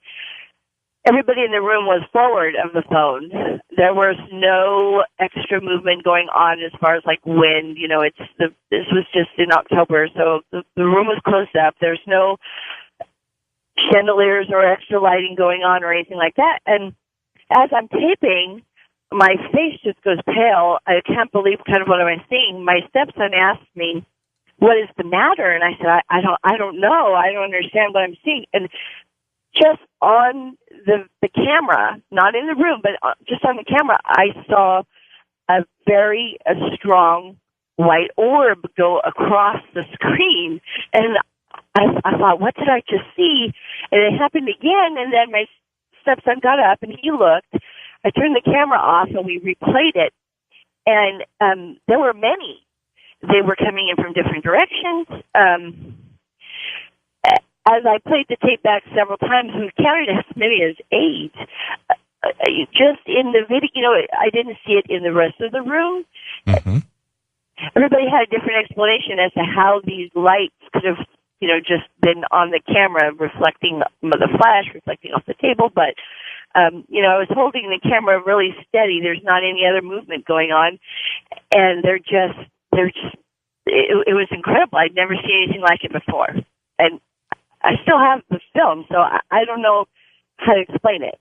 Everybody in the room was forward of the phone. There was no extra movement going on as far as like wind. This was just in October, so the room was closed up. There's no chandeliers or extra lighting going on or anything like that. And as I'm taping, my face just goes pale. I can't believe kind of what am I seeing. My stepson asked me, "What is the matter?" And I said, I don't know. I don't understand what I'm seeing. And just on the camera, not in the room, but just on the camera, I saw a very strong white orb go across the screen. And I thought, what did I just see? And it happened again. And then my stepson got up and he looked. I turned the camera off and we replayed it. And there were many. They were coming in from different directions. as I played the tape back several times, we've counted as many as 8. Just in the video, I didn't see it in the rest of the room. Mm-hmm. Everybody had a different explanation as to how these lights could have, just been on the camera, reflecting the flash, reflecting off the table. But, I was holding the camera really steady. There's not any other movement going on. And it was incredible. I'd never seen anything like it before. And I still have the film, so I don't know how to explain it.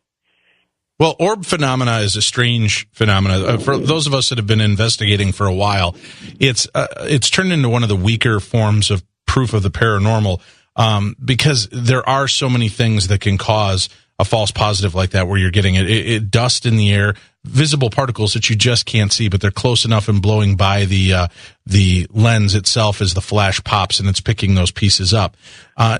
Well, orb phenomena is a strange phenomena. For those of us that have been investigating for a while, it's turned into one of the weaker forms of proof of the paranormal, because there are so many things that can cause a false positive like that, where you're getting it dust in the air, visible particles that you just can't see, but they're close enough and blowing by the lens itself as the flash pops and it's picking those pieces up.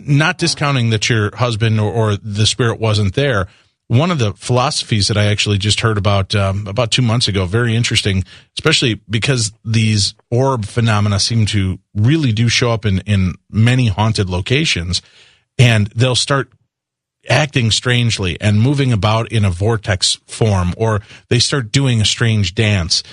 Not discounting that your husband or the spirit wasn't there. One of the philosophies that I actually just heard about 2 months ago, very interesting, especially because these orb phenomena seem to really do show up in many haunted locations, and they'll start acting strangely and moving about in a vortex form, or they start doing a strange dance.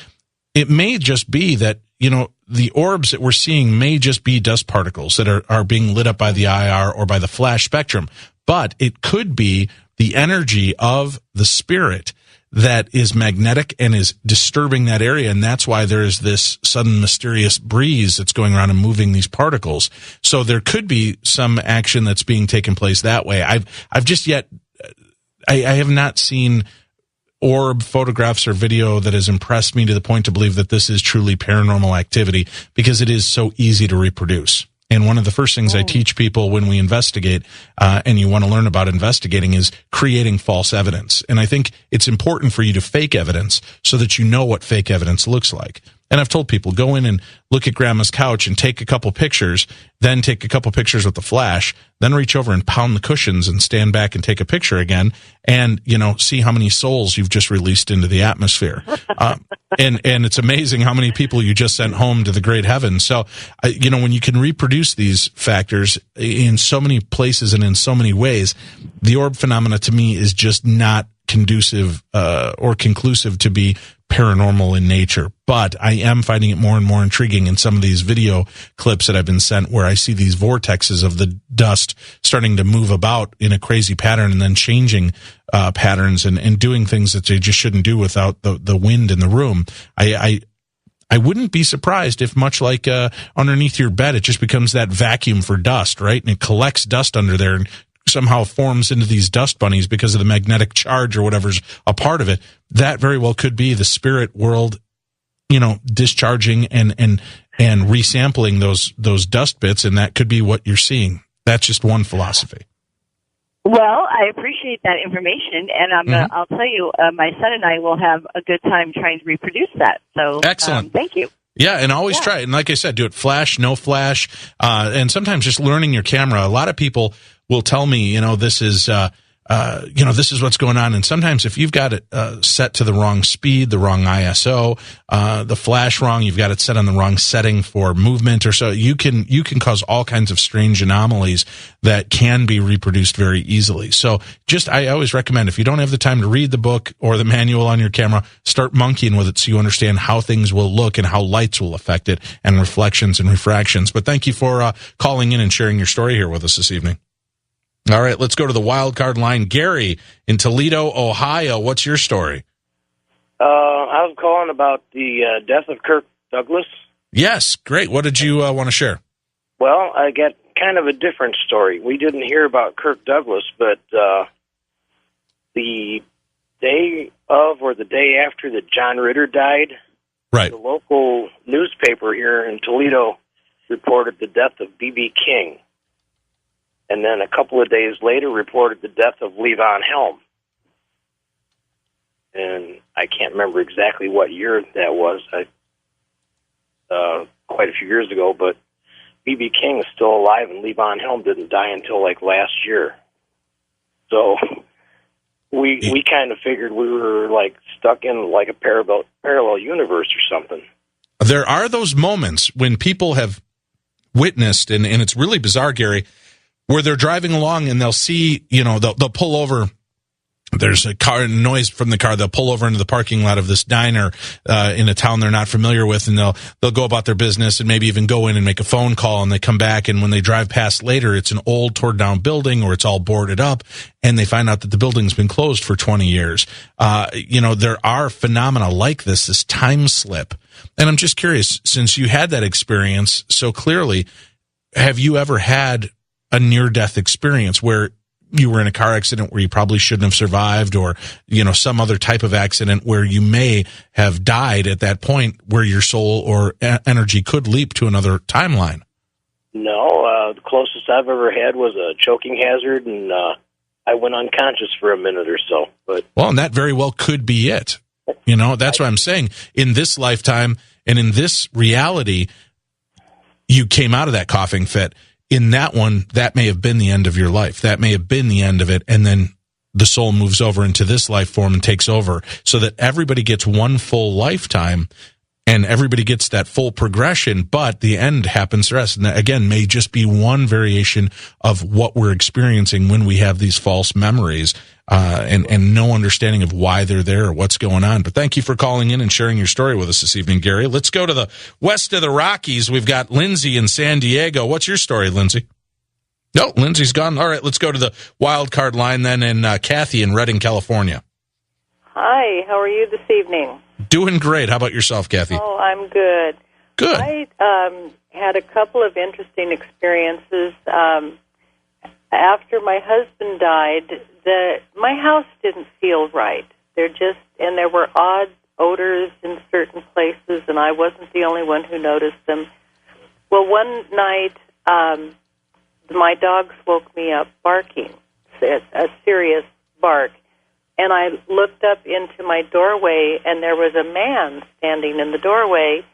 It may just be that, the orbs that we're seeing may just be dust particles that are being lit up by the IR or by the flash spectrum, but it could be the energy of the spirit that is magnetic and is disturbing that area, and that's why there is this sudden mysterious breeze that's going around and moving these particles. So there could be some action that's being taken place that way. I've just yet I have not seen orb photographs or video that has impressed me to the point to believe that this is truly paranormal activity, because it is so easy to reproduce. And one of the first things I teach people when we investigate, and you want to learn about investigating, is creating false evidence. And I think it's important for you to fake evidence so that you know what fake evidence looks like. And I've told people, go in and look at grandma's couch and take a couple pictures, then take a couple pictures with the flash, then reach over and pound the cushions and stand back and take a picture again, and, see how many souls you've just released into the atmosphere. And it's amazing how many people you just sent home to the great heavens. So, when you can reproduce these factors in so many places and in so many ways, the orb phenomena to me is just not conducive or conclusive to be paranormal in nature. But I am finding it more and more intriguing in some of these video clips that I've been sent, where I see these vortexes of the dust starting to move about in a crazy pattern and then changing patterns and doing things that they just shouldn't do without the wind in the room. I wouldn't be surprised if, much like underneath your bed, it just becomes that vacuum for dust, right? And it collects dust under there and somehow forms into these dust bunnies because of the magnetic charge or whatever's a part of it. That very well could be the spirit world, discharging and resampling those dust bits, and that could be what you're seeing. That's just one philosophy. Well, I appreciate that information, and I'll tell you, my son and I will have a good time trying to reproduce that. So, excellent. Thank you. Yeah, and always try it. And like I said, do it flash, no flash, and sometimes just learning your camera. A lot of people will tell me, this is, this is what's going on. And sometimes if you've got it set to the wrong speed, the wrong ISO, the flash wrong, you've got it set on the wrong setting for movement or so, you can cause all kinds of strange anomalies that can be reproduced very easily. So I always recommend, if you don't have the time to read the book or the manual on your camera, start monkeying with it so you understand how things will look and how lights will affect it, and reflections and refractions. But thank you for calling in and sharing your story here with us this evening. All right, let's go to the wild card line. Gary in Toledo, Ohio. What's your story? I was calling about the death of Kirk Douglas. Yes, great. What did you want to share? Well, I got kind of a different story. We didn't hear about Kirk Douglas, but the day of or the day after that John Ritter died, right, the local newspaper here in Toledo reported the death of B.B. King. And then a couple of days later reported the death of Levon Helm. And I can't remember exactly what year that was, quite a few years ago, but B.B. King is still alive and Levon Helm didn't die until last year. So we kind of figured we were stuck in a parallel universe or something. There are those moments when people have witnessed, and it's really bizarre, Gary, where they're driving along and they'll see, they'll pull over. There's a car noise from the car. They'll pull over into the parking lot of this diner in a town they're not familiar with, and they'll go about their business and maybe even go in and make a phone call. And they come back, and when they drive past later, it's an old, torn down building, or it's all boarded up, and they find out that the building's been closed for 20 years. There are phenomena like this time slip. And I'm just curious, since you had that experience so clearly, have you ever had a near-death experience where you were in a car accident where you probably shouldn't have survived, or, some other type of accident where you may have died at that point where your soul or energy could leap to another timeline? No, the closest I've ever had was a choking hazard, and I went unconscious for a minute or so. And that very well could be it. That's what I'm saying. In this lifetime and in this reality, you came out of that coughing fit. In that one, that may have been the end of your life. That may have been the end of it. And then the soul moves over into this life form and takes over, so that everybody gets one full lifetime and everybody gets that full progression, but the end happens to us. And that, again, may just be one variation of what we're experiencing when we have these false memories and no understanding of why they're there or what's going on. But thank you for calling in and sharing your story with us this evening, Gary. Let's go to the west of the Rockies. We've got Lindsay in San Diego. What's your story, Lindsay? No, Lindsay's gone. All right, let's go to the wild card line then, and Kathy in Redding, California. Hi, how are you this evening? Doing great. How about yourself, Kathy? Oh, I'm good. Good. I had a couple of interesting experiences. After my husband died, my house didn't feel right. There were odd odors in certain places, and I wasn't the only one who noticed them. Well, one night, my dogs woke me up barking, a serious bark. And I looked up into my doorway, and there was a man standing in the doorway.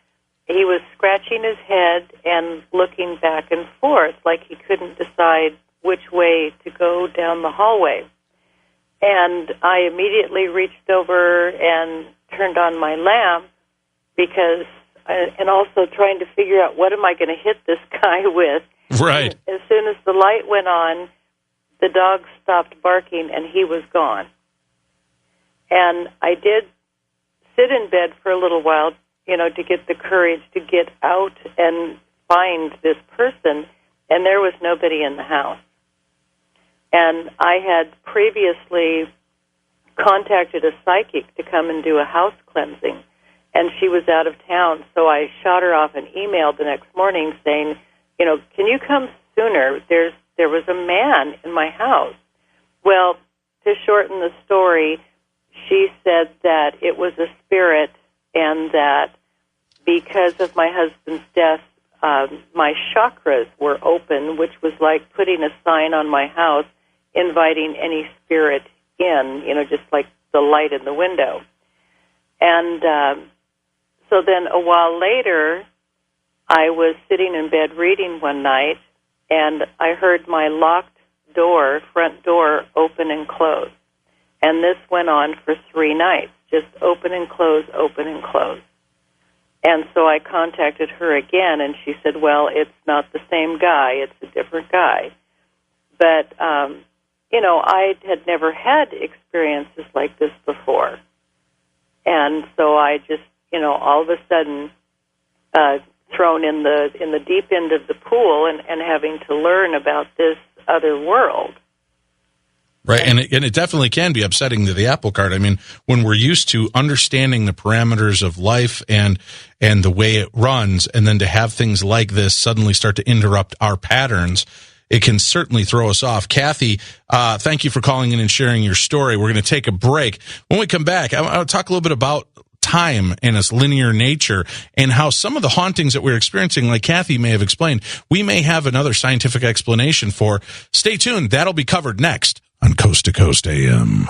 He was scratching his head and looking back and forth like he couldn't decide which way to go down the hallway. And I immediately reached over and turned on my lamp and also trying to figure out what am I going to hit this guy with. Right. And as soon as the light went on, the dog stopped barking, and he was gone. And I did sit in bed for a little while, to get the courage to get out and find this person, and there was nobody in the house. And I had previously contacted a psychic to come and do a house cleansing, and she was out of town, so I shot her off an email the next morning saying, can you come sooner? There was a man in my house. Well, to shorten the story, she said that it was a spirit, and that because of my husband's death, my chakras were open, which was like putting a sign on my house inviting any spirit in, just like the light in the window. And so then a while later, I was sitting in bed reading one night, and I heard my locked front door, open and close. And this went on for 3 nights, just open and close, open and close. And so I contacted her again, and she said, well, it's not the same guy, it's a different guy. But, I had never had experiences like this before. And so I just, all of a sudden, thrown in the deep end of the pool and having to learn about this other world. Right, and it definitely can be upsetting to the apple cart. I mean, when we're used to understanding the parameters of life and the way it runs, and then to have things like this suddenly start to interrupt our patterns, it can certainly throw us off. Kathy, thank you for calling in and sharing your story. We're going to take a break. When we come back, I'll talk a little bit about time and its linear nature, and how some of the hauntings that we're experiencing, like Kathy may have explained, we may have another scientific explanation for. Stay tuned. That'll be covered next on Coast to Coast AM.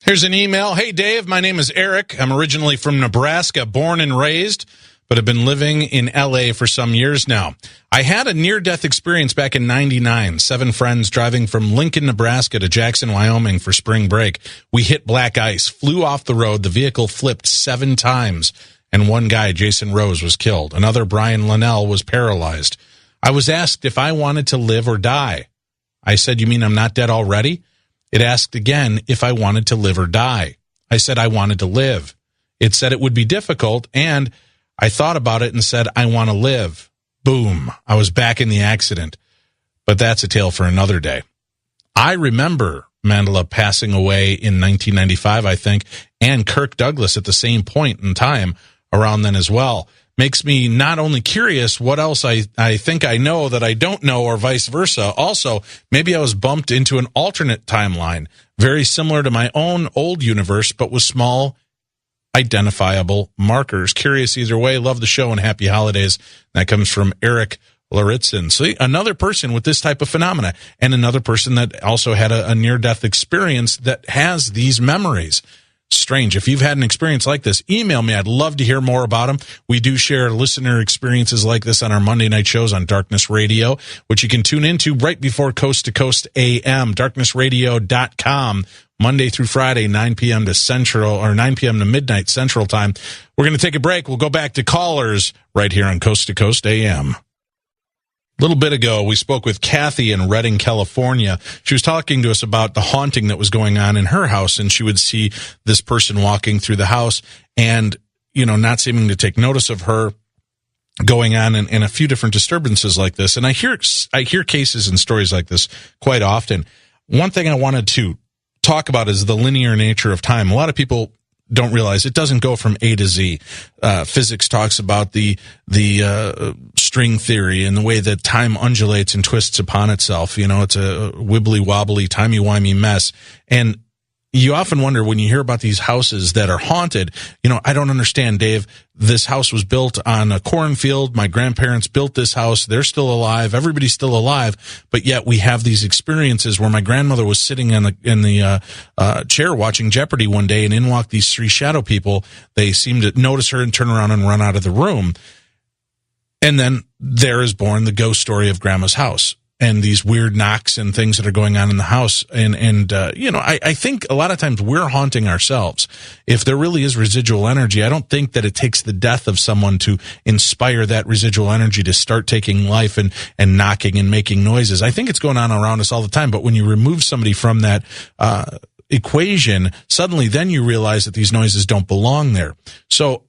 Here's an email. Hey, Dave, my name is Eric. I'm originally from Nebraska, born and raised, but have been living in L.A. for some years now. I had a near-death experience back in '99. 7 friends driving from Lincoln, Nebraska to Jackson, Wyoming for spring break. We hit black ice, flew off the road. The vehicle flipped 7 times, and one guy, Jason Rose, was killed. Another, Brian Linnell, was paralyzed. I was asked if I wanted to live or die. I said, you mean I'm not dead already? It asked again if I wanted to live or die. I said I wanted to live. It said it would be difficult, and I thought about it and said, I want to live. Boom. I was back in the accident. But that's a tale for another day. I remember Mandela passing away in 1995, I think, and Kirk Douglas at the same point in time around then as well. Makes me not only curious what else I think I know that I don't know, or vice versa. Also, maybe I was bumped into an alternate timeline, very similar to my own old universe, but with small identifiable markers. Curious either way. Love the show and happy holidays. That comes from Eric Laritzin. So another person with this type of phenomena, and another person that also had a near-death experience that has these memories. Strange. If you've had an experience like this, email me. I'd love to hear more about them. We do share listener experiences like this on our Monday night shows on Darkness Radio, which you can tune into right before Coast to Coast AM, darknessradio.com, Monday through Friday, 9 p.m. to Central, or 9 p.m. to midnight Central Time. We're going to take a break. We'll go back to callers right here on Coast to Coast AM. A little bit ago, we spoke with Kathy in Redding, California. She was talking to us about the haunting that was going on in her house, and she would see this person walking through the house and, not seeming to take notice of her, going on in a few different disturbances like this. And I hear cases and stories like this quite often. One thing I wanted to talk about is the linear nature of time. A lot of people don't realize it doesn't go from A to Z. Physics talks about the string theory and the way that time undulates and twists upon itself. It's a wibbly wobbly, timey-wimey mess. And you often wonder when you hear about these houses that are haunted, I don't understand, Dave. This house was built on a cornfield. My grandparents built this house. They're still alive. Everybody's still alive. But yet we have these experiences where my grandmother was sitting in the chair watching Jeopardy one day, and in walked these three shadow people. They seemed to notice her and turn around and run out of the room. And then there is born the ghost story of Grandma's house, and these weird knocks and things that are going on in the house. I think a lot of times we're haunting ourselves. If there really is residual energy, I don't think that it takes the death of someone to inspire that residual energy to start taking life and knocking and making noises. I think it's going on around us all the time. But when you remove somebody from that equation, suddenly then you realize that these noises don't belong there. So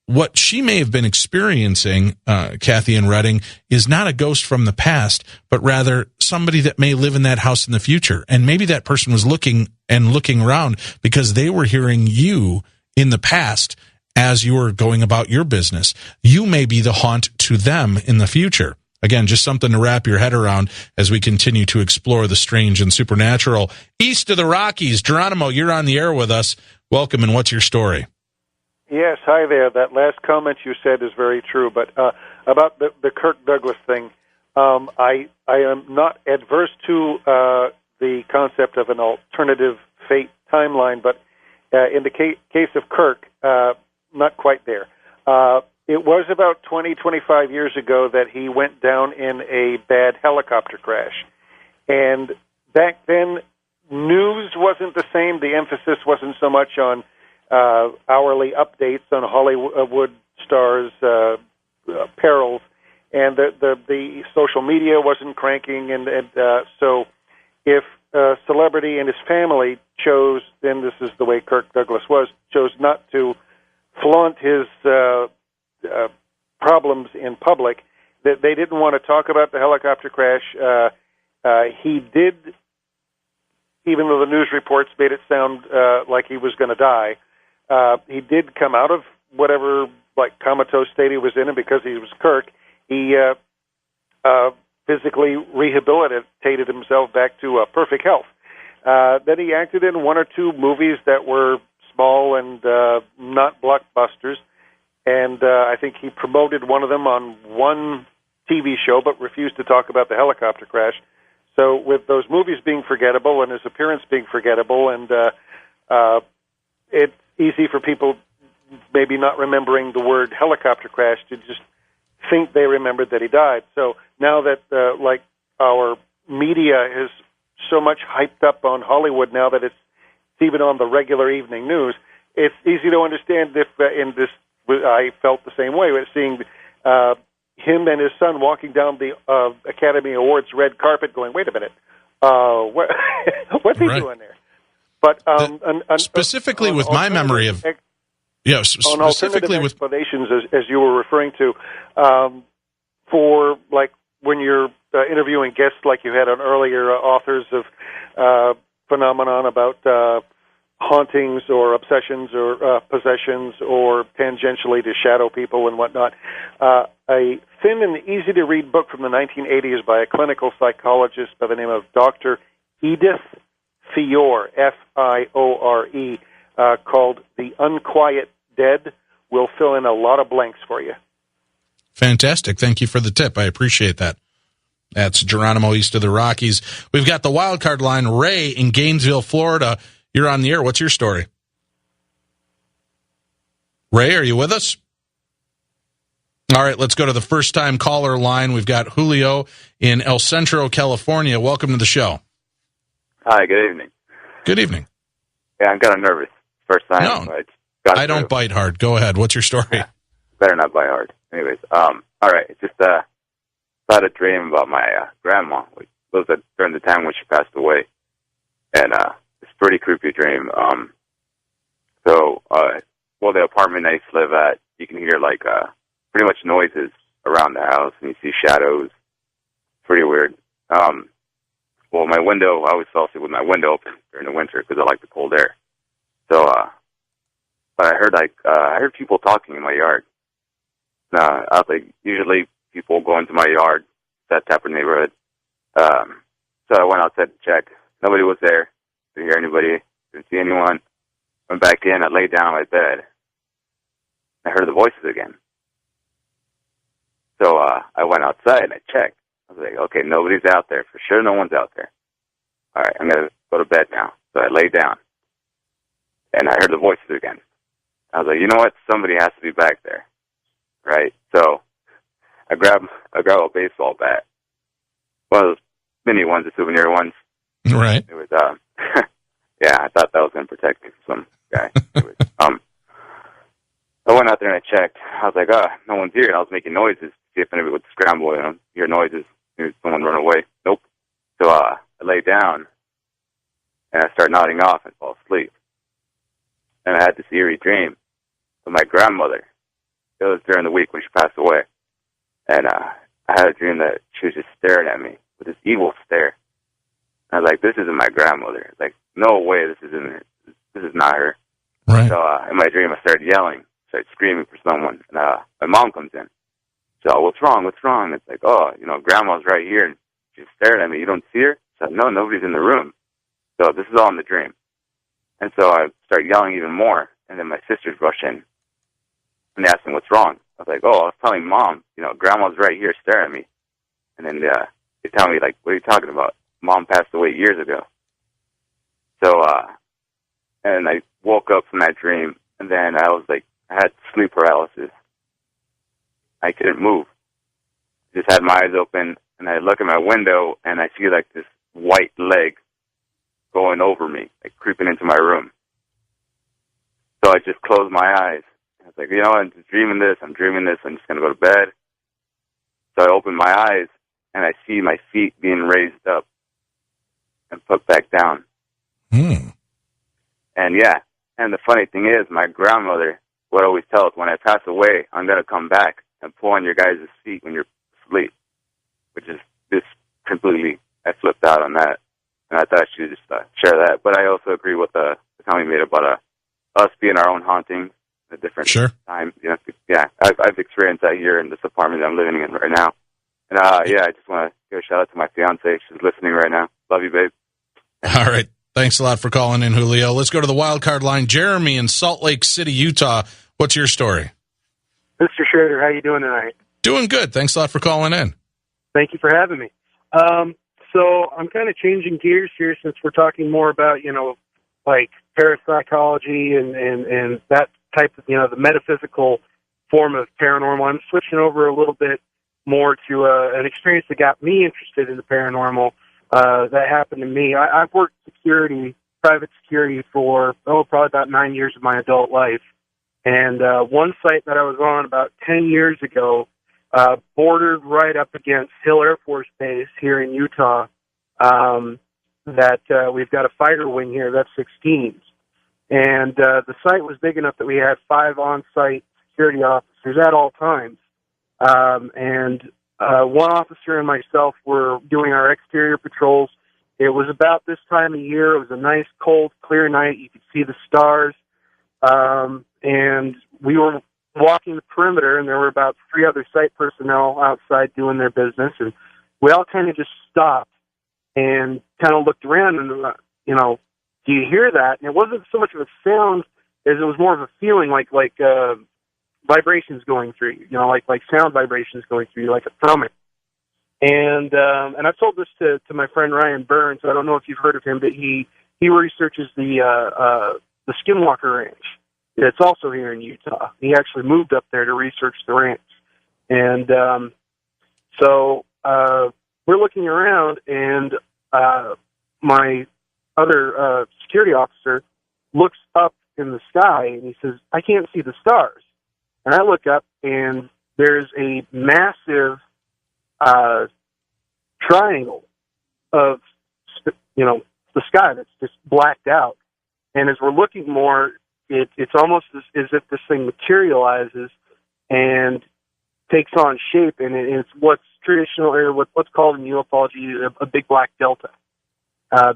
what she may have been experiencing, Kathy in Redding, is not a ghost from the past, but rather somebody that may live in that house in the future. And maybe that person was looking around because they were hearing you in the past as you were going about your business. You may be the haunt to them in the future. Again, just something to wrap your head around as we continue to explore the strange and supernatural. East of the Rockies, Geronimo, you're on the air with us. Welcome, and what's your story? Yes, hi there. That last comment you said is very true. But about the Kirk Douglas thing, I am not adverse to the concept of an alternative fate timeline, but in the case of Kirk, not quite there. It was about 25 years ago that he went down in a bad helicopter crash. And back then, news wasn't the same. The emphasis wasn't so much on hourly updates on Hollywood stars' perils, and the social media wasn't cranking, and so if a celebrity and his family chose, then this is the way Kirk Douglas was, chose not to flaunt his problems in public, that they didn't want to talk about the helicopter crash. He did, even though the news reports made it sound like he was going to die, he did come out of whatever comatose state he was in, and because he was Kirk, he physically rehabilitated himself back to perfect health. Then he acted in one or two movies that were small and not blockbusters, and I think he promoted one of them on one TV show, but refused to talk about the helicopter crash. So with those movies being forgettable and his appearance being forgettable, and it's easy for people maybe not remembering the word helicopter crash to just think they remembered that he died. So now that our media is so much hyped up on Hollywood now that it's even on the regular evening news, it's easy to understand if in this, I felt the same way with seeing him and his son walking down the Academy Awards red carpet going, wait a minute, what's he doing there? But specifically with my memory of... Yes, specifically with explanations, as you were referring to, for like when you're interviewing guests, like you had on earlier, authors of phenomenon about hauntings or obsessions or possessions, or tangentially to shadow people and whatnot. A thin and easy-to-read book from the 1980s by a clinical psychologist by the name of Dr. Edith Fiore, Fiore, called The Unquiet Dead, will fill in a lot of blanks for you. Fantastic. Thank you for the tip. I appreciate that. That's Geronimo east of the Rockies. We've got the wildcard line. Ray in Gainesville, Florida. You're on the air. What's your story? Ray, are you with us? All right, let's go to the first-time caller line. We've got Julio in El Centro, California. Welcome to the show. Hi, good evening. Good evening. Yeah, I'm kind of nervous. First time. No, I don't bite hard. Go ahead. What's your story? Better not bite hard. Anyways, all right. Just had a dream about my grandma. It was during the time when she passed away, and it's a pretty creepy dream. The apartment I used to live at, you can hear like pretty much noises around the house, and you see shadows. Pretty weird. My window, I always fell asleep with my window open during the winter because I like the cold air. So, but I heard people talking in my yard. Usually people go into my yard, that type of neighborhood. So I went outside to check. Nobody was there. Didn't hear anybody. Didn't see anyone. Went back in. I laid down on my bed. I heard the voices again. So I went outside and I checked. I was like, okay, nobody's out there. For sure no one's out there. All right, I'm going to go to bed now. So I laid down. And I heard the voices again. I was like, you know what? Somebody has to be back there. Right? So I grabbed a baseball bat. One of those mini ones, the souvenir ones. Right. It was, yeah, I thought that was going to protect me from some guy. I went out there and I checked. I was like, no one's here. And I was making noises to see if anybody would scramble, hear noises, maybe someone run away. Nope. So I lay down and I started nodding off and fall asleep. And I had this eerie dream of my grandmother. It was during the week when she passed away. And I had a dream that she was just staring at me with this evil stare. And I was like, this isn't my grandmother. Like, no way, this is not her. Right. So in my dream, I started yelling, started screaming for someone. And my mom comes in. So, what's wrong? What's wrong? It's like, grandma's right here. And she's staring at me. You don't see her? So, no, nobody's in the room. So this is all in the dream. And so I start yelling even more. And then my sisters rush in. And they ask me, what's wrong? I was like, I was telling Mom, grandma's right here staring at me. And then they tell me, like, what are you talking about? Mom passed away years ago. So, and I woke up from that dream. And then I had sleep paralysis. I couldn't move. Just had my eyes open, and I look at my window, and I see like this white leg going over me, like creeping into my room. So I just closed my eyes. I was like, I'm just dreaming this. I'm just going to go to bed. So I open my eyes, and I see my feet being raised up and put back down. And and the funny thing is, my grandmother would always tell us, when I pass away, I'm going to come back and pull on your guys' feet when you're asleep, which is just completely, I flipped out on that. And I thought she would just share that. But I also agree with the comment you made about us being our own haunting at a different time. I've experienced that here in this apartment that I'm living in right now. And I just want to give a shout out to my fiance. She's listening right now. Love you, babe. All right. Thanks a lot for calling in, Julio. Let's go to the wild card line. Jeremy in Salt Lake City, Utah. What's your story? Mr. Schroeder, how you doing tonight? Doing good. Thanks a lot for calling in. Thank you for having me. So I'm kind of changing gears here since we're talking more about, like parapsychology and that type of, the metaphysical form of paranormal. I'm switching over a little bit more to an experience that got me interested in the paranormal that happened to me. I've worked private security for, probably about 9 years of my adult life. And one site that I was on about 10 years ago, bordered right up against Hill Air Force Base here in Utah. We've got a fighter wing here, that's 16s. And the site was big enough that we had 5 on-site security officers at all times. One officer and myself were doing our exterior patrols. It was about this time of year. It was a nice, cold, clear night. You could see the stars. And we were walking the perimeter, and there were about 3 other site personnel outside doing their business. And we all kind of just stopped and kind of looked around and, do you hear that? And it wasn't so much of a sound as it was more of a feeling like vibrations going through you, like sound vibrations going through you, like a thrumming. And I've told this to my friend Ryan Burns. I don't know if you've heard of him, but he researches the Skinwalker Ranch. It's also here in Utah. He actually moved up there to research the ranch. And so we're looking around, and my other security officer looks up in the sky, and he says, "I can't see the stars." And I look up, and there's a massive triangle of, the sky that's just blacked out. And as we're looking more, it's almost as if this thing materializes and takes on shape, and it's what's traditional, or what's called in ufology a big black delta,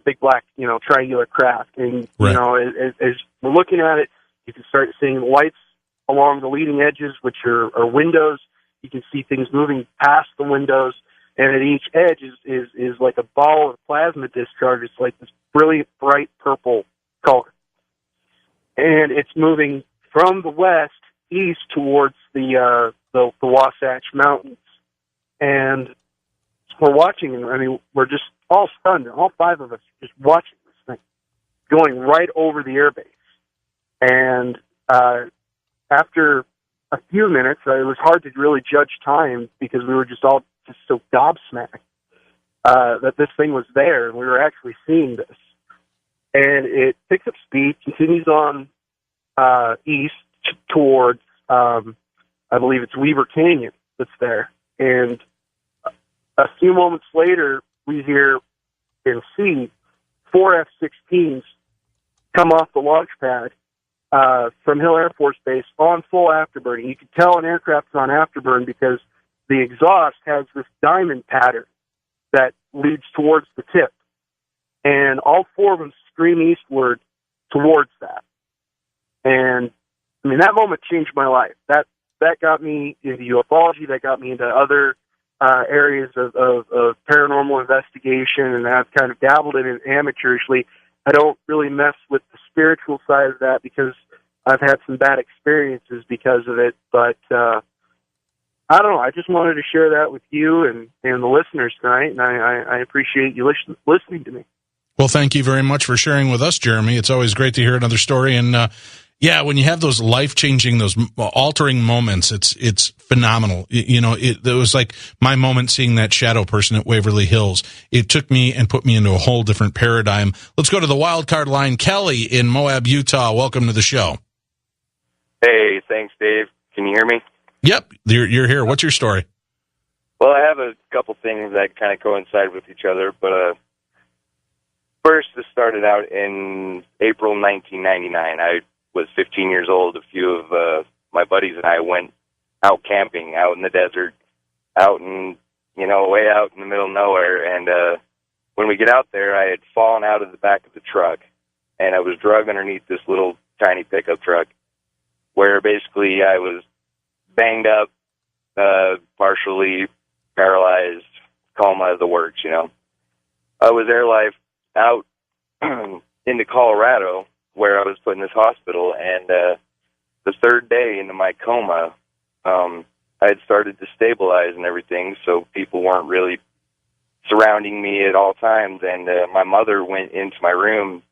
big black, triangular craft. And, as we're looking at it, you can start seeing lights along the leading edges, which are windows. You can see things moving past the windows, and at each edge is like a ball of plasma discharge. It's like this brilliant, bright purple color. And it's moving from the west east towards the Wasatch Mountains. And we're watching, and we're just all stunned. All 5 of us just watching this thing going right over the airbase. And after a few minutes, it was hard to really judge time because we were just all so gobsmacked that this thing was there, and we were actually seeing this. And it picks up speed, continues on east towards, I believe it's Weaver Canyon that's there. And a few moments later, we hear and see 4 F-16s come off the launch pad from Hill Air Force Base on full afterburning. You can tell an aircraft's on afterburn because the exhaust has this diamond pattern that leads towards the tip. And all 4 of them scream eastward towards that. And, that moment changed my life. That got me into ufology. That got me into other areas of paranormal investigation, and I've kind of dabbled in it amateurishly. I don't really mess with the spiritual side of that because I've had some bad experiences because of it. But I don't know. I just wanted to share that with you and the listeners tonight, and I appreciate you listening to me. Well, thank you very much for sharing with us, Jeremy. It's always great to hear another story. And when you have those life-changing, those altering moments, it's phenomenal. It was like my moment seeing that shadow person at Waverly Hills. It took me and put me into a whole different paradigm. Let's go to the wild card line. Kelly in Moab, Utah. Welcome to the show. Hey, thanks, Dave. Can you hear me? Yep, you're here. What's your story? Well, I have a couple things that kind of coincide with each other, but first, this started out in April 1999. I was 15 years old. A few of my buddies and I went out camping out in the desert, out in, way out in the middle of nowhere. And when we get out there, I had fallen out of the back of the truck, and I was drugged underneath this little tiny pickup truck where basically I was banged up, partially paralyzed, coma, the works, I was airlifted out into Colorado, where I was put in this hospital, and the 3rd day into my coma, I had started to stabilize and everything, so people weren't really surrounding me at all times, and my mother went into my room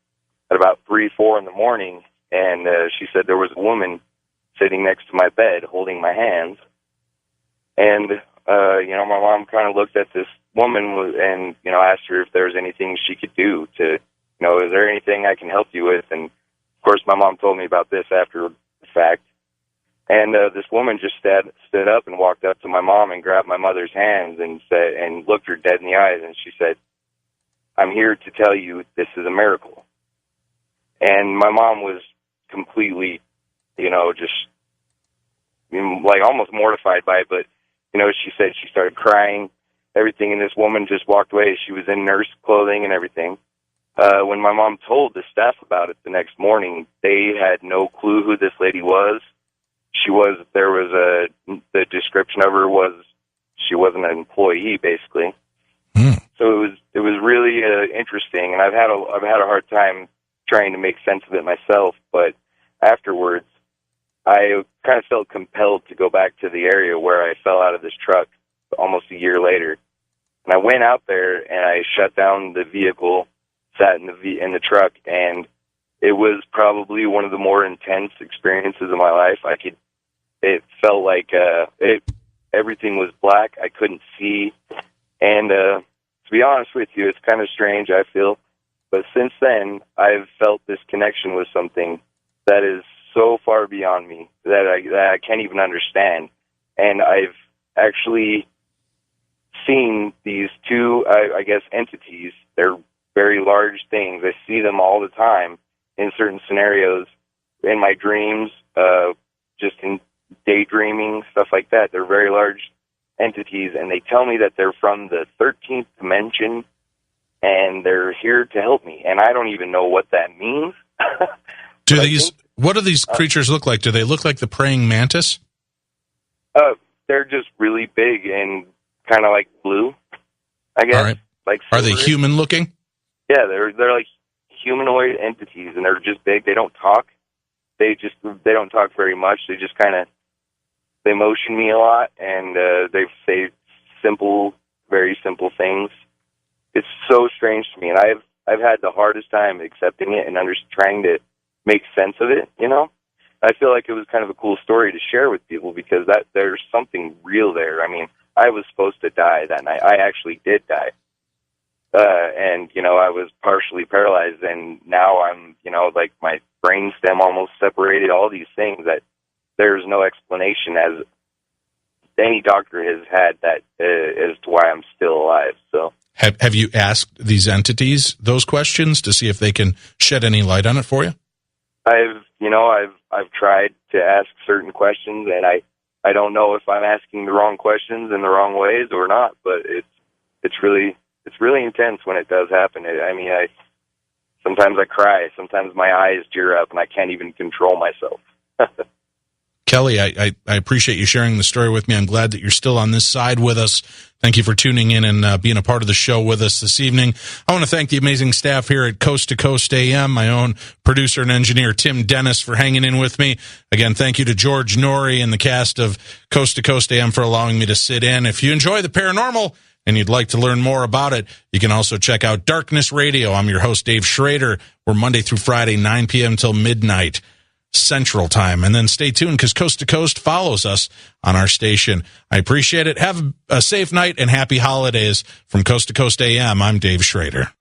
at about 3, 4 in the morning, and she said there was a woman sitting next to my bed holding my hands, and my mom kind of looked at this woman and, asked her if there was anything she could do to, is there anything I can help you with? And, of course, my mom told me about this after the fact. And this woman just stood up and walked up to my mom and grabbed my mother's hands and said, and looked her dead in the eyes, and she said, "I'm here to tell you this is a miracle." And my mom was completely, just like almost mortified by it. But, she said she started crying, everything, and this woman just walked away. She was in nurse clothing and everything. When my mom told the staff about it the next morning, they had no clue who this lady was. The description of her was she wasn't an employee, basically. So it was really interesting, and I've had a hard time trying to make sense of it myself. But afterwards, I kind of felt compelled to go back to the area where I fell out of this truck almost a year later, and I went out there and I shut down the vehicle, sat in the truck, and it was probably one of the more intense experiences of my life. It felt like everything was black. I couldn't see. And to be honest with you, it's kind of strange, I feel. But since then, I've felt this connection with something that is so far beyond me that I can't even understand. And I've actually seen these two, I guess, entities. They're very large things. I see them all the time in certain scenarios, in my dreams, just in daydreaming, stuff like that. They're very large entities, and they tell me that they're from the 13th dimension, and they're here to help me. And I don't even know what that means. What do these creatures look like? Do they look like the praying mantis? They're just really big and kind of like blue, I guess. All right. Like are they human looking? Yeah, they're like humanoid entities, and they're just big. They don't talk. They don't talk very much. They just they motion me a lot, and they say very simple things. It's so strange to me, and I've had the hardest time accepting it and trying to make sense of it. I feel like it was kind of a cool story to share with people because there's something real there. I mean, I was supposed to die that night. I actually did die. And, I was partially paralyzed, and now I'm, like my brain stem almost separated, all these things that there's no explanation as any doctor has had that as to why I'm still alive. So have you asked these entities those questions to see if they can shed any light on it for you? I've tried to ask certain questions, and I don't know if I'm asking the wrong questions in the wrong ways or not, but it's really intense when it does happen. Sometimes I cry, sometimes my eyes tear up, and I can't even control myself. Kelly, I appreciate you sharing the story with me. I'm glad that you're still on this side with us. Thank you for tuning in and being a part of the show with us this evening. I want to thank the amazing staff here at Coast to Coast AM, my own producer and engineer, Tim Dennis, for hanging in with me. Again, thank you to George Norrie and the cast of Coast to Coast AM for allowing me to sit in. If you enjoy the paranormal and you'd like to learn more about it, you can also check out Darkness Radio. I'm your host, Dave Schrader. We're Monday through Friday, 9 p.m. till midnight Central Time. And then stay tuned because Coast to Coast follows us on our station. I appreciate it. Have a safe night and happy holidays. From Coast to Coast AM, I'm Dave Schrader.